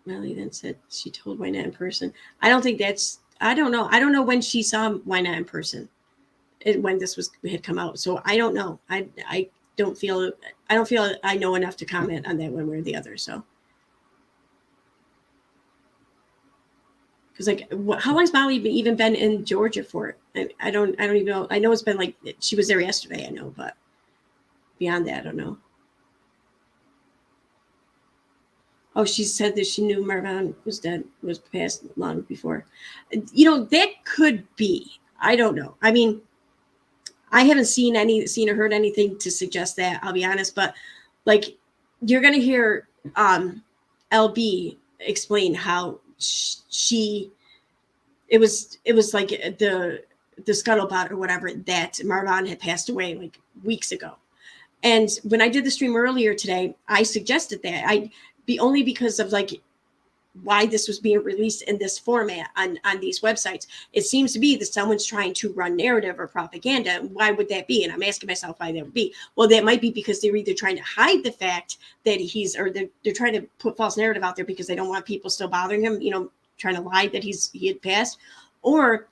Molly then said she told Wynette in person. I don't think that's. I don't know. I don't know when she saw Wynette in person. When this had come out, so I don't know. I don't feel I know enough to comment on that one way or the other. So, because like, how long's Molly even been in Georgia for? I don't even know. I know it's been like she was there yesterday. I know, but beyond that, I don't know. Oh, she said that she knew Marvon was passed long before. That could be. I don't know. I mean, I haven't seen or heard anything to suggest that, I'll be honest, but like you're going to hear LB explain how it was like the scuttlebutt or whatever that Marvon had passed away like weeks ago. And when I did the stream earlier today, I suggested that only because of like why this was being released in this format on these websites. It seems to be that someone's trying to run narrative or propaganda. Why would that be? And I'm asking myself why that would be. Well, that might be because they're either trying to hide the fact that they're trying to put false narrative out there because they don't want people still bothering him, trying to lie that he had passed, or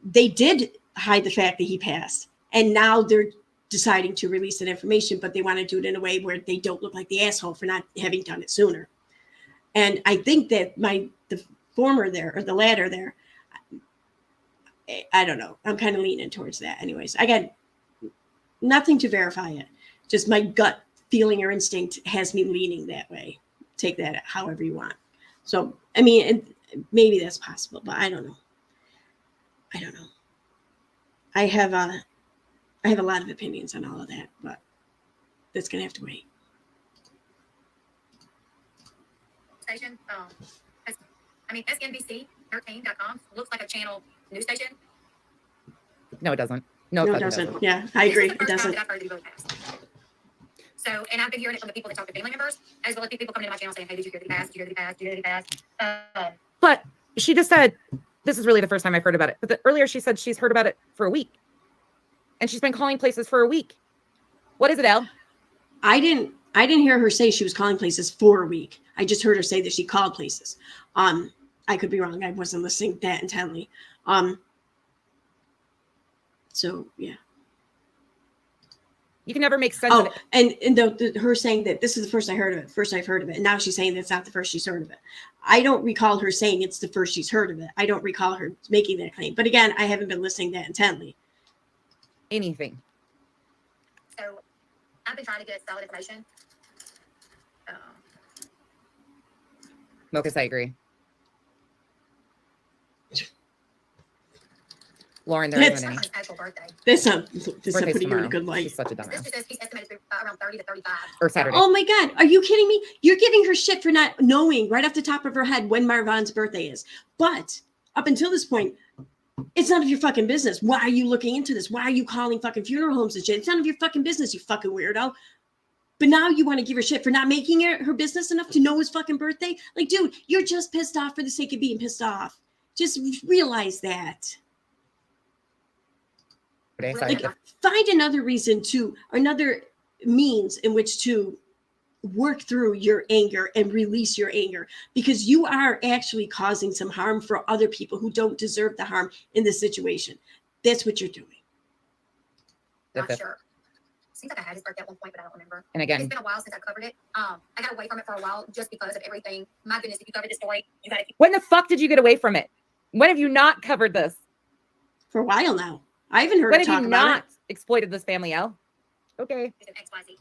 they did hide the fact that he passed. And now they're deciding to release that information, but they want to do it in a way where they don't look like the asshole for not having done it sooner. And I think that the former there, or the latter there, I don't know. I'm kind of leaning towards that. Anyways, I got nothing to verify it. Just my gut feeling or instinct has me leaning that way. Take that however you want. So, I mean, maybe that's possible, but I don't know. I have a lot of opinions on all of that, but that's going to have to wait. Station. I mean, SNBC13.com looks like a channel news station. No, it doesn't. No, it doesn't. Yeah, I agree. It doesn't. I've heard it past. So, and I've been hearing it from the people that talk to family members, as well as people coming to my channel saying, "Hey, did you hear that he passed? Did you hear that he passed? Did you hear that he passed?" But she just said, this is really the first time I've heard about it. But earlier she said she's heard about it for a week. And she's been calling places for a week. What is it, Elle? I didn't hear her say she was calling places for a week. I just heard her say that she called places. I could be wrong. I wasn't listening that intently. So yeah. You can never make sense of it. And her saying that this is the first I've heard of it. And now she's saying that's not the first she's heard of it. I don't recall her saying it's the first she's heard of it. I don't recall her making that claim. But again, I haven't been listening that intently. Anything. So I've been trying to get solid information. Mochas, I agree. Lauren, there isn't any. His actual birthday. This putting you in a good light. She's such a This dumbass. just says he's estimated to be around 30 to 35. Or Saturday. Oh my God. Are you kidding me? You're giving her shit for not knowing right off the top of her head when Marvon's birthday is. But up until this point, it's none of your fucking business. Why are you looking into this? Why are you calling fucking funeral homes and shit? It's none of your fucking business, you fucking weirdo. But now you want to give her shit for not making it her business enough to know his fucking birthday? Like, dude, you're just pissed off for the sake of being pissed off. Just realize that. Like, find another reason another means in which to work through your anger and release your anger, because you are actually causing some harm for other people who don't deserve the harm in this situation. That's what you're doing. Not sure. Seems like I had his birthday at one point, but I don't remember. And again, it's been a while since I covered it. I got away from it for a while just because of everything. My goodness, if you covered this story, you got to keep. When the fuck did you get away from it? When have you not covered this? For a while now. I haven't heard when her talk have you about not it. exploited this family, Elle? Okay. It's an XYZ,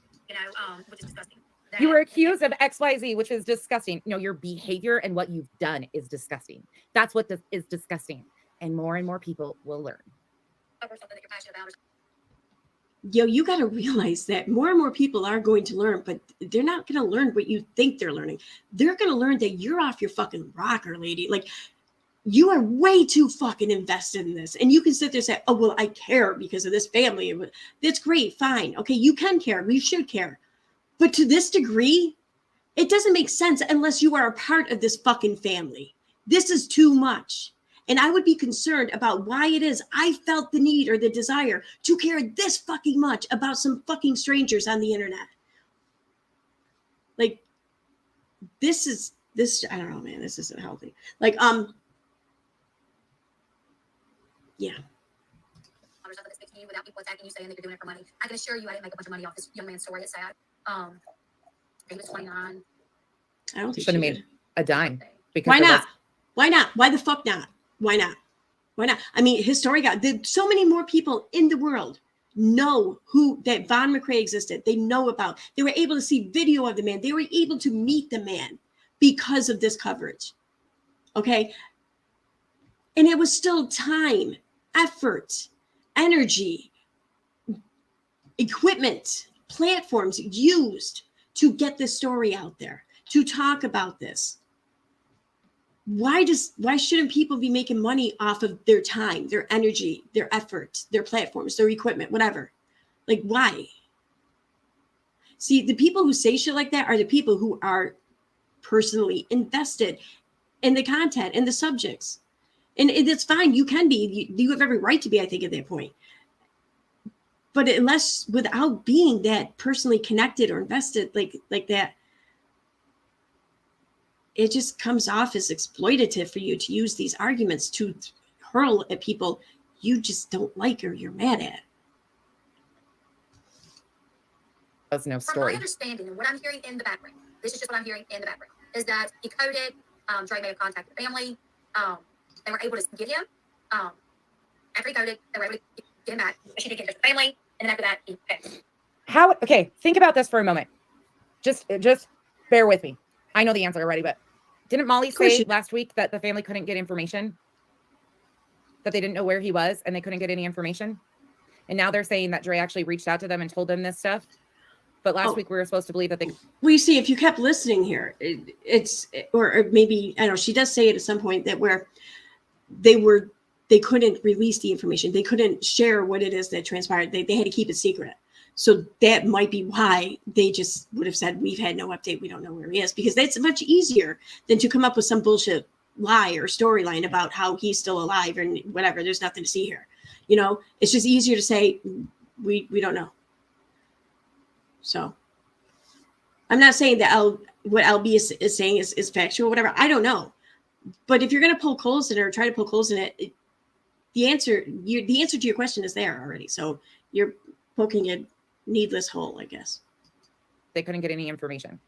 which is disgusting. You were accused of XYZ, which is disgusting. Your behavior and what you've done is disgusting. That's what is disgusting. And more people will learn. Cover something that you're passionate about. Yo, you got to realize that more and more people are going to learn, but they're not going to learn what you think they're learning. They're going to learn that you're off your fucking rocker, lady. Like, you are way too fucking invested in this. And you can sit there and say, oh, well, I care because of this family. That's great. Fine. Okay. You can care. We should care. But to this degree, it doesn't make sense unless you are a part of this fucking family. This is too much. And I would be concerned about why it is I felt the need or the desire to care this fucking much about some fucking strangers on the internet. Like, this, I don't know, man, this isn't healthy. Like, yeah. Or something that speaks to you without people attacking you, saying that you're doing it for money. I can assure you I didn't make a bunch of money off this young man's story. It's sad. He was 29. I don't think should have made a dime. Because why not? Why not? Why the fuck not? Why not? Why not? I mean, his story so many more people in the world know that Von McCray existed. They know about. They were able to see video of the man. They were able to meet the man because of this coverage. Okay. And it was still time, effort, energy, equipment, platforms used to get this story out there, to talk about this. Why shouldn't people be making money off of their time, their energy, their effort, their platforms, their equipment, whatever? Like, why? See, the people who say shit like that are the people who are personally invested in the content and the subjects. And it's fine. You can be, you have every right to be, I think, at that point. But unless, without being that personally connected or invested like that, it just comes off as exploitative for you to use these arguments to hurl at people you just don't like or you're mad at. That's no From story. my understanding and what I'm hearing in the background, this is just what I'm hearing in the background, is that he coded, Dre may have contacted the family. They were able to get him. After he coded, they were able to get him back. But she did get in touch with the family. And then after that, he fixed. Okay, think about this for a moment. Just bear with me. I know the answer already, but didn't Molly say last week that the family couldn't get information? That they didn't know where he was and they couldn't get any information? And now they're saying that Dre actually reached out to them and told them this stuff. But last week we were supposed to believe that they... Well, you see, if you kept listening here, or maybe, I don't know, she does say it at some point that where they couldn't release the information. They couldn't share what it is that transpired. They had to keep it secret. So that might be why they just would have said, we've had no update. We don't know where he is, because that's much easier than to come up with some bullshit lie or storyline about how he's still alive and whatever. There's nothing to see here. You know, it's just easier to say, we don't know. So I'm not saying that what LB is saying is factual, whatever. I don't know. But if you're going to pull holes in it or try to pull holes in it, the answer to your question is there already. So you're poking a needless hole, I guess. They couldn't get any information.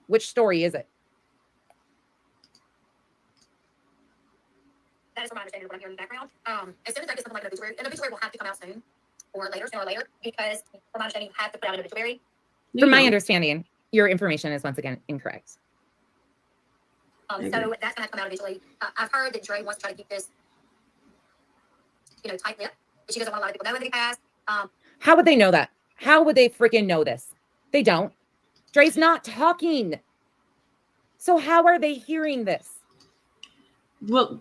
Which story is it? That is from my understanding of what I'm hearing in the background. As soon as I get something like an obituary will have to come out soon or later, sooner or later, because from my understanding, you have to put out an obituary. From my understanding, your information is once again incorrect. So that's going to have to come out eventually. I've heard that Dre wants to try to keep this, tight-lipped. She doesn't want a lot of people knowing that he passed. How would they know that? How would they freaking know this? They don't. Dre's not talking. So how are they hearing this? Well,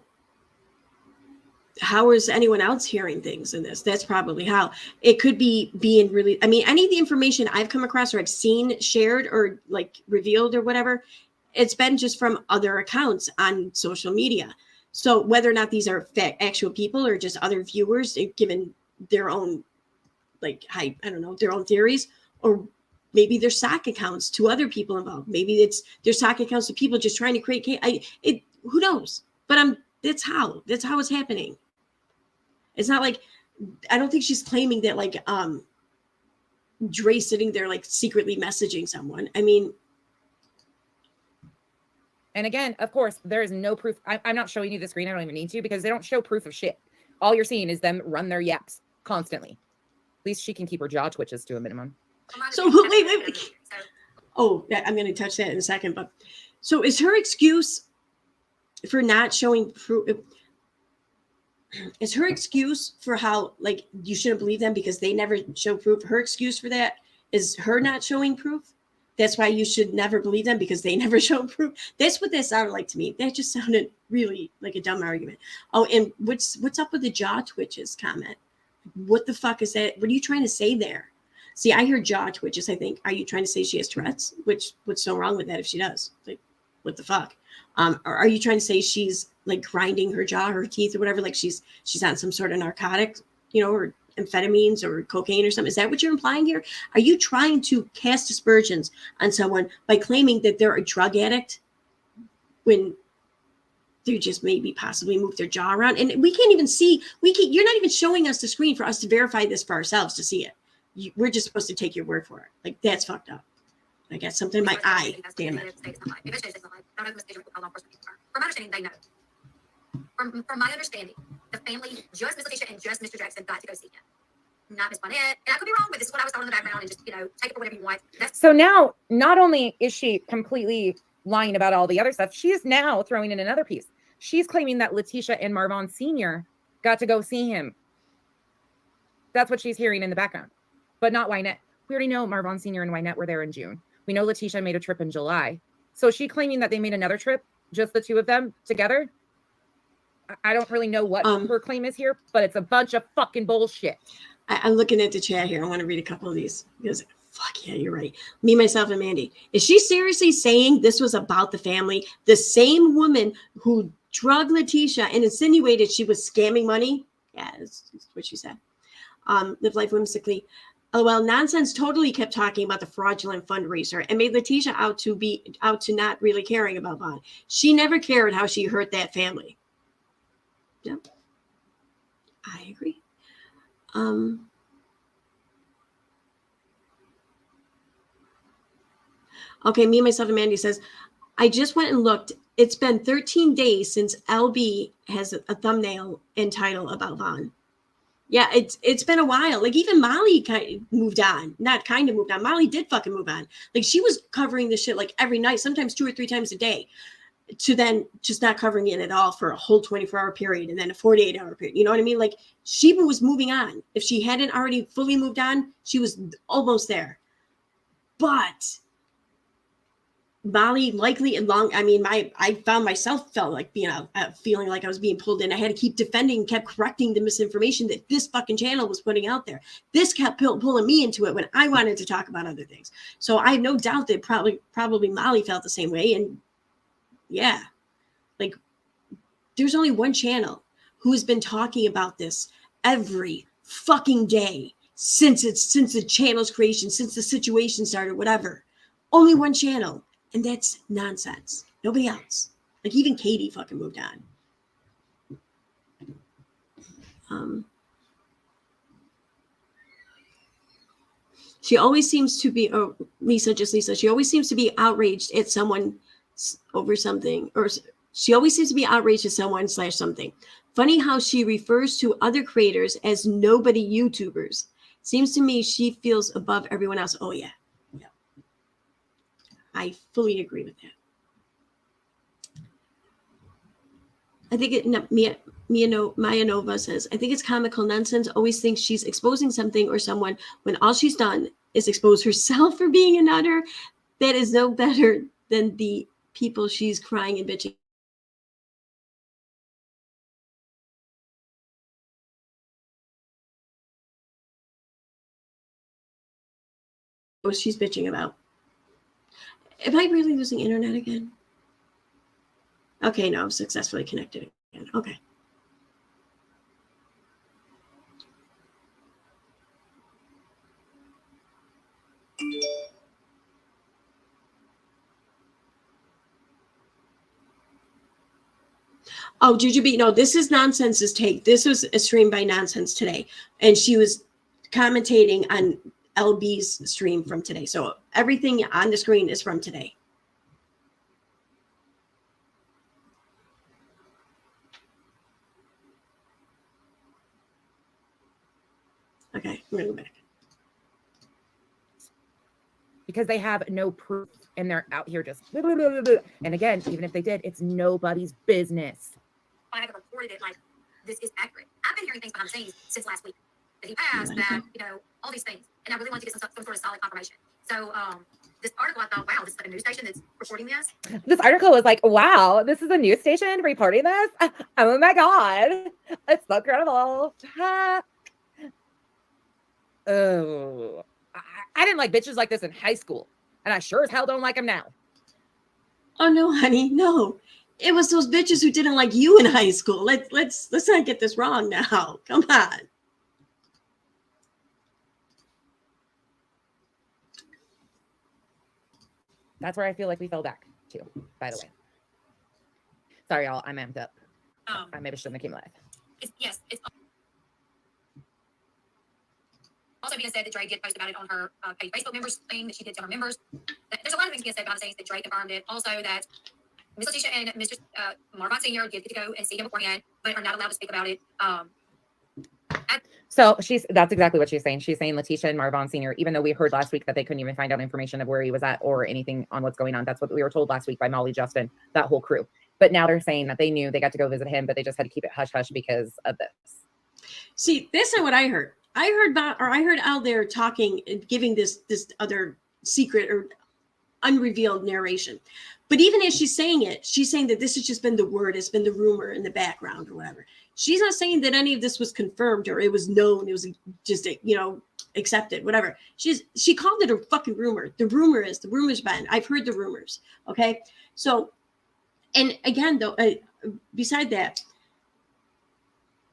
how is anyone else hearing things in this? That's probably how. It could be being really, I mean, any of the information I've come across or I've seen shared or like revealed or whatever, it's been just from other accounts on social media. So whether or not these are actual people or just other viewers given their own, I don't know, their own theories, or maybe they're sock accounts to other people involved. Maybe it's their sock accounts to people just trying to create, who knows? But that's how it's happening. It's not like, I don't think she's claiming that Dre sitting there secretly messaging someone. I mean, and again, of course, there is no proof. I'm not showing you the screen. I don't even need to, because they don't show proof of shit. All you're seeing is them run their yaps constantly. At least she can keep her jaw twitches to a minimum. So wait. Oh, I'm going to touch that in a second. But so is her excuse for not showing proof? Is her excuse for how you shouldn't believe them because they never show proof? Her excuse for that is her not showing proof. That's why you should never believe them because they never show proof. That's what that sounded like to me. That just sounded really like a dumb argument. Oh, and what's up with the jaw twitches comment? What the fuck is that? What are you trying to say there? See, I hear jaw twitches. I think, are you trying to say she has Tourette's? What's so wrong with that if she does? What the fuck? Or are you trying to say she's grinding her jaw, her teeth, or whatever? She's on some sort of narcotic, or amphetamines or cocaine or something? Is that what you're implying here? Are you trying to cast aspersions on someone by claiming that they're a drug addict when they just maybe possibly move their jaw around? And we can't even see, you're not even showing us the screen for us to verify this for ourselves to see it. We're just supposed to take your word for it. That's fucked up. I got something in my eye. Damn it. From my understanding, they know. From my understanding, the family, just Miss Letitia and just Mr. Jackson, got to go see him. Not Miss Bonnet. And I could be wrong, but this is what I was told in the background, and just, take it for whatever you want. So now, not only is she completely lying about all the other stuff, she's now throwing in another piece. She's claiming that Letitia and Marvon Sr. got to go see him. That's what she's hearing in the background, but not Wynette. We already know Marvon Sr. and Wynette were there in June. We know Letitia made a trip in July. So is she claiming that they made another trip, just the two of them together? I don't really know what her claim is here, but it's a bunch of fucking bullshit. I'm looking at the chat here. I want to read a couple of these because, fuck yeah, you're right. Me, myself, and Mandy. Is she seriously saying this was about the family? The same woman who drugged Letitia and insinuated she was scamming money? Yeah, that's what she said. Live life whimsically. LOL, nonsense totally kept talking about the fraudulent fundraiser and made Letitia out to not really caring about Vaughn. She never cared how she hurt that family. Yep. I agree. Okay, me, myself, and Mandy says, I just went and looked. It's been 13 days since LB has a thumbnail and title about Vaughn. Yeah, it's been a while. Like, even Molly kind of moved on. Not kind of moved on. Molly did fucking move on. Like, she was covering this shit like every night, sometimes 2 or 3 times a day, to then just not covering it at all for a whole 24-hour period and then a 48-hour period. You know what I mean? Like, she was moving on. If she hadn't already fully moved on, she was almost there. But Molly likely I found myself feeling like I was being pulled in. I had to keep defending, kept correcting the misinformation that this fucking channel was putting out there. This kept pulling me into it when I wanted to talk about other things. So I have no doubt that probably Molly felt the same way. And yeah, like, there's only one channel who has been talking about this every fucking day since the channel's creation, since the situation started, whatever. Only one channel. And that's nonsense. Nobody else. Like, even Katie fucking moved on. She always seems to be, Lisa, she always seems to be outraged at someone over something, or she always seems to be outraged at someone / something. Funny how she refers to other creators as nobody YouTubers. Seems to me she feels above everyone else. Oh, yeah. I fully agree with that. I think Maya Nova says, I think it's comical nonsense. Always thinks she's exposing something or someone when all she's done is expose herself for being a nutter. That is no better than the people she's crying and bitching. What she's bitching about. Am I really losing internet again? Okay, no, I'm successfully connected again. Okay. Oh, Jujubee, no, this is Nonsense's take. This was a stream by Nonsense today, and she was commentating on LB's stream from today. So everything on the screen is from today. Okay, I'm gonna go back. Because they have no proof and they're out here just blah, blah, blah, blah, blah. And again, even if they did, it's nobody's business. I haven't reported it like this is accurate. I've been hearing things behind the scenes since last week that he passed, that, all these things. And I really wanted to get some sort of solid confirmation. So this article, I thought, wow, this is like a news station that's reporting this. This article was like, wow, this is a news station reporting this? Oh my God. It's so incredible. Oh, I didn't like bitches like this in high school. And I sure as hell don't like them now. Oh no, honey, no. It was those bitches who didn't like you in high school. Let's not get this wrong now. Come on. That's where I feel like we fell back to, by the way. Sorry, y'all. I'm amped up. I maybe shouldn't have came live. It's also being said that Drake did post about it on her Facebook members thing that she did to her members. There's a lot of things being said behind the scenes that Drake confirmed it. Also that Miss Letitia and Mr. Marvon Sr. did get to go and see him beforehand, but are not allowed to speak about it. So that's exactly what she's saying. She's saying Letitia and Marvon Sr., even though we heard last week that they couldn't even find out information of where he was at or anything on what's going on. That's what we were told last week by Molly, Justin, that whole crew. But now they're saying that they knew they got to go visit him, but they just had to keep it hush hush because of this. See, that's not what I heard. I heard out there talking and giving this other secret or unrevealed narration. But even as she's saying it, she's saying that this has just been the word, it's been the rumor in the background or whatever. She's not saying that any of this was confirmed or it was known, it was just, accepted, whatever. She called it a fucking rumor. The rumor's been, I've heard the rumors. Okay. So, and again, though, beside that,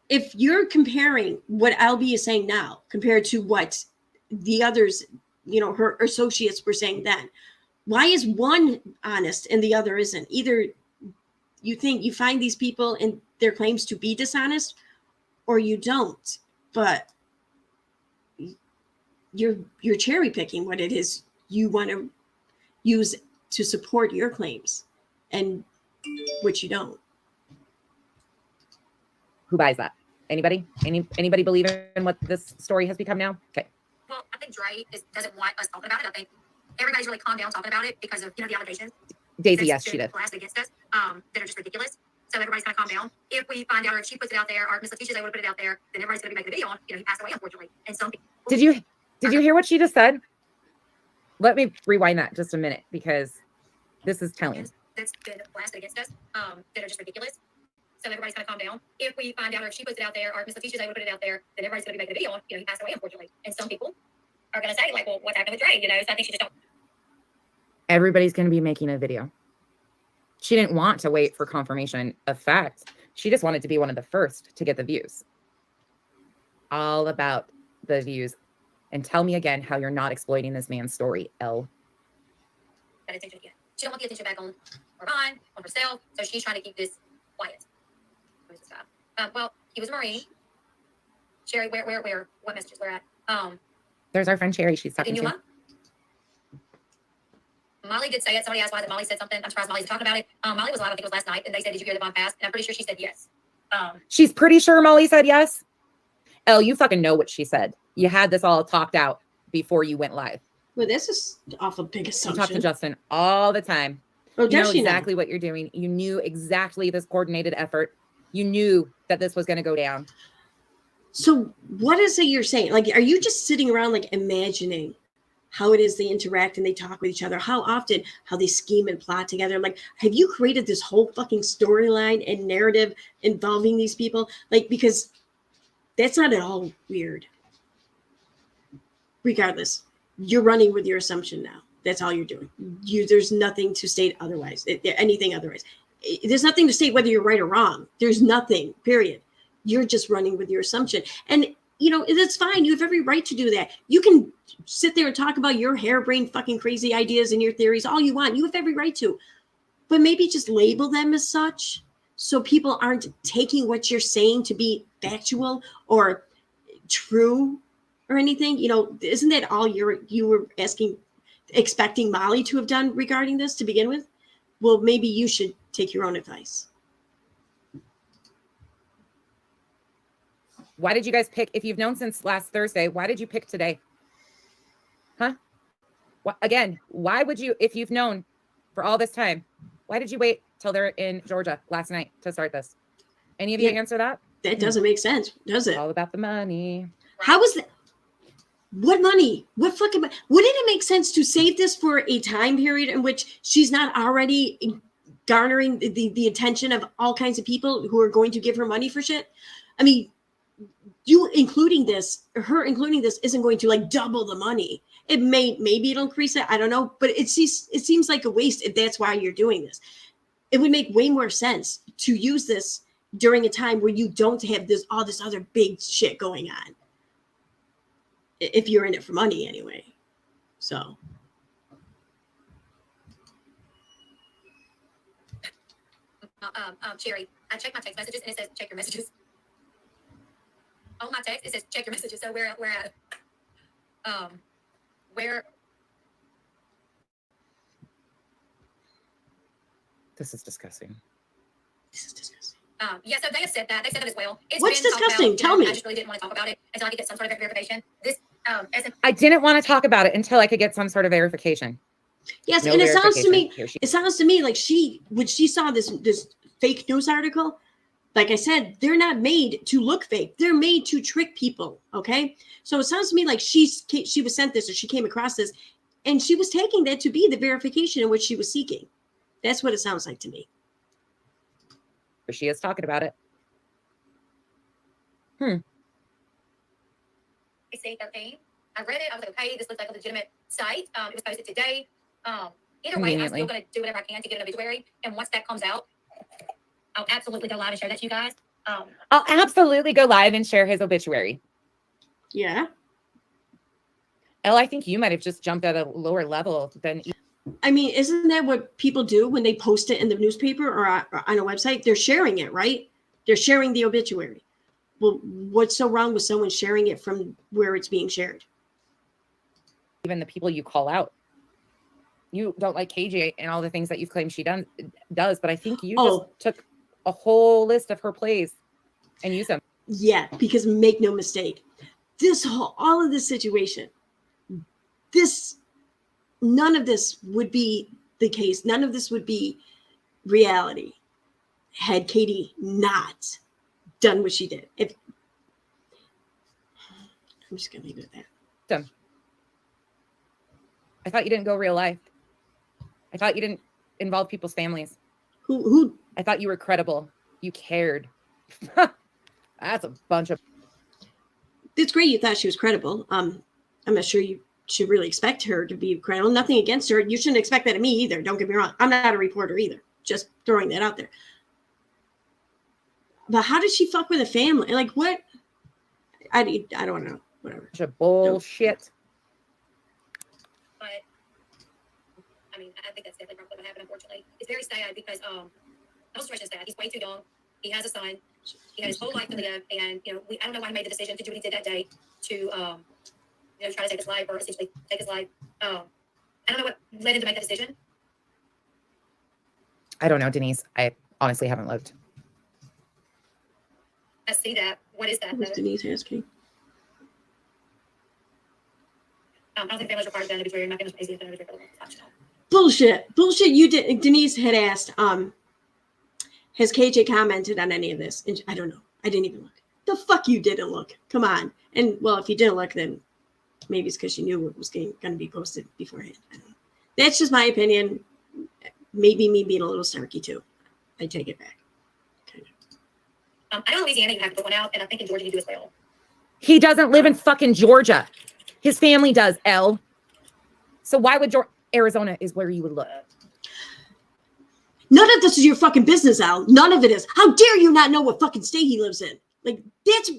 if you're comparing what LB is saying now compared to what the others, her associates were saying then, why is one honest and the other isn't? Either you find these people and their claims to be dishonest, or you don't. But you're cherry picking what it is you want to use to support your claims, and which you don't. Who buys that? Anybody? Anybody believe in what this story has become now? Okay. Well, I think Dre doesn't want us talking about it. I think everybody's really calmed down talking about it because of the allegations. Daisy, yes, she did. Blasted against us, that are just ridiculous. So everybody's gonna calm down. If we find out, or if she puts it out there, or if Miss Letitia's able to put it out there, then everybody's gonna be making a video on. He passed away, unfortunately. And some people. Did you hear what she just said? Let me rewind that just a minute because this is telling. That's been blasted against us, that are just ridiculous. So everybody's gonna calm down. If we find out, or if she puts it out there, or if Miss Letitia's able to put it out there, then everybody's gonna be making a video on. He passed away, unfortunately. And some people are gonna say, like, well, what's happening with Dre? So I think she just don't. Everybody's going to be making a video. She didn't want to wait for confirmation of fact. She just wanted to be one of the first to get the views. All about the views. And tell me again how you're not exploiting this man's story, Elle. Attention again. She don't want the attention back on Ron, on herself, so she's trying to keep this quiet. Well, he was a Marine. Sherry, where, what messages we're at? There's our friend Sherry. She's talking to. Molly did say it. Somebody asked why that Molly said something. I'm surprised Molly's talking about it. Molly was live, I think it was last night, and they said, did you hear the bomb pass? And I'm pretty sure she said yes. She's pretty sure Molly said yes. Elle, you fucking know what she said. You had this all talked out before you went live. Well, this is off a big assumption. You talk to Justin all the time. Oh, you know exactly what you're doing. You knew exactly this coordinated effort. You knew that this was going to go down. So what is it you're saying? Like, are you just sitting around like imagining how it is they interact and they talk with each other, how often, how they scheme and plot together? Like, have you created this whole fucking storyline and narrative involving these people? Like, because that's not at all weird. Regardless, you're running with your assumption now. That's all you're doing. There's nothing to state otherwise, anything otherwise. There's nothing to state whether you're right or wrong. There's nothing, period. You're just running with your assumption. And, that's fine. You have every right to do that. You can sit there and talk about your harebrained fucking crazy ideas and your theories all you want. You have every right to. But maybe just label them as such so people aren't taking what you're saying to be factual or true or anything. Isn't that all you were expecting Molly to have done regarding this to begin with? Well, maybe you should take your own advice. Why did you guys pick, if you've known since last Thursday, why did you pick today? Huh? Again, why would you, if you've known for all this time, why did you wait till they're in Georgia last night to start this? Any of you answer that? That doesn't make sense, does it? All about the money. How is that? What money? What fucking money? Wouldn't it make sense to save this for a time period in which she's not already garnering the attention of all kinds of people who are going to give her money for shit? I mean, her including this isn't going to like double the money. It maybe it'll increase it. I don't know, but it seems like a waste if that's why you're doing this. It would make way more sense to use this during a time where you don't have all this other big shit going on. If you're in it for money anyway. So. Sherry, I checked my text messages and it says check your messages. On my text, it says check your messages. So we're at where This is disgusting. Yeah, so they have said that. They said that as well. What's disgusting? Tell me. I just really didn't want to talk about it until I could get some sort of verification. I didn't want to talk about it until I could get some sort of verification. Yes, no, and it sounds to me like when she saw this fake news article, like I said, they're not made to look fake. They're made to trick people. Okay. So it sounds to me like she was sent this, or she came across this, and she was taking that to be the verification in which she was seeking. That's what it sounds like to me. She is talking about it. AC13. I read it. I was like, okay, this looks like a legitimate site. It was posted today. Either way, I'm Conveniently. still going to do whatever I can to get an obituary. And once that comes out, I'll absolutely go live and share that to you guys. I'll absolutely go live and share his obituary. Yeah. Elle, I think you might have just jumped at a lower level than. I mean, isn't that what people do when they post it in the newspaper or on a website? They're sharing it, right? They're sharing the obituary. Well, what's so wrong with someone sharing it from where it's being shared? Even the people you call out. You don't like KJ and all the things that you've claimed she does, but I think you just took a whole list of her plays and used them. Yeah, because make no mistake, all of this situation, none of this would be the case. None of this would be reality had Katie not done what she did. I'm just gonna leave it at that. Done. I thought you didn't go real life. I thought you didn't involve people's families. Who? I thought you were credible. You cared. That's a bunch of. It's great you thought she was credible. I'm not sure you should really expect her to be credible. Nothing against her. You shouldn't expect that of me either. Don't get me wrong. I'm not a reporter either. Just throwing that out there. But how did she fuck with a family? Like what? I don't know. Whatever. Bunch of bullshit. But I mean, I think that's definitely probably what happened. Unfortunately, it's very sad because the whole situation is sad. He's way too young. He has a son. He had his whole life to live, and I don't know why he made the decision to do what he did that day to try to take his life or essentially take his life. I don't know what led him to make that decision. I don't know, Denise. I honestly haven't looked. I see that. What is that? What was Denise asking? I don't think families required to obituary. I'm not going to say that. Bullshit. You did. Denise had asked, has KJ commented on any of this? And I don't know. I didn't even look. The fuck you didn't look. Come on. And well, if you didn't look, then maybe it's because you knew it was going to be posted beforehand. I don't know. That's just my opinion. Maybe me being a little snarky too. I take it back. Kind of. I know Louisiana you have to put one out, and I think in Georgia you do as well. He doesn't live in fucking Georgia. His family does, Elle. So why would Arizona is where you would look? None of this is your fucking business, Al. None of it is. How dare you not know what fucking state he lives in? Like, that's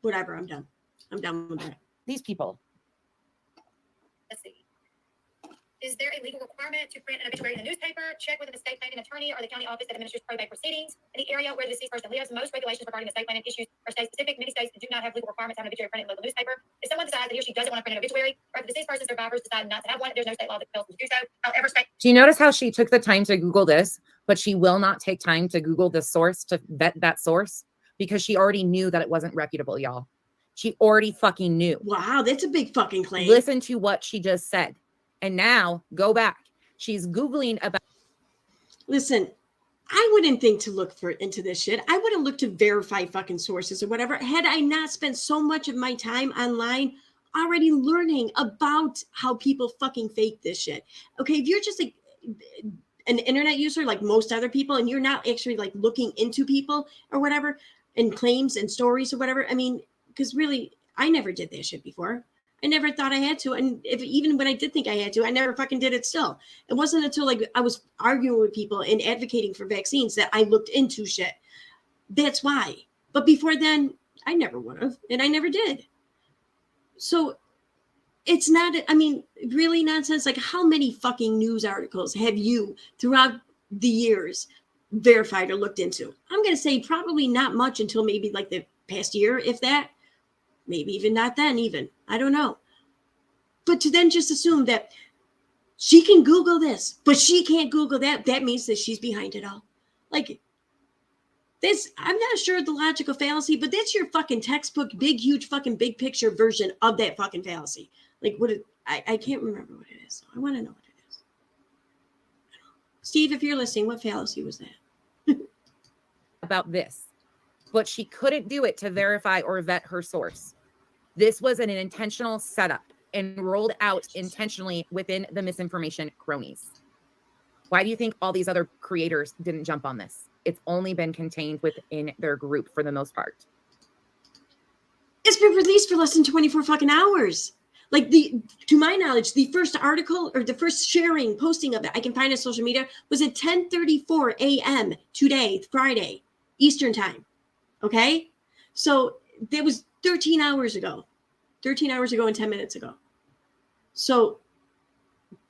whatever. I'm done. I'm done with that. These people. Let's see. Is there a legal requirement to print an obituary in the newspaper? Check with an estate planning attorney or the county office that administers probate proceedings. In the area where the deceased person lives, most regulations regarding estate planning issues are state specific. Many states do not have legal requirements to have an obituary printed in the local newspaper. If someone decides that he or she doesn't want to print an obituary, or if the deceased person's survivors decide not to have one, there's no state law that compels them to do so. However, do you notice how she took the time to Google this, but she will not take time to Google the source to vet that source because she already knew that it wasn't reputable, y'all. She already fucking knew. Wow, that's a big fucking claim. Listen to what she just said. And now go back. She's Googling about. Listen, I wouldn't think to look into this shit. I wouldn't look to verify fucking sources or whatever. Had I not spent so much of my time online already learning about how people fucking fake this shit. Okay, if you're just like an internet user like most other people and you're not actually like looking into people or whatever and claims and stories or whatever, I mean, because really, I never did that shit before. I never thought I had to. And even when I did think I had to, I never fucking did it still. It wasn't until like I was arguing with people and advocating for vaccines that I looked into shit. That's why. But before then, I never would have. And I never did. So it's not, I mean, really nonsense. Like how many fucking news articles have you throughout the years verified or looked into? I'm going to say probably not much until maybe like the past year, if that. Maybe even not then even. I don't know. But to then just assume that she can Google this, but she can't Google that, that means that she's behind it all. Like this, I'm not sure of the logical fallacy, but that's your fucking textbook, big, huge fucking big picture version of that fucking fallacy. Like what I can't remember what it is. So I want to know what it is. Steve, if you're listening, what fallacy was that? About this. but she couldn't do it to verify or vet her source. This was an intentional setup and rolled out intentionally within the misinformation cronies. Why do you think all these other creators didn't jump on this? It's only been contained within their group for the most part. It's been released for less than 24 fucking hours. Like to my knowledge, the first article or the first sharing, posting of it, I can find on social media, was at 10:34 a.m. today, Friday, Eastern time. Okay? So that was 13 hours ago. 13 hours ago and 10 minutes ago. So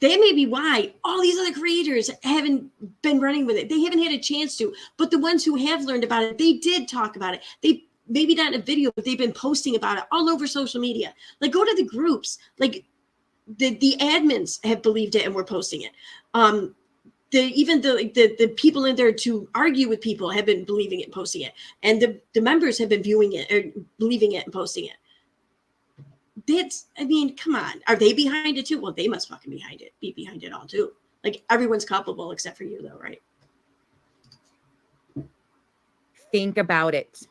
that may be why all these other creators haven't been running with it. They haven't had a chance to. But the ones who have learned about it, they did talk about it. They maybe not in a video, but they've been posting about it all over social media. Like, go to the groups. Like, the admins have believed it and were posting it. Even the people in there to argue with people have been believing it and posting it. And the members have been viewing it or believing it and posting it. That's, I mean, come on. Are they behind it too? Well, they must fucking be behind it all too. Like, everyone's culpable except for you though, right? Think about it.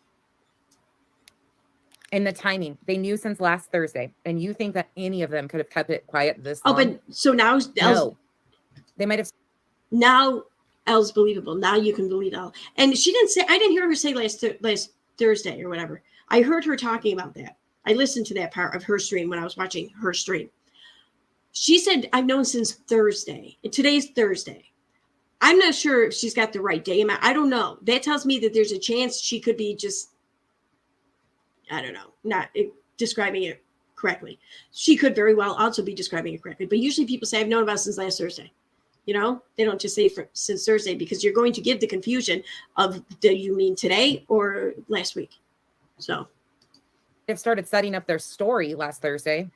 And the timing, they knew since last Thursday. And you think that any of them could have kept it quiet this long? Oh, but so now no. They might have. Now Elle's believable. Now you can believe Elle. And she didn't say, I didn't hear her say last Thursday or whatever. I heard her talking about that. I listened to that part of her stream when I was watching her stream. She said, I've known since Thursday. And today's Thursday. I'm not sure if she's got the right day. I don't know. That tells me that there's a chance she could be just, I don't know, not describing it correctly. She could very well also be describing it correctly. But usually people say, I've known about it since last Thursday. You know, they don't just say since Thursday, because you're going to give the confusion of, do you mean today or last week? So they've started setting up their story last Thursday.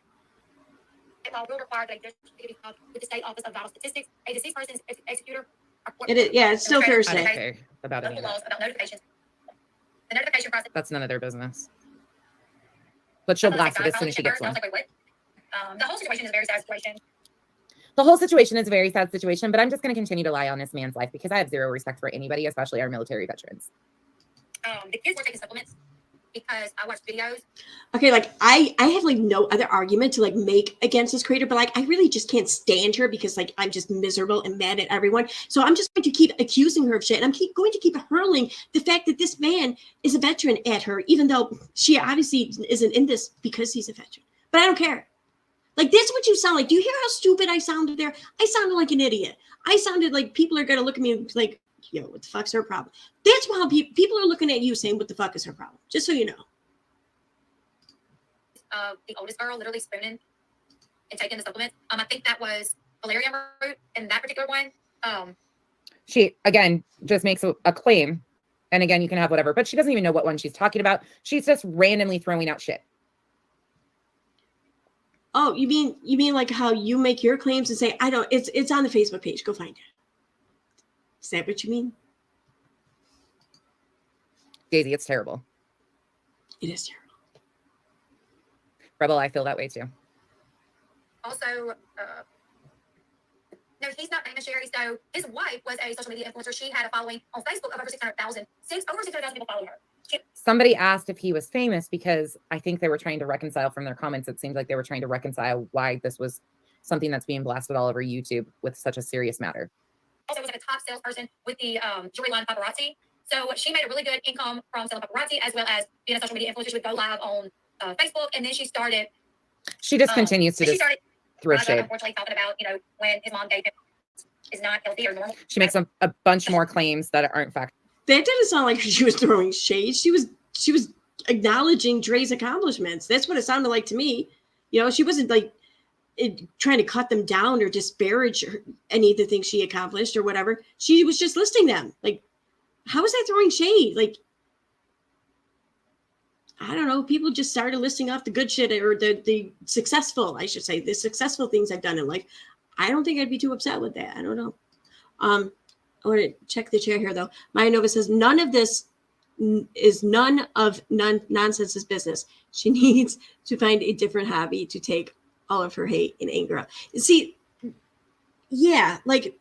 Will require that with the state office of vital statistics, a deceased person's executor. Yeah, it's still Thursday. I don't care about any of that. About notifications. The notification process. That's none of their business. But she'll blast it as soon as she gets one. The whole situation is a very sad situation. The whole situation is a very sad situation, but I'm just going to continue to lie on this man's life because I have zero respect for anybody, especially our military veterans. The kids were taking supplements because I watched videos. Okay, like I have like no other argument to like make against this creator, but like I really just can't stand her because like I'm just miserable and mad at everyone. So I'm just going to keep accusing her of shit, and I'm going to keep hurling the fact that this man is a veteran at her, even though she obviously isn't in this because he's a veteran. But I don't care. Like, that's what you sound like. Do you hear how stupid I sounded there? I sounded like an idiot. I sounded like people are going to look at me like, yo, what the fuck's her problem? That's how people are looking at you saying, what the fuck is her problem? Just so you know. The oldest girl literally spooning and taking the supplement. I think that was valerian root in that particular one. She, again, just makes a claim. And again, you can have whatever, but she doesn't even know what one she's talking about. She's just randomly throwing out shit. Oh, you mean like how you make your claims and say, I don't, it's on the Facebook page. Go find it. Is that what you mean? Daisy, it's terrible. It is terrible. Rebel, I feel that way too. Also, no, he's not famous, Sherry. So his wife was a social media influencer. She had a following on Facebook of over 600,000. Over 600,000 people following her. Somebody asked if he was famous because I think they were trying to reconcile from their comments. It seemed like they were trying to reconcile why this was something that's being blasted all over YouTube with such a serious matter. Also was like a top salesperson with the jewelry line Paparazzi. So she made a really good income from selling paparazzi as well as being a social media influencer. She would go live on Facebook, and then she started. She just continues to just throw shade. Unfortunately, talking about when his mom gave him is not healthy or normal. She makes a bunch more claims that aren't fact. That didn't sound like she was throwing shade. She was acknowledging Dre's accomplishments. That's what it sounded like to me. You know, she wasn't like trying to cut them down or disparage any of the things she accomplished or whatever. She was just listing them. Like, how is that throwing shade? Like, I don't know. People just started listing off the good shit or the successful, I should say, the successful things I've done in life. I don't think I'd be too upset with that. I don't know. I want to check the chair here, though. Maya Nova says, none of this is nonsense's business. She needs to find a different hobby to take all of her hate and anger out. See, yeah, like,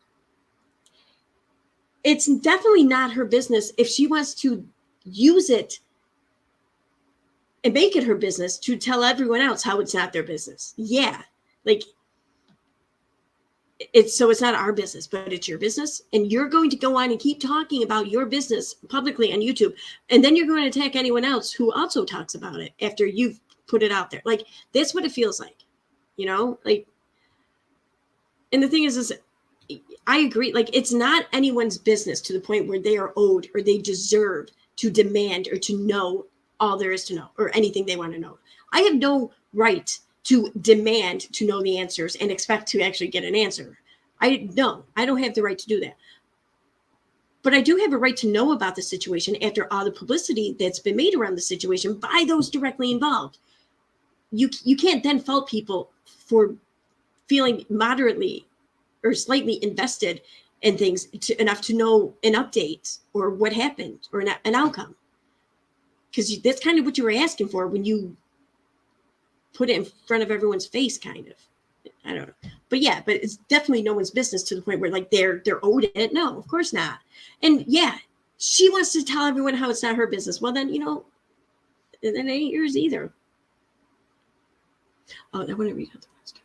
it's definitely not her business if she wants to use it and make it her business to tell everyone else how it's not their business. Yeah. Like, it's not our business, but it's your business. And you're going to go on and keep talking about your business publicly on YouTube. And then you're going to attack anyone else who also talks about it after you've put it out there. Like, that's what it feels like, you know, like, and the thing is I agree. Like, it's not anyone's business to the point where they are owed or they deserve to demand or to know all there is to know or anything they want to know. I have no right to demand to know the answers and expect to actually get an answer. I don't have the right to do that. But I do have a right to know about the situation after all the publicity that's been made around the situation by those directly involved. You can't then fault people for feeling moderately or slightly invested in things enough to know an update or what happened or an outcome. Because that's kind of what you were asking for when you put it in front of everyone's face, kind of. I don't know. But yeah, but it's definitely no one's business to the point where like they're owed it. No, of course not. And yeah, she wants to tell everyone how it's not her business. Well, then, you know, then it ain't yours either. Oh, I want to read out the rest.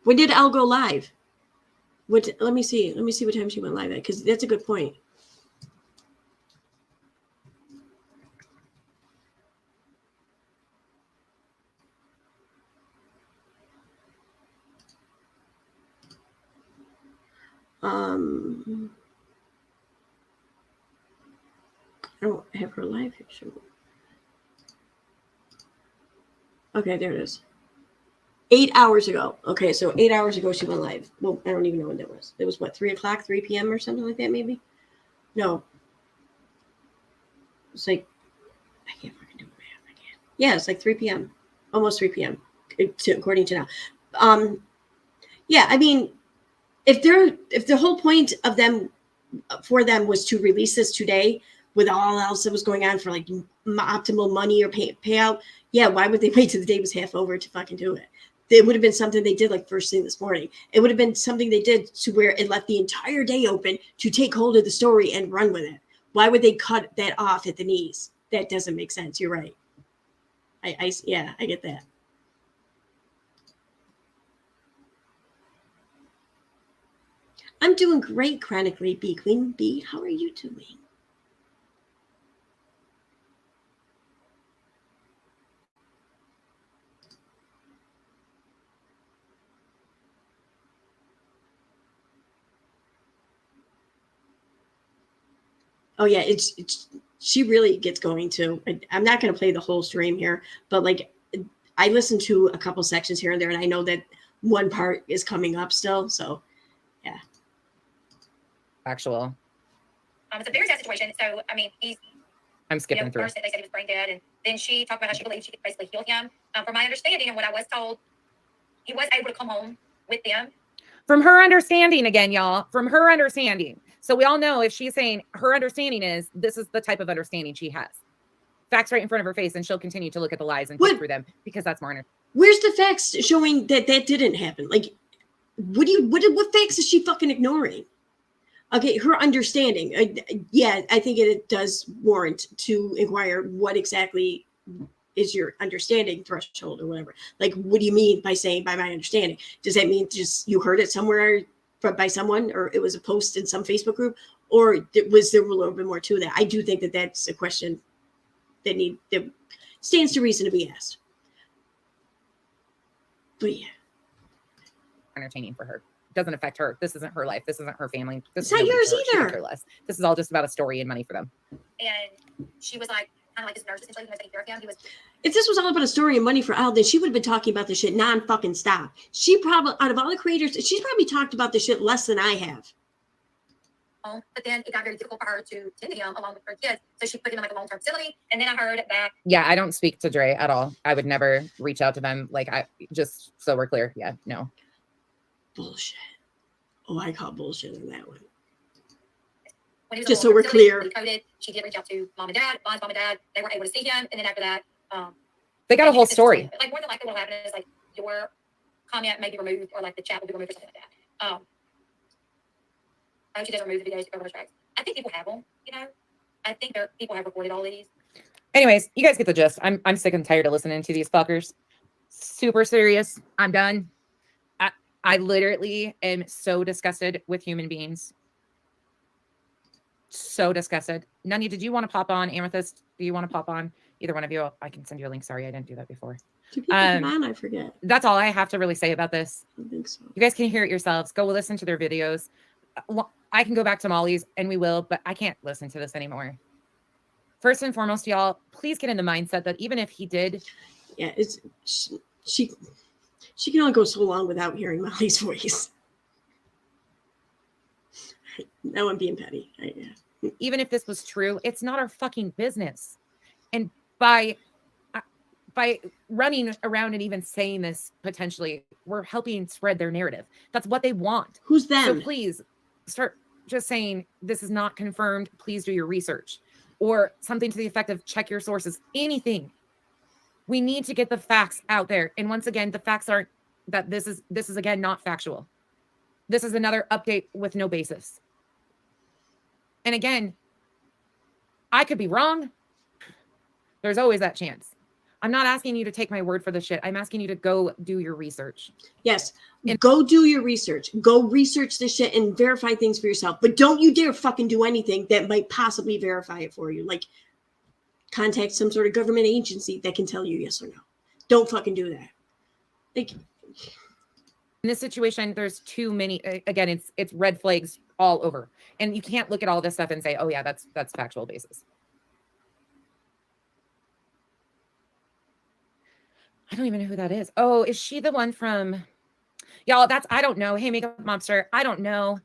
When did Elle go live? Let me see what time she went live at, because that's a good point. I don't have her live picture. Okay, there it is. 8 hours ago. Okay, so 8 hours ago she went live. Well, I don't even know when that was. It was what, 3 o'clock, 3 p.m. or something like that, maybe? No. It's like, I can't fucking do math. I can't. Yeah, it's like 3 p.m. Almost 3 p.m. According to now. Yeah, I mean, if the whole point of them for them was to release this today with all else that was going on for like optimal money or payout, yeah, why would they wait till the day was half over to fucking do it? It would have been something they did like first thing this morning. It would have been something they did to where it left the entire day open to take hold of the story and run with it. Why would they cut that off at the knees? That doesn't make sense. You're right. Yeah, I get that. I'm doing great, chronically, B Queen B. How are you doing? Oh yeah, it's she really gets going too. I'm not going to play the whole stream here, but like I listened to a couple sections here and there, and I know that one part is coming up still. So yeah. Actual. It's a very sad situation. So I mean, I'm skipping through. First they said he was brain dead, and then she talked about how she believed she could basically heal him. From my understanding and what I was told, he was able to come home with them. From her understanding, again, y'all, from her understanding. So we all know if she's saying her understanding is this is the type of understanding she has. Facts right in front of her face, and she'll continue to look at the lies and pick through them because that's more. Where's the facts showing that didn't happen? Like, what facts is she fucking ignoring? Okay, her understanding. Yeah, I think it does warrant to inquire what exactly is your understanding threshold or whatever. Like, what do you mean by saying by my understanding? Does that mean just you heard it somewhere by someone, or it was a post in some Facebook group, or was there a little bit more to that? I do think that that's a question that stands to reason to be asked. But yeah, entertaining for her. Doesn't affect her. This isn't her life. This isn't her family. This it's not yours either. This is all just about a story and money for them. And she was like, kind of like his nurse essentially, who was taking care of him. If this was all about a story and money for Elle, then she would have been talking about this shit non-fucking stop. She probably, out of all the creators, she's probably talked about this shit less than I have. But then it got very difficult for her to tend to him along with her kids. So she put him in like a long-term facility. And then I heard that. Yeah, I don't speak to Dre at all. I would never reach out to them. Like, just so we're clear. Yeah, no. Bullshit. Oh, I call bullshit on that one. when he was Just in the so we're facility, clear. he coded. She did reach out to mom and dad, Bond's mom and dad. They weren't able to see him, and then after that, They got a whole story. like more than likely, what will happen is like your comment may be removed, or like the chat will be removed, or something like that. I hope she doesn't remove the videos over the tracks. I think people have them. You know, I think people have recorded all these. Anyways, you guys get the gist. I'm sick and tired of listening to these fuckers. Super serious. I'm done. I literally am so disgusted with human beings. So disgusted. Nunny, did you want to pop on? Amethyst, do you want to pop on? Either one of you. I can send you a link. Sorry, I didn't do that before. Do people come on? I forget. That's all I have to really say about this. I think so. You guys can hear it yourselves. Go listen to their videos. I can go back to Molly's, and we will, but I can't listen to this anymore. First and foremost, y'all, please get in the mindset that even if he did, yeah, it's she can only go so long without hearing Molly's voice. No, I'm being petty. Yeah. Even if this was true, it's not our fucking business. And by running around and even saying this, potentially, we're helping spread their narrative. That's what they want. Who's them? So please start just saying, this is not confirmed. Please do your research. Or something to the effect of check your sources. Anything. We need to get the facts out there. And once again, the facts aren't that this is again not factual. This is another update with no basis. And again, I could be wrong. There's always that chance. I'm not asking you to take my word for the shit. I'm asking you to go do your research. Yes. Go do your research. Go research this shit and verify things for yourself. But don't you dare fucking do anything that might possibly verify it for you. Like contact some sort of government agency that can tell you yes or no. Don't fucking do that. Like, in this situation, there's too many. Again, it's red flags all over. And you can't look at all this stuff and say, oh yeah, that's factual basis. I don't even know who that is. Oh, is she the one from y'all? I don't know. Hey, Makeup Mobster. I don't know.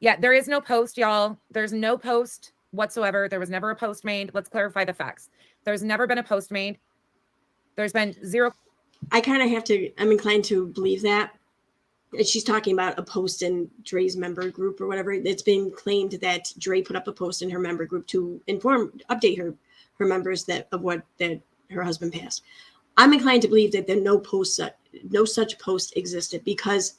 Yeah, there is no post, y'all. There's no post whatsoever. There was never a post made. Let's clarify the facts. There's never been a post made. There's been zero. I'm inclined to believe that. She's talking about a post in Dre's member group or whatever. It's been claimed that Dre put up a post in her member group to update her members that her husband passed. I'm inclined to believe that no such post existed, because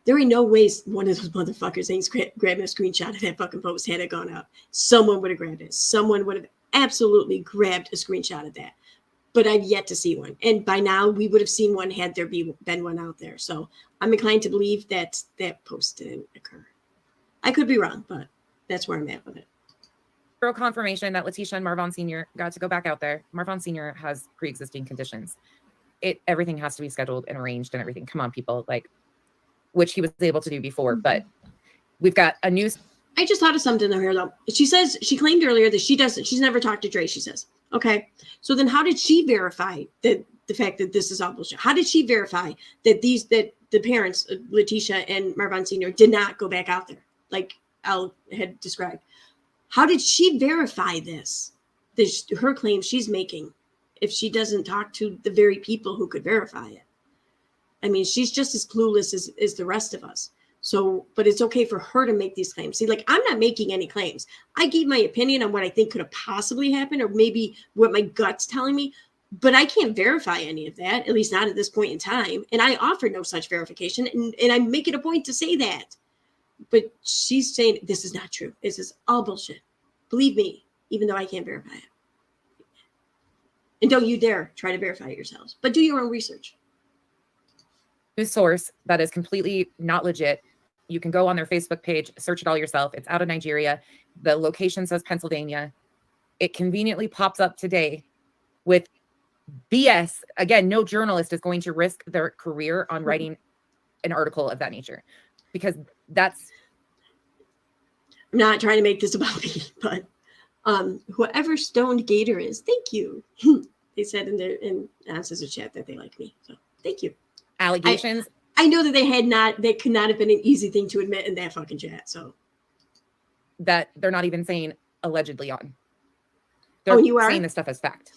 there ain't no ways one of those motherfuckers ain't grabbing a screenshot of that fucking post had it gone out. Someone would have grabbed it. Someone would have absolutely grabbed a screenshot of that. But I've yet to see one. And by now we would have seen one had there been one out there. So I'm inclined to believe that that post didn't occur. I could be wrong, but that's where I'm at with it. Confirmation that Letitia and Marvon Sr. got to go back out there. Marvon Sr. has pre-existing conditions. Everything has to be scheduled and arranged and everything. Come on, people. Which he was able to do before, but we've got a new. I just thought of something here though. She says she claimed earlier that she's never talked to Dre, she says. Okay. So then how did she verify the fact that this is all bullshit? How did she verify that the parents, Letitia and Marvon Sr., did not go back out there like Elle had described? How did she verify this her claim she's making, if she doesn't talk to the very people who could verify it? I mean, she's just as clueless as the rest of us. So, but it's okay for her to make these claims. See, I'm not making any claims. I gave my opinion on what I think could have possibly happened, or maybe what my gut's telling me, but I can't verify any of that, at least not at this point in time. And I offer no such verification, and I make it a point to say that. But she's saying this is not true. This is all bullshit. Believe me, even though I can't verify it. And don't you dare try to verify it yourselves, but do your own research. News source that is completely not legit. You can go on their Facebook page, search it all yourself. It's out of Nigeria. The location says Pennsylvania. It conveniently pops up today with BS. Again, no journalist is going to risk their career on writing an article of that nature, because that's. I'm not trying to make this about me, but whoever Stoned Gator is, thank you. They said in Answers chat that they like me, so thank you. Allegations. I know that they could not have been an easy thing to admit in that fucking chat. So that they're not even saying allegedly on. They're you are saying this stuff as fact.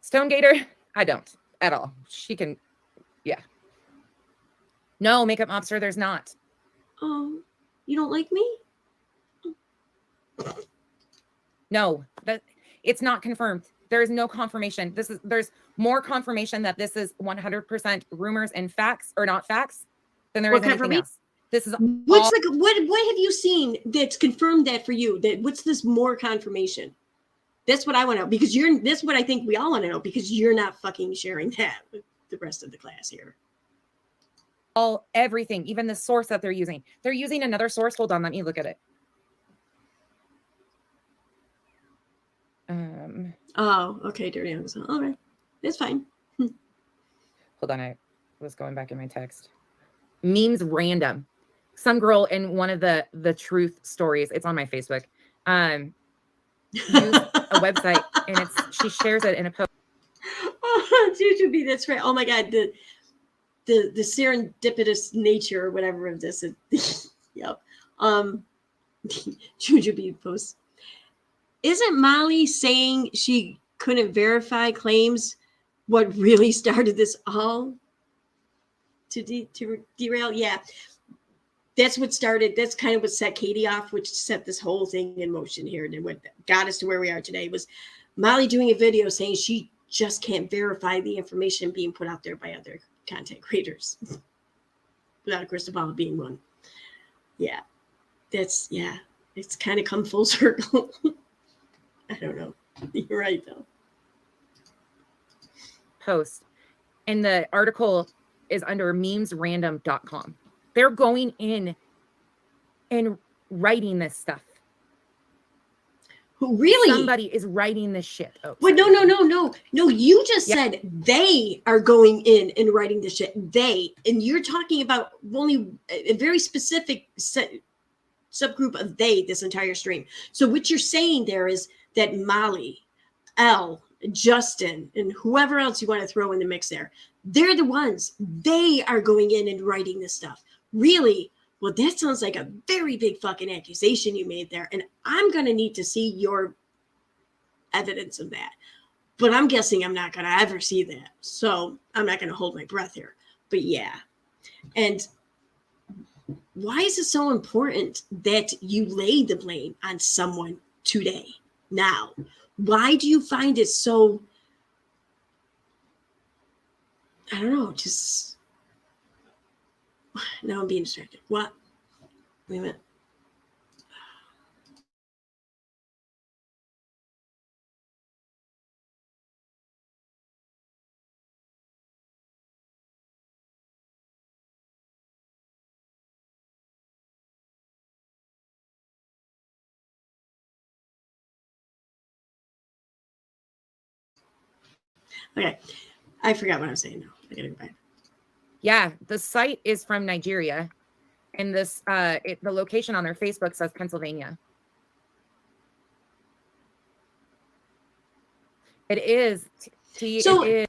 Stone Gator, I don't at all. She can, yeah. No, Makeup Mobster, there's not. Oh, you don't like me? No, that it's not confirmed. There is no confirmation. There's more confirmation that this is 100% rumors and facts, or not facts, than there is anything else. This is what have you seen that's confirmed that for you? That what's this more confirmation? That's what I want to know, because that's what I think we all want to know, because you're not fucking sharing that with the rest of the class here. Everything, even the source that they're using. They're using another source. Hold on, let me look at it. Oh, okay, dirty. All right, that's fine. Hold on, I was going back in my text. Memes random. Some girl in one of the truth stories, it's on my Facebook, used a website, and she shares it in a post. Oh, Jujubee, that's right. Oh my God, the serendipitous nature or whatever of this. Yep. Jujubee posts. Isn't Molly saying she couldn't verify claims what really started this all to derail? Yeah. That's what started. That's kind of what set Katie off, which set this whole thing in motion here. And what got us to where we are today was Molly doing a video saying she just can't verify the information being put out there by other content creators without Crystal Ball being one. Yeah. It's kind of come full circle. I don't know. You're right, though. Post. And the article is under memesrandom.com. They're going in and writing this stuff. Who really? Somebody is writing this shit. Oh, wait, no. No, you just said they are going in and writing this shit. They. And you're talking about only a very specific subgroup of they this entire stream. So what you're saying there is that Molly, Elle, Justin, and whoever else you want to throw in the mix there, they're the ones. They are going in and writing this stuff. Really? Well, that sounds like a very big fucking accusation you made there. And I'm going to need to see your evidence of that. But I'm guessing I'm not going to ever see that. So I'm not going to hold my breath here. But yeah. And why is it so important that you lay the blame on someone today, now? Why do you find it so, I don't know, just, now I'm being distracted. What? Wait a minute. Okay, I forgot what I was saying now. I gotta go back. Yeah, the site is from Nigeria, and this the location on their Facebook says Pennsylvania. It is. So is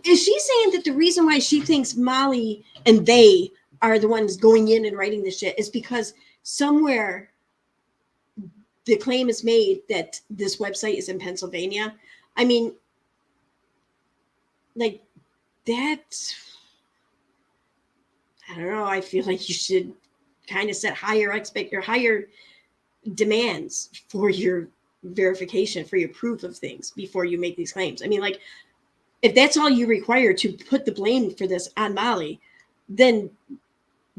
she saying that the reason why she thinks Molly and they are the ones going in and writing this shit is because somewhere the claim is made that this website is in Pennsylvania? I mean, like that, I don't know. I feel like you should kind of set higher demands for your verification, for your proof of things before you make these claims. I mean, like, if that's all you require to put the blame for this on Molly, then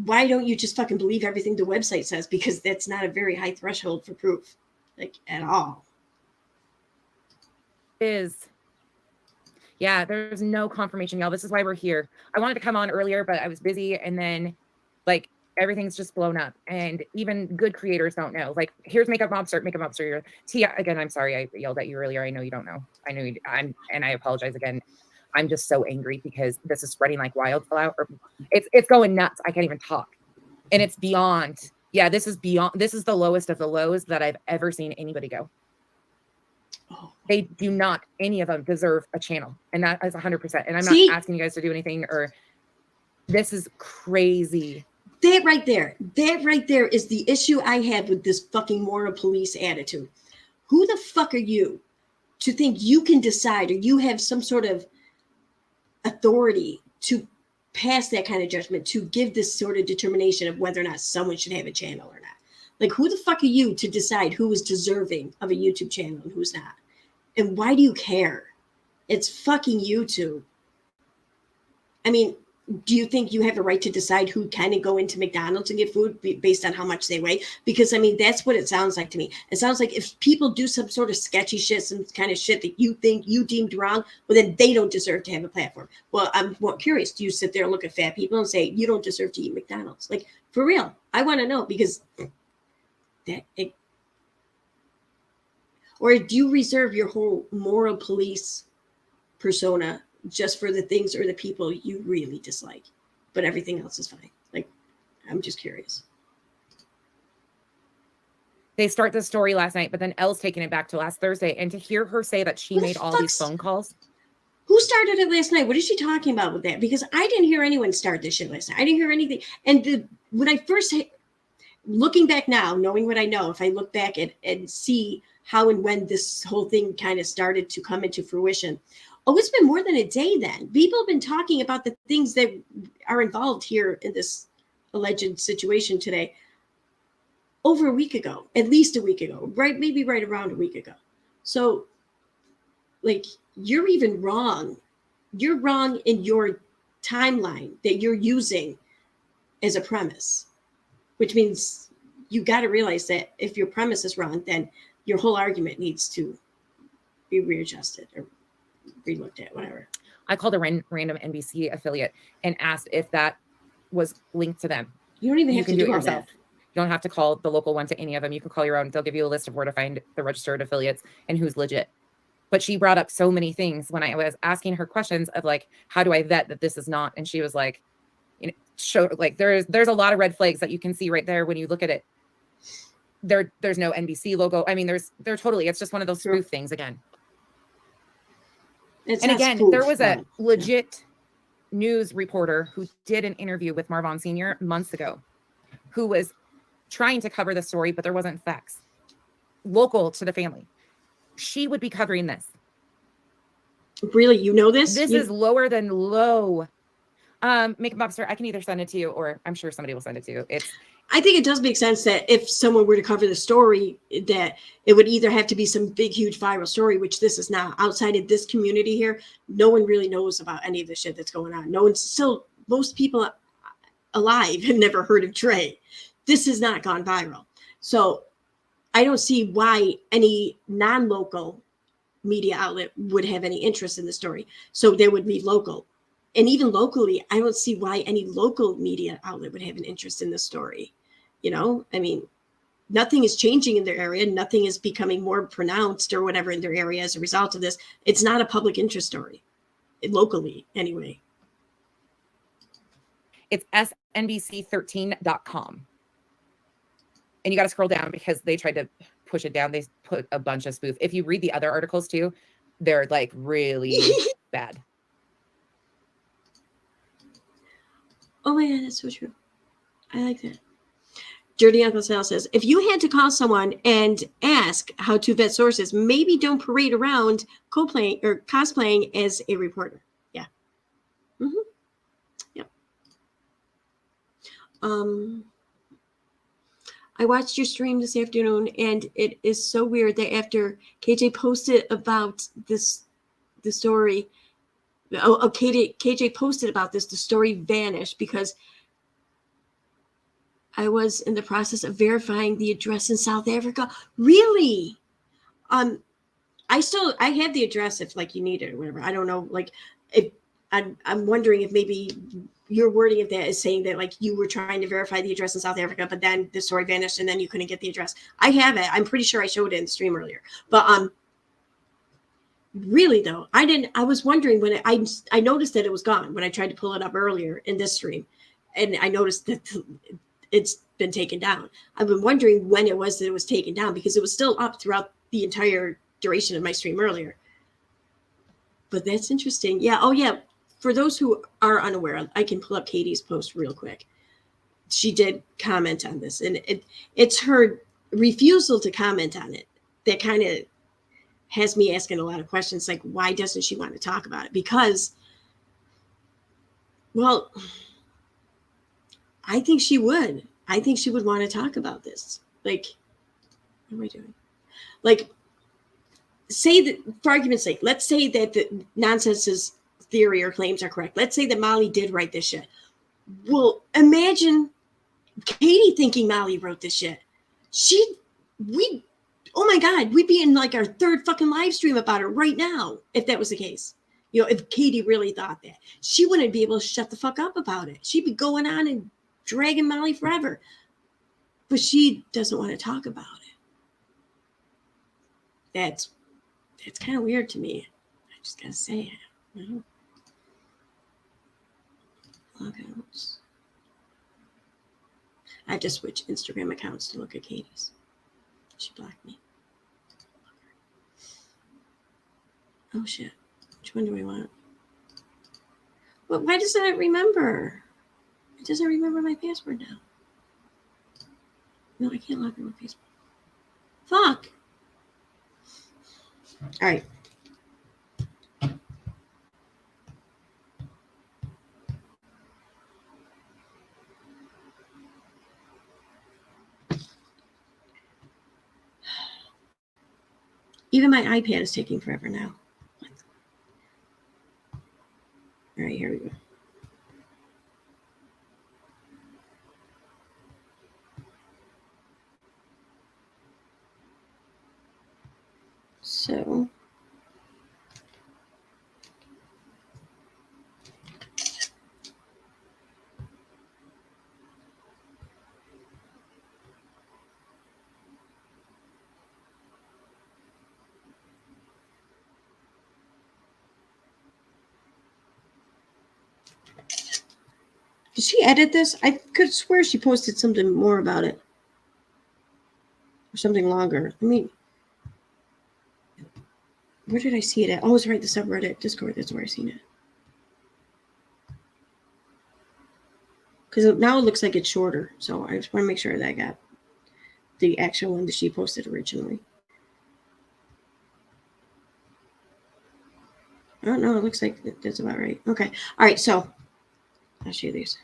why don't you just fucking believe everything the website says? Because that's not a very high threshold for proof, like, at all. Yeah, there's no confirmation, y'all. This is why we're here. I wanted to come on earlier, but I was busy, and then like everything's just blown up, and even good creators don't know. Like, here's Makeup Mobster. Tia, again, I'm sorry I yelled at you earlier. I know you don't know. I know and I apologize again. I'm just so angry because this is spreading like wildfire. It's going nuts. I can't even talk. And it's beyond. Yeah, this is the lowest of the lows that I've ever seen anybody go. Oh. They do not, any of them deserve a channel. And that is 100%. And I'm not asking you guys to do anything, or this is crazy. That right there is the issue I have with this fucking moral police attitude. Who the fuck are you to think you can decide, or you have some sort of authority to pass that kind of judgment, to give this sort of determination of whether or not someone should have a channel or not? Like, who the fuck are you to decide who is deserving of a YouTube channel and who's not? And why do you care? It's fucking YouTube. I mean, do you think you have a right to decide who can go into McDonald's and get food based on how much they weigh? Because, I mean, that's what it sounds like to me. It sounds like if people do some sort of sketchy shit, some kind of shit that you think you deemed wrong, well, then they don't deserve to have a platform. Well, I'm more curious. Do you sit there and look at fat people and say, you don't deserve to eat McDonald's? Like, for real, I want to know, because or do you reserve your whole moral police persona just for the things or the people you really dislike, but everything else is fine? Like, I'm just curious. They start the story last night, but then Elle's taking it back to last Thursday. And to hear her say that she made all these phone calls. Who started it last night? What is she talking about with that? Because I didn't hear anyone start this shit last night. I didn't hear anything. And when I first, looking back now, knowing what I know, if I look back and see how and when this whole thing kind of started to come into fruition, it's been more than a day then. People have been talking about the things that are involved here in this alleged situation today over a week ago, at least a week ago, right? Maybe right around a week ago. So, like, you're even wrong. You're wrong in your timeline that you're using as a premise, which means you got to realize that if your premise is wrong, then your whole argument needs to be readjusted or relooked at, whatever. I called a random NBC affiliate and asked if that was linked to them. You don't even have to do it all yourself. that. You don't have to call the local one to any of them. You can call your own. They'll give you a list of where to find the registered affiliates and who's legit. But she brought up so many things when I was asking her questions of like, how do I vet that this is not? And she was like, you know, show like there's a lot of red flags that you can see right there when you look at it. There's no NBC logo. I mean, it's just one of those spoof things again. And again, there was a legit news reporter who did an interview with Marvon Sr. months ago, who was trying to cover the story, but there wasn't facts local to the family. She would be covering this. Really? You know this? This is lower than low. Make a mobster. I can either send it to you or I'm sure somebody will send it to you. I think it does make sense that if someone were to cover the story, that it would either have to be some big, huge viral story, which this is not. Outside of this community here, no one really knows about any of the shit that's going on. Most people alive have never heard of Trey. This has not gone viral. So I don't see why any non-local media outlet would have any interest in the story. So they would be local. And even locally, I don't see why any local media outlet would have an interest in the story. You know, I mean, nothing is changing in their area. Nothing is becoming more pronounced or whatever in their area as a result of this. It's not a public interest story, locally anyway. It's snbc13.com. And you got to scroll down because they tried to push it down. They put a bunch of spoof. If you read the other articles too, they're like really bad. Oh my God, that's so true. I like that. Dirty Uncle Sal says, if you had to call someone and ask how to vet sources, maybe don't parade around cosplaying as a reporter. Yeah. Mm-hmm. Yep. I watched your stream this afternoon, and it is so weird that after KJ posted about the story, KJ posted about this, the story vanished because I was in the process of verifying the address in South Africa. Really? I have the address if like you need it or whatever. I don't know. Like, if I'm wondering if maybe your wording of that is saying that like you were trying to verify the address in South Africa, but then the story vanished and then you couldn't get the address. I have it. I'm pretty sure I showed it in the stream earlier. But really though, I was wondering when I noticed that it was gone when I tried to pull it up earlier in this stream, and I noticed that it's been taken down. I've been wondering when it was that it was taken down because it was still up throughout the entire duration of my stream earlier. But that's interesting. Yeah. Oh yeah. For those who are unaware, I can pull up Katie's post real quick. She did comment on this, and it's her refusal to comment on it that kind of has me asking a lot of questions, like, why doesn't she want to talk about it? Because, well, I think she would. I think she would want to talk about this. Like, what am I doing? Like, say that, for argument's sake, let's say that the nonsense theory or claims are correct. Let's say that Molly did write this shit. Well, imagine Katie thinking Molly wrote this shit. Oh my God, we'd be in like our third fucking live stream about it right now if that was the case. You know, if Katie really thought that, she wouldn't be able to shut the fuck up about it. She'd be going on and dragging Molly forever. But she doesn't want to talk about it. That's kind of weird to me. I just gotta say it. You know? Logouts. I have to switch Instagram accounts to look at Katie's. She blocked me. Oh shit. Which one do we want? Well, why doesn't it remember? It doesn't remember my password now. No, I can't log in with Facebook. Fuck. All right. Even my iPad is taking forever now. All right, here we go. So, did she edit this? I could swear she posted something more about it. Or something longer. I mean, where did I see it at? Oh, it's right, the subreddit, Discord. That's where I seen it. Because now it looks like it's shorter. So I just want to make sure that I got the actual one that she posted originally. I don't know. It looks like that's about right. Okay. All right. So I'll show you these.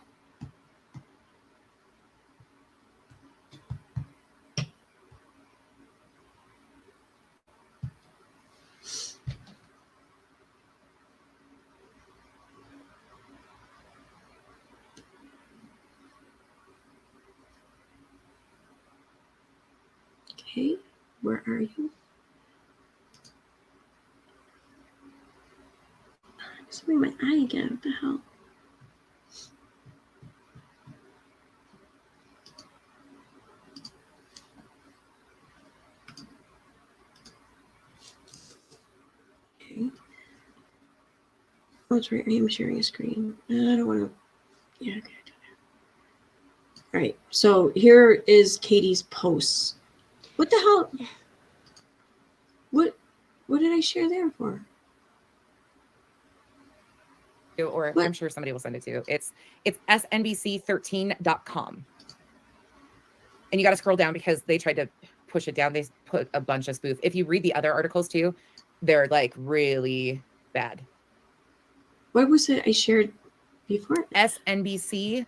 Okay, where are you? Just bring my eye again. What the hell? Okay. Oh, that's right. I am sharing a screen. I don't want to. Yeah, okay. All right. So here is Katie's posts. What the hell? What did I share there for? Or What? I'm sure somebody will send it to you. It's snbc13.com. And you got to scroll down because they tried to push it down. They put a bunch of spoof. If you read the other articles too, they're like really bad. What was it I shared before? SNBC.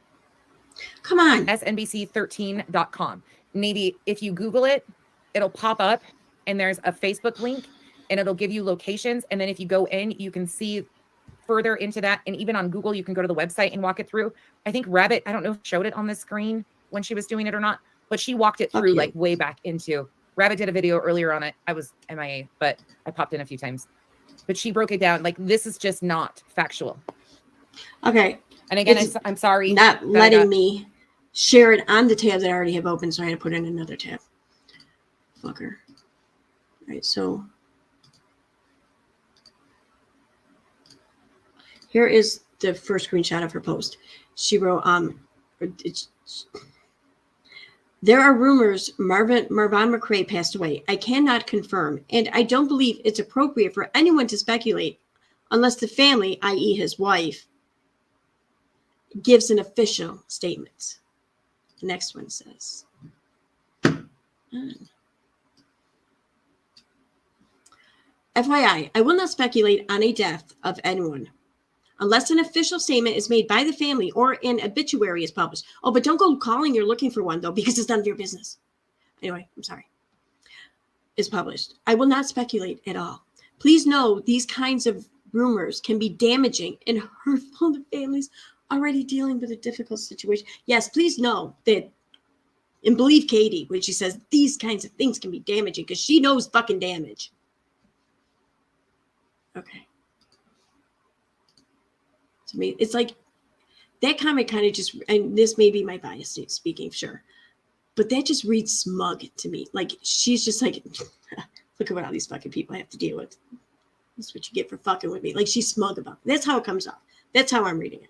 Come on. SNBC13.com. Maybe if you Google it, it'll pop up and there's a Facebook link and it'll give you locations. And then if you go in, you can see further into that. And even on Google, you can go to the website and walk it through. I think Rabbit, I don't know if she showed it on the screen when she was doing it or not, but she walked it through like way back into. Rabbit did a video earlier on it. I was MIA, but I popped in a few times. But she broke it down. Like, this is just not factual. Okay. And again, I'm sorry. Not letting me share it on the tab that I already have open, so I had to put in another tab. Fucker. All right, so here is the first screenshot of her post. She wrote, there are rumors Marvin McCray passed away. I cannot confirm, and I don't believe it's appropriate for anyone to speculate unless the family, i.e. his wife, gives an official statement. The next one says, FYI, I will not speculate on a death of anyone unless an official statement is made by the family or an obituary is published. Oh, but don't go calling or looking for one, though, because it's none of your business. Anyway, I'm sorry. Is published. I will not speculate at all. Please know these kinds of rumors can be damaging and hurtful to families already dealing with a difficult situation. Yes, please know that, and believe Katie when she says these kinds of things can be damaging because she knows fucking damage. Okay. To me, it's like that comment kind of just, and this may be my bias speaking, sure, but that just reads smug to me. Like she's just like, look at what all these fucking people have to deal with. That's what you get for fucking with me. Like she's smug about it. That's how it comes off. That's how I'm reading it.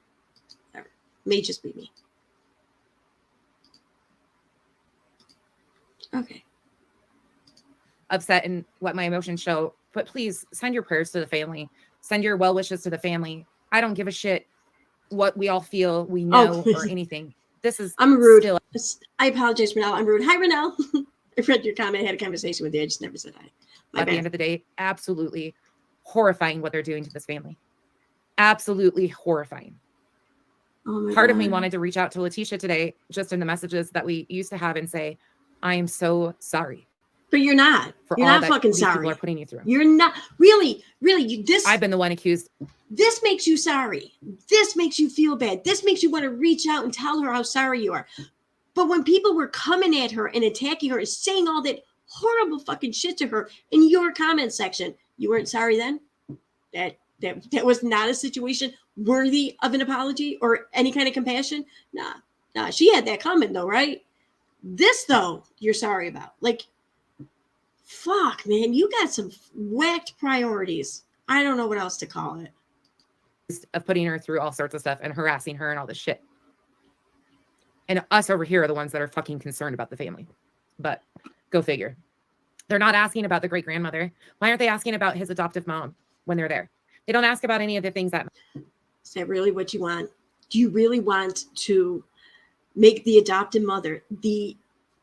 Whatever. May just be me. Okay. Upset and let my emotions show, but please send your prayers to the family. Send your well wishes to the family. I don't give a shit what we all feel, we know, or anything. This is I'm rude. Still, I apologize, Renelle. I'm rude. Hi, Renelle. I read your comment. I had a conversation with you. I just never said hi. At the end of the day, absolutely horrifying what they're doing to this family. Absolutely horrifying. Oh Part God. of me wanted to reach out to Letitia today, just in the messages that we used to have, and say, I am so sorry. But you're not. You're not fucking sorry. People are putting you through. You're not. Really. I've been the one accused. This makes you sorry. This makes you feel bad. This makes you want to reach out and tell her how sorry you are. But when people were coming at her and attacking her and saying all that horrible fucking shit to her in your comment section, you weren't sorry then? That was not a situation worthy of an apology or any kind of compassion? Nah. She had that coming though, right? This though, you're sorry about. Like, fuck, man, you got some whacked priorities. I don't know what else to call it. Of putting her through all sorts of stuff and harassing her and all this shit. And us over here are the ones that are fucking concerned about the family. But go figure. They're not asking about the great grandmother. Why aren't they asking about his adoptive mom when they're there? They don't ask about any of the things that. Is that really what you want? Do you really want to make the adopted mother the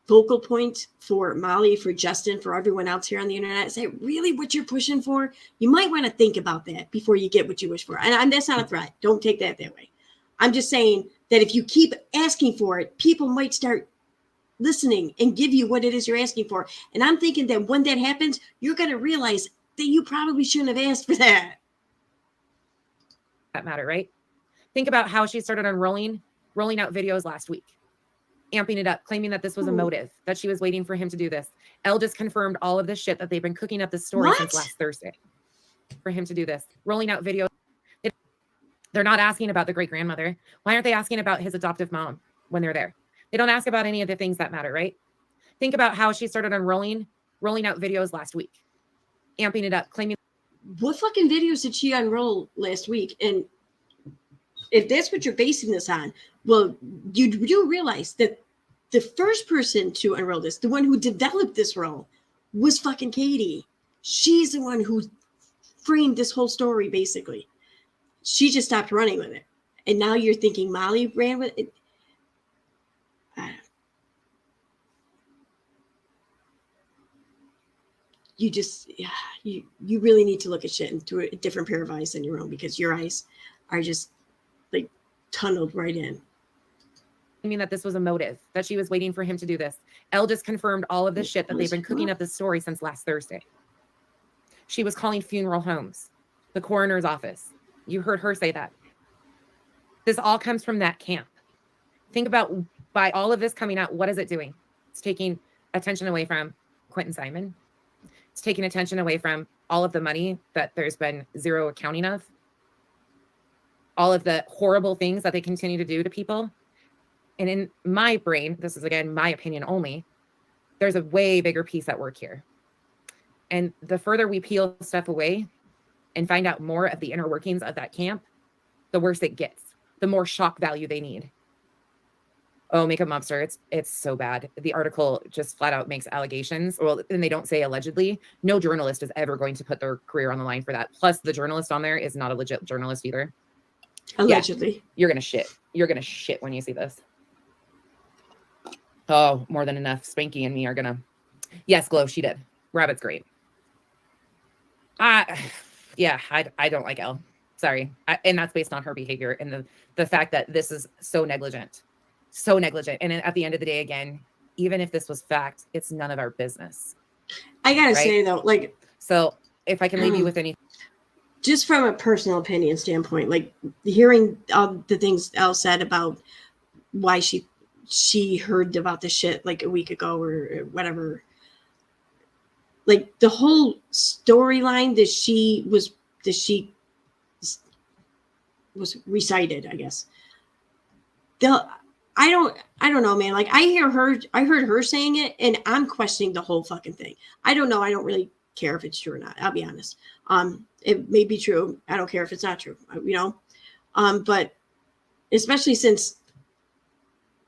focal point for Molly, for Justin, for everyone else here on the internet? Is that really what you're pushing for? You might want to think about that before you get what you wish for. And that's not a threat. Don't take that way. I'm just saying that if you keep asking for it, people might start listening and give you what it is you're asking for. And I'm thinking that when that happens, you're going to realize that you probably shouldn't have asked for that. That matter, right? Think about how she started rolling out videos last week, amping it up, claiming that this was a motive, that she was waiting for him to do this. Elle just confirmed all of this shit that they've been cooking up this story since last Thursday for him to do this, rolling out videos. They're not asking about the great grandmother. Why aren't they asking about his adoptive mom when they're there? They don't ask about any of the things that matter, right? Think about how she started rolling out videos last week, amping it up, claiming. What fucking videos did she unroll last week? And if that's what you're basing this on, well, you do realize that the first person to unroll this, the one who developed this role, was fucking Katie. She's the one who framed this whole story, basically. She just stopped running with it. And now you're thinking Molly ran with it. You just, you really need to look at shit through a different pair of eyes than your own, because your eyes are just like tunneled right in. I mean, that this was a motive, that she was waiting for him to do this. Elle just confirmed all of this shit that they've been cooking up this story since last Thursday. She was calling funeral homes, the coroner's office. You heard her say that. This all comes from that camp. Think about, by all of this coming out, what is it doing? It's taking attention away from Quentin Simon. It's taking attention away from all of the money that there's been zero accounting of. All of the horrible things that they continue to do to people. And in my brain, this is again my opinion only, there's a way bigger piece at work here. And the further we peel stuff away and find out more of the inner workings of that camp, the worse it gets, the more shock value they need. Oh, make a mobster. It's so bad. The article just flat out makes allegations. Well, and they don't say allegedly. No journalist is ever going to put their career on the line for that. Plus, the journalist on there is not a legit journalist either. Allegedly. Yeah, you're going to shit. You're going to shit when you see this. Oh, more than enough. Spanky and me are going to. Yes, Glow, she did. Rabbit's great. Yeah, I don't like Elle. Sorry. And that's based on her behavior and the fact that this is so negligent. So negligent. And at the end of the day, again, even if this was fact, it's none of our business. I gotta Right? say though, like, So if I can leave you with any, just from a personal opinion standpoint, like hearing all the things Elle said about why she heard about this shit like a week ago or whatever, like the whole storyline that she was recited, I guess. I don't know, man. Like I heard her saying it, and I'm questioning the whole fucking thing. I don't know. I don't really care if it's true or not. I'll be honest. It may be true. I don't care if it's not true. You know, but especially since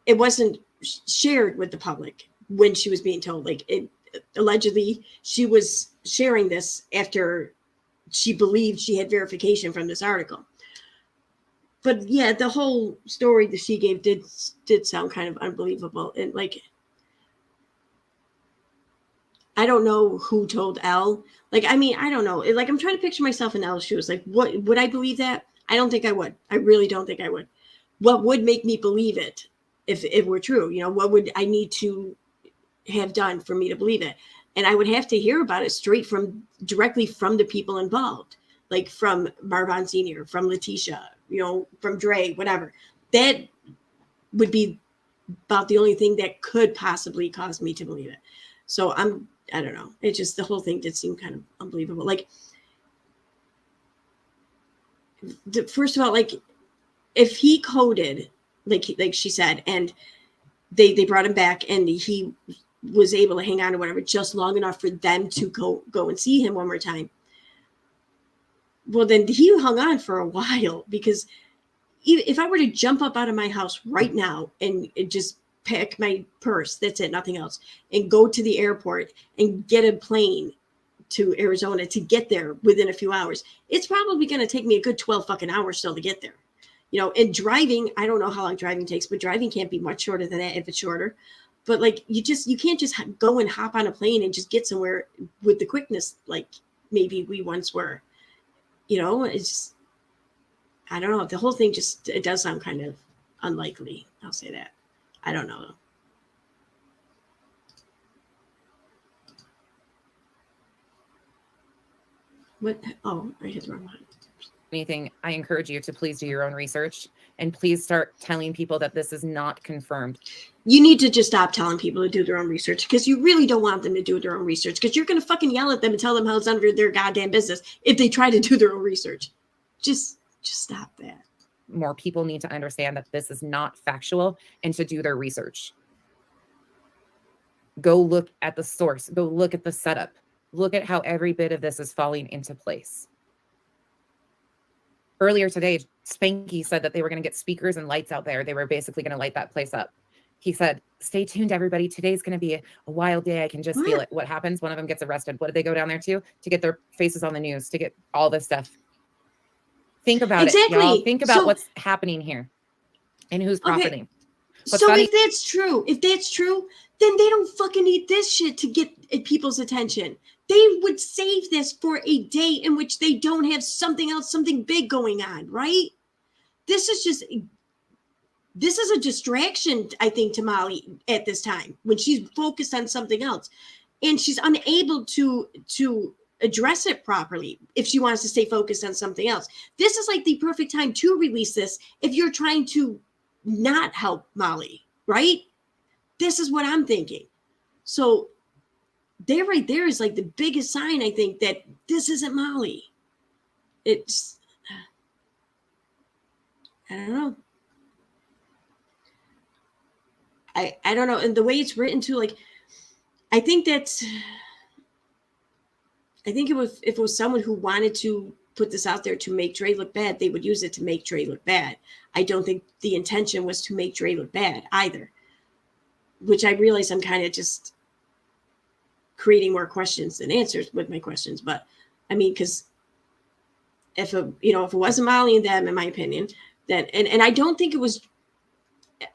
it wasn't shared with the public when she was being told. Like it allegedly, she was sharing this after she believed she had verification from this article. But yeah, the whole story that she gave did sound kind of unbelievable. And like, I don't know who told Elle. Like, I mean, I don't know. Like, I'm trying to picture myself in Elle's shoes. Like, what would I believe that? I don't think I would. I really don't think I would. What would make me believe it if it were true? You know, what would I need to have done for me to believe it? And I would have to hear about it directly from the people involved, like from Marvon Sr., from Letitia, you know, from Dre, whatever. That would be about the only thing that could possibly cause me to believe it. So I don't know. It just, the whole thing did seem kind of unbelievable. Like, first of all, like if he coded, like she said, and they brought him back and he was able to hang on or whatever, just long enough for them to go and see him one more time. Well, then he hung on for a while, because if I were to jump up out of my house right now and just pack my purse, that's it, nothing else, and go to the airport and get a plane to Arizona to get there within a few hours, it's probably going to take me a good 12 fucking hours still to get there. You know, and driving, I don't know how long driving takes, but driving can't be much shorter than that if it's shorter. But like, you can't just go and hop on a plane and just get somewhere with the quickness like maybe we once were. You know, it's just, I don't know. The whole thing just, it does sound kind of unlikely. I'll say that. I don't know. What? Oh, I hit the wrong one. anything, I encourage you to please do your own research and please start telling people that this is not confirmed. You need to just stop telling people to do their own research, because you really don't want them to do their own research, because you're going to fucking yell at them and tell them how it's under their goddamn business if they try to do their own research. Just stop that. More people need to understand that this is not factual and to do their research. Go look at the source. Go look at the setup. Look at how every bit of this is falling into place. Earlier today, Spanky said that they were going to get speakers and lights out there. They were basically going to light that place up. He said, stay tuned, everybody. Today's going to be a wild day. I can just feel it. What happens? One of them gets arrested. What did they go down there to get their faces on the news, to get all this stuff. Think about it, y'all. Think about what's happening here and who's profiting. So if that's true, then they don't fucking need this shit to get people's attention. They would save this for a day in which they don't have something else, something big going on, right? This is a distraction, I think, to Molly at this time when she's focused on something else and she's unable to address it properly if she wants to stay focused on something else. This is like the perfect time to release this if you're trying to not help Molly, right? This is what I'm thinking. So there right there is like the biggest sign, I think, that this isn't Molly. It's, I don't know. I don't know. And the way it's written too, like, I think if it was someone who wanted to put this out there to make Dre look bad, they would use it to make Dre look bad. I don't think the intention was to make Dre look bad either, which I realize I'm kind of just creating more questions than answers with my questions. But I mean, because if it wasn't Molly and them, in my opinion, then, and I don't think it was,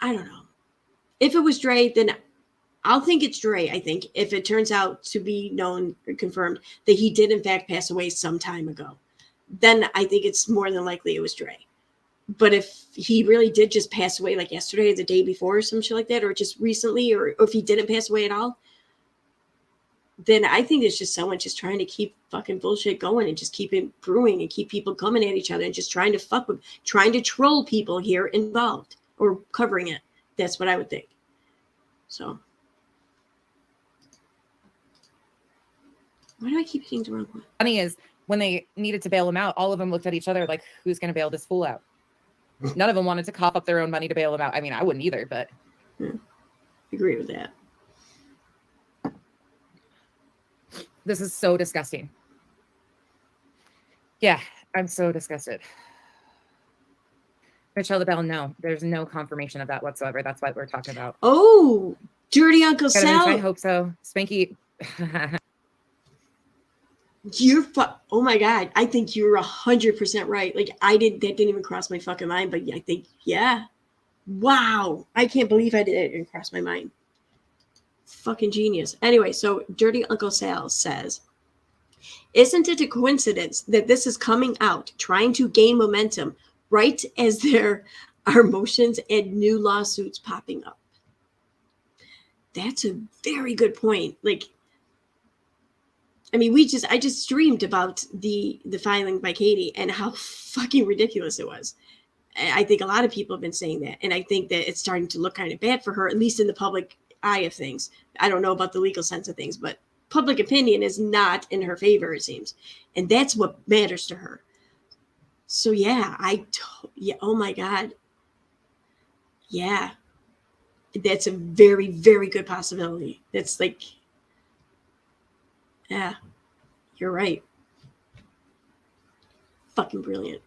I don't know. If it was Dre, then I'll think it's Dre, I think, if it turns out to be known or confirmed that he did in fact pass away some time ago. Then I think it's more than likely it was Dre. But if he really did just pass away like yesterday or the day before or some shit like that, or just recently, or if he didn't pass away at all, then I think it's just someone just trying to keep fucking bullshit going and just keep it brewing and keep people coming at each other and just trying to troll people here involved or covering it. That's what I would think. So why do I keep hitting the wrong one? Funny is when they needed to bail him out, all of them looked at each other like, who's going to bail this fool out? None of them wanted to cough up their own money to bail him out. I mean, I wouldn't either, but. Yeah, I agree with that. This is so disgusting. Yeah, I'm so disgusted. Michelle LaBelle, no, there's no confirmation of that whatsoever. That's what we're talking about. Oh, Dirty Uncle Sal. I hope so. Spanky. Oh my God. I think you're 100% right. Like that didn't even cross my fucking mind, but I think, yeah. Wow. I can't believe it didn't cross my mind. Fucking genius. Anyway, so Dirty Uncle Sal says, isn't it a coincidence that this is coming out, trying to gain momentum, right as there are motions and new lawsuits popping up? That's a very good point. Like, I mean, I just streamed about the filing by Katie and how fucking ridiculous it was. I think a lot of people have been saying that. And I think that it's starting to look kind of bad for her, at least in the public eye of things. I don't know about the legal sense of things, but public opinion is not in her favor, it seems. And that's what matters to her. So yeah, oh my God. Yeah. That's a very, very good possibility. That's like, yeah, you're right. Fucking brilliant.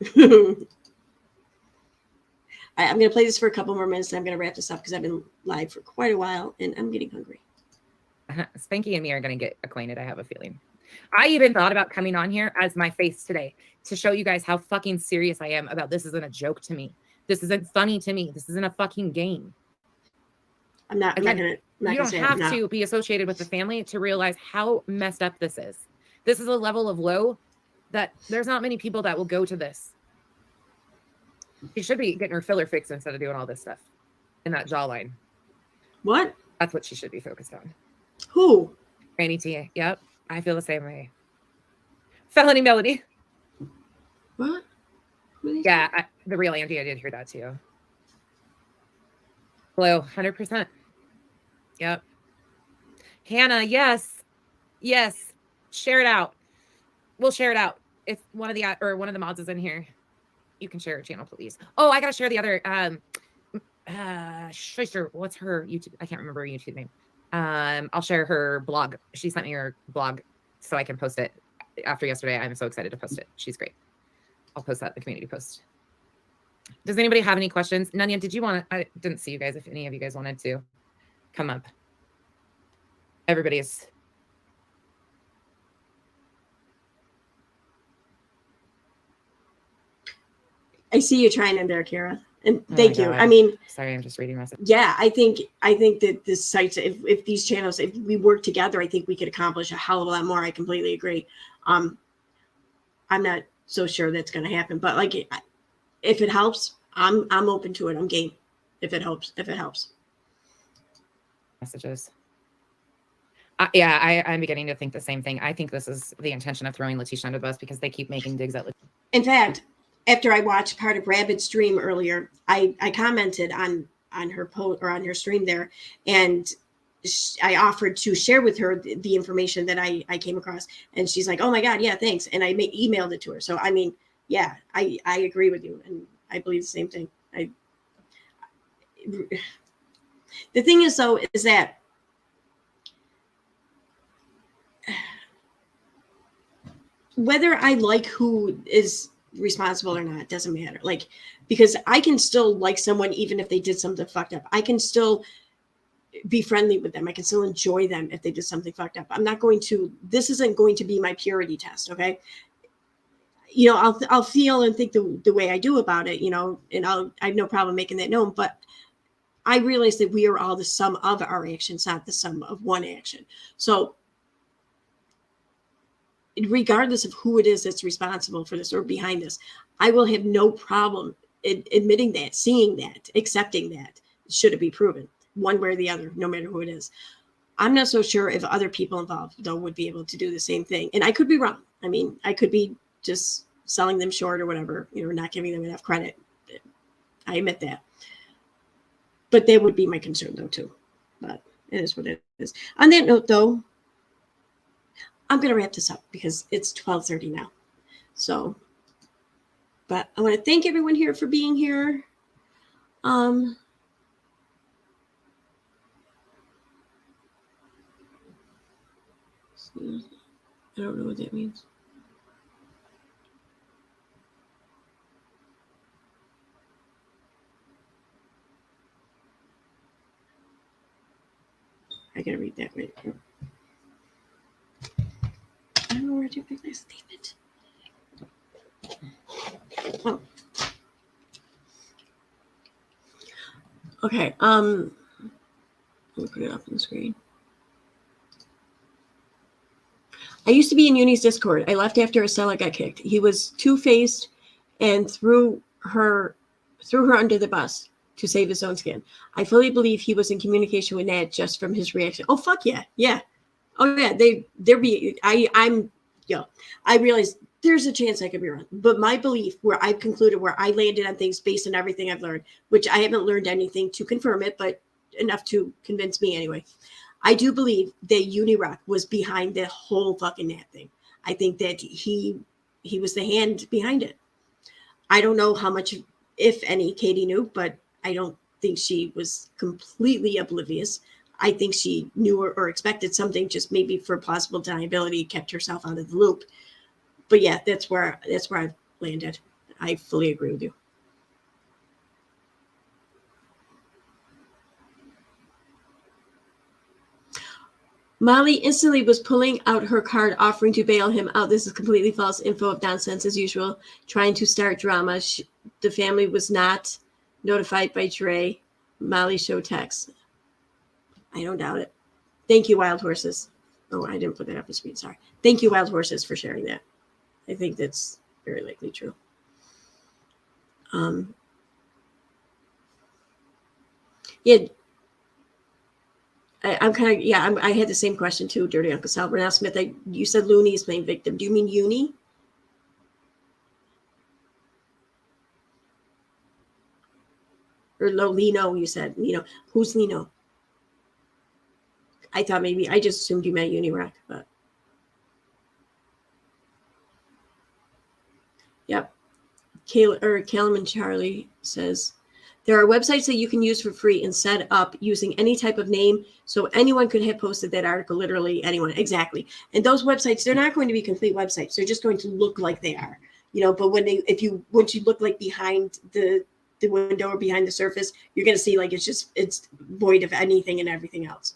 I'm going to play this for a couple more minutes and I'm going to wrap this up because I've been live for quite a while and I'm getting hungry. Spanky and me are going to get acquainted, I have a feeling. I even thought about coming on here as my face today to show you guys how fucking serious I am about this isn't a joke to me. This isn't funny to me. This isn't a fucking game. I'm not going to. You don't have to be associated with the family to realize how messed up this is. This is a level of low that there's not many people that will go to this. She should be getting her filler fixed instead of doing all this stuff in that jawline. What? That's what she should be focused on. Who? Granny T. Yep. I feel the same way. Felony Melody. What? Yeah, the real Angie, I did hear that too. Blue, 100%. Yep. Hannah, yes. Yes. Share it out. We'll share it out. If one of the mods is in here, you can share her channel, please. Oh, I gotta share the other Shyster, what's her YouTube? I can't remember her YouTube name. I'll share her blog. She sent me her blog so I can post it after yesterday. I'm so excited to post it. She's great. I'll post that in the community post. Does anybody have any questions? Nanya, did you want to? I didn't see you guys. If any of you guys wanted to come up. Everybody's. I see you trying in there, Kara. And thank you. God. I mean, sorry, I'm just reading messages. Yeah, I think that this sites, if these channels, if we work together, I think we could accomplish a hell of a lot more. I completely agree. I'm not so sure that's going to happen, but like, if it helps, I'm open to it. I'm game. If it helps. Messages. Yeah, I'm beginning to think the same thing. I think this is the intention of throwing Letitia under the bus because they keep making digs at Letitia. In fact, after I watched part of Rabbit's stream earlier, I commented on her post or on her stream there, and I offered to share with her the information that I came across, and she's like, "Oh my God, yeah, thanks." And I emailed it to her. So I mean, yeah, I agree with you, and I believe the same thing. The thing is, though, is that whether I like who is responsible or not doesn't matter. Like, because I can still like someone even if they did something fucked up. I can still be friendly with them. I can still enjoy them if they did something fucked up. This isn't going to be my purity test. Okay. You know, I'll feel and think the way I do about it, you know, and I have no problem making that known, but I realize that we are all the sum of our actions, not the sum of one action. So regardless of who it is that's responsible for this or behind this, I will have no problem admitting that, seeing that, accepting that, should it be proven one way or the other, no matter who it is. I'm not so sure if other people involved, though, would be able to do the same thing. And I could be wrong. I mean, I could be just selling them short or whatever, not giving them enough credit. I admit that. But that would be my concern, though, too. But it is what it is. On that note, though, I'm going to wrap this up because it's 12:30 now. So, but I want to thank everyone here for being here. I don't know what that means. I gotta read that right. I don't know where to pick my statement. Oh. Okay. Let me put it up on the screen. I used to be in Uni's Discord. I left after Estella got kicked. He was two-faced and threw her under the bus to save his own skin. I fully believe he was in communication with Nat just from his reaction. Oh, fuck yeah. Yeah. Oh yeah. I realize there's a chance I could be wrong, but my belief where I've concluded, where I landed on things based on everything I've learned, which I haven't learned anything to confirm it, but enough to convince me anyway. I do believe that Unirock was behind the whole fucking Nat thing. I think that he was the hand behind it. I don't know how much, if any, Katie knew, but I don't think she was completely oblivious. I think she knew or expected something, just maybe for plausible deniability, kept herself out of the loop. But yeah, that's where I've landed. I fully agree with you. Molly instantly was pulling out her card, offering to bail him out. This is completely false info of nonsense as usual, trying to start drama. The family was not notified by Dre. Molly showed text. I don't doubt it. Thank you, Wild Horses. Oh, I didn't put that up on screen. Sorry. Thank you, Wild Horses, for sharing that. I think that's very likely true. Yeah. I'm kind of, I had the same question too, Dirty Uncle Sal. Renell Smith, you said Looney's main victim. Do you mean Uni? Or Lino, you said. Who's Lino? I thought maybe, I just assumed you meant Unirock, but. Yep. Calum and Charlie says, there are websites that you can use for free and set up using any type of name. So anyone could have posted that article, literally anyone. Exactly. And those websites, they're not going to be complete websites. They're just going to look like they are, but once you look like behind the window or behind the surface, you're going to see like it's void of anything and everything else.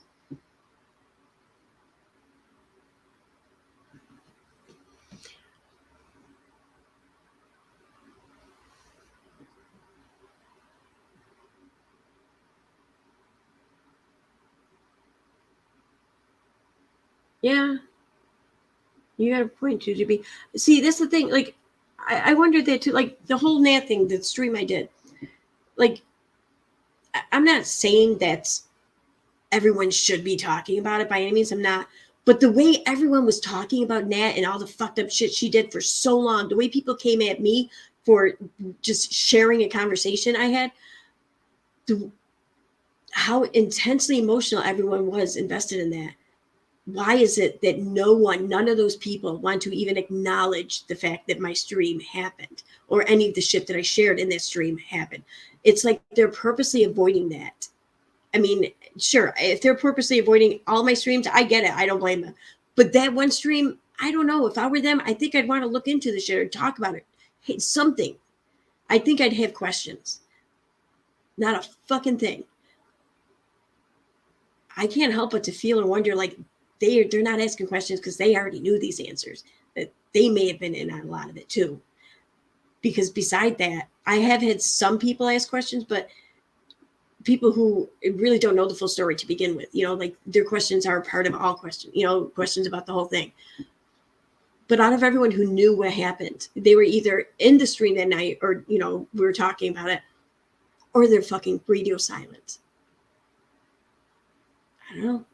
Yeah, you got a point, GGB. See, that's the thing. Like, I wondered that too. Like the whole Nat thing, the stream I did. Like, I'm not saying that everyone should be talking about it by any means. I'm not. But the way everyone was talking about Nat and all the fucked up shit she did for so long, the way people came at me for just sharing a conversation I had, how intensely emotional everyone was invested in that. Why is it that none of those people want to even acknowledge the fact that my stream happened or any of the shit that I shared in that stream happened? It's like they're purposely avoiding that. I mean, sure, if they're purposely avoiding all my streams, I get it. I don't blame them. But that one stream, I don't know. If I were them, I think I'd want to look into the shit or talk about it. Hey, something. I think I'd have questions. Not a fucking thing. I can't help but to feel and wonder, like, they're not asking questions because they already knew these answers, that they may have been in on a lot of it too. Because beside that, I have had some people ask questions, but people who really don't know the full story to begin with, like their questions are part of all questions, questions about the whole thing. But out of everyone who knew what happened, they were either in the stream that night or, we were talking about it, or they're fucking radio silent. I don't know.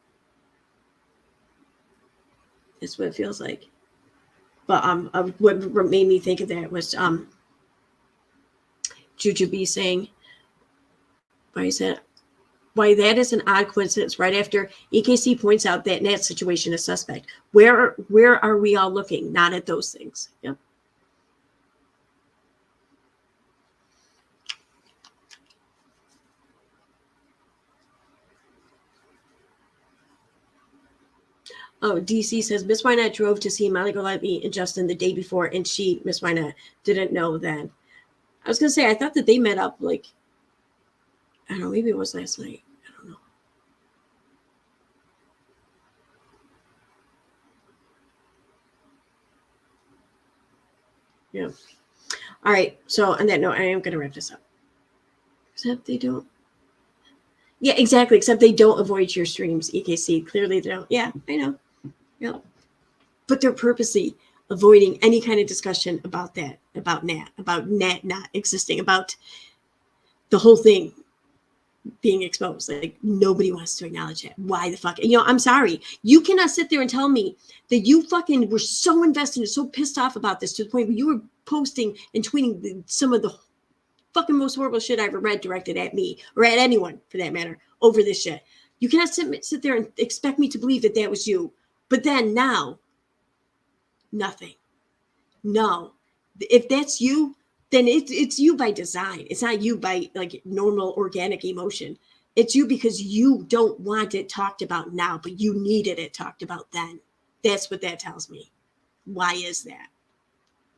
That's what it feels like. But what made me think of that was Juju B saying, why that is an odd coincidence right after EKC points out that Nat's situation is suspect. Where are we all looking? Not at those things. Yep. Oh, DC says Miss Wynette drove to see Molly Golightly and Justin the day before, and Miss Wynette, didn't know then. I was gonna say, I thought that they met up like, I don't know, maybe it was last night. I don't know. Yeah. All right. So on that note, I am gonna wrap this up. Except they don't. Yeah, exactly. Except they don't avoid your streams, EKC. Clearly they don't. Yeah, I know. Yep. But they're purposely avoiding any kind of discussion about that, about Nat not existing, about the whole thing being exposed. Like, nobody wants to acknowledge it. Why the fuck? I'm sorry. You cannot sit there and tell me that you fucking were so invested and so pissed off about this to the point where you were posting and tweeting some of the fucking most horrible shit I ever read directed at me, or at anyone for that matter, over this shit. You cannot sit there and expect me to believe that was you. But then now, nothing. No. If that's you, then it's you by design. It's not you by like normal organic emotion. It's you because you don't want it talked about now, but you needed it talked about then. That's what that tells me. Why is that?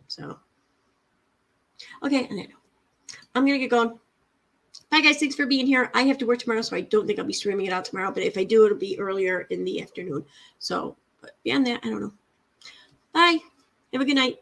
So, okay, and I'm going to get going. Bye, guys. Thanks for being here. I have to work tomorrow, so I don't think I'll be streaming it out tomorrow. But if I do, it'll be earlier in the afternoon. So, but beyond that, I don't know. Bye. Have a good night.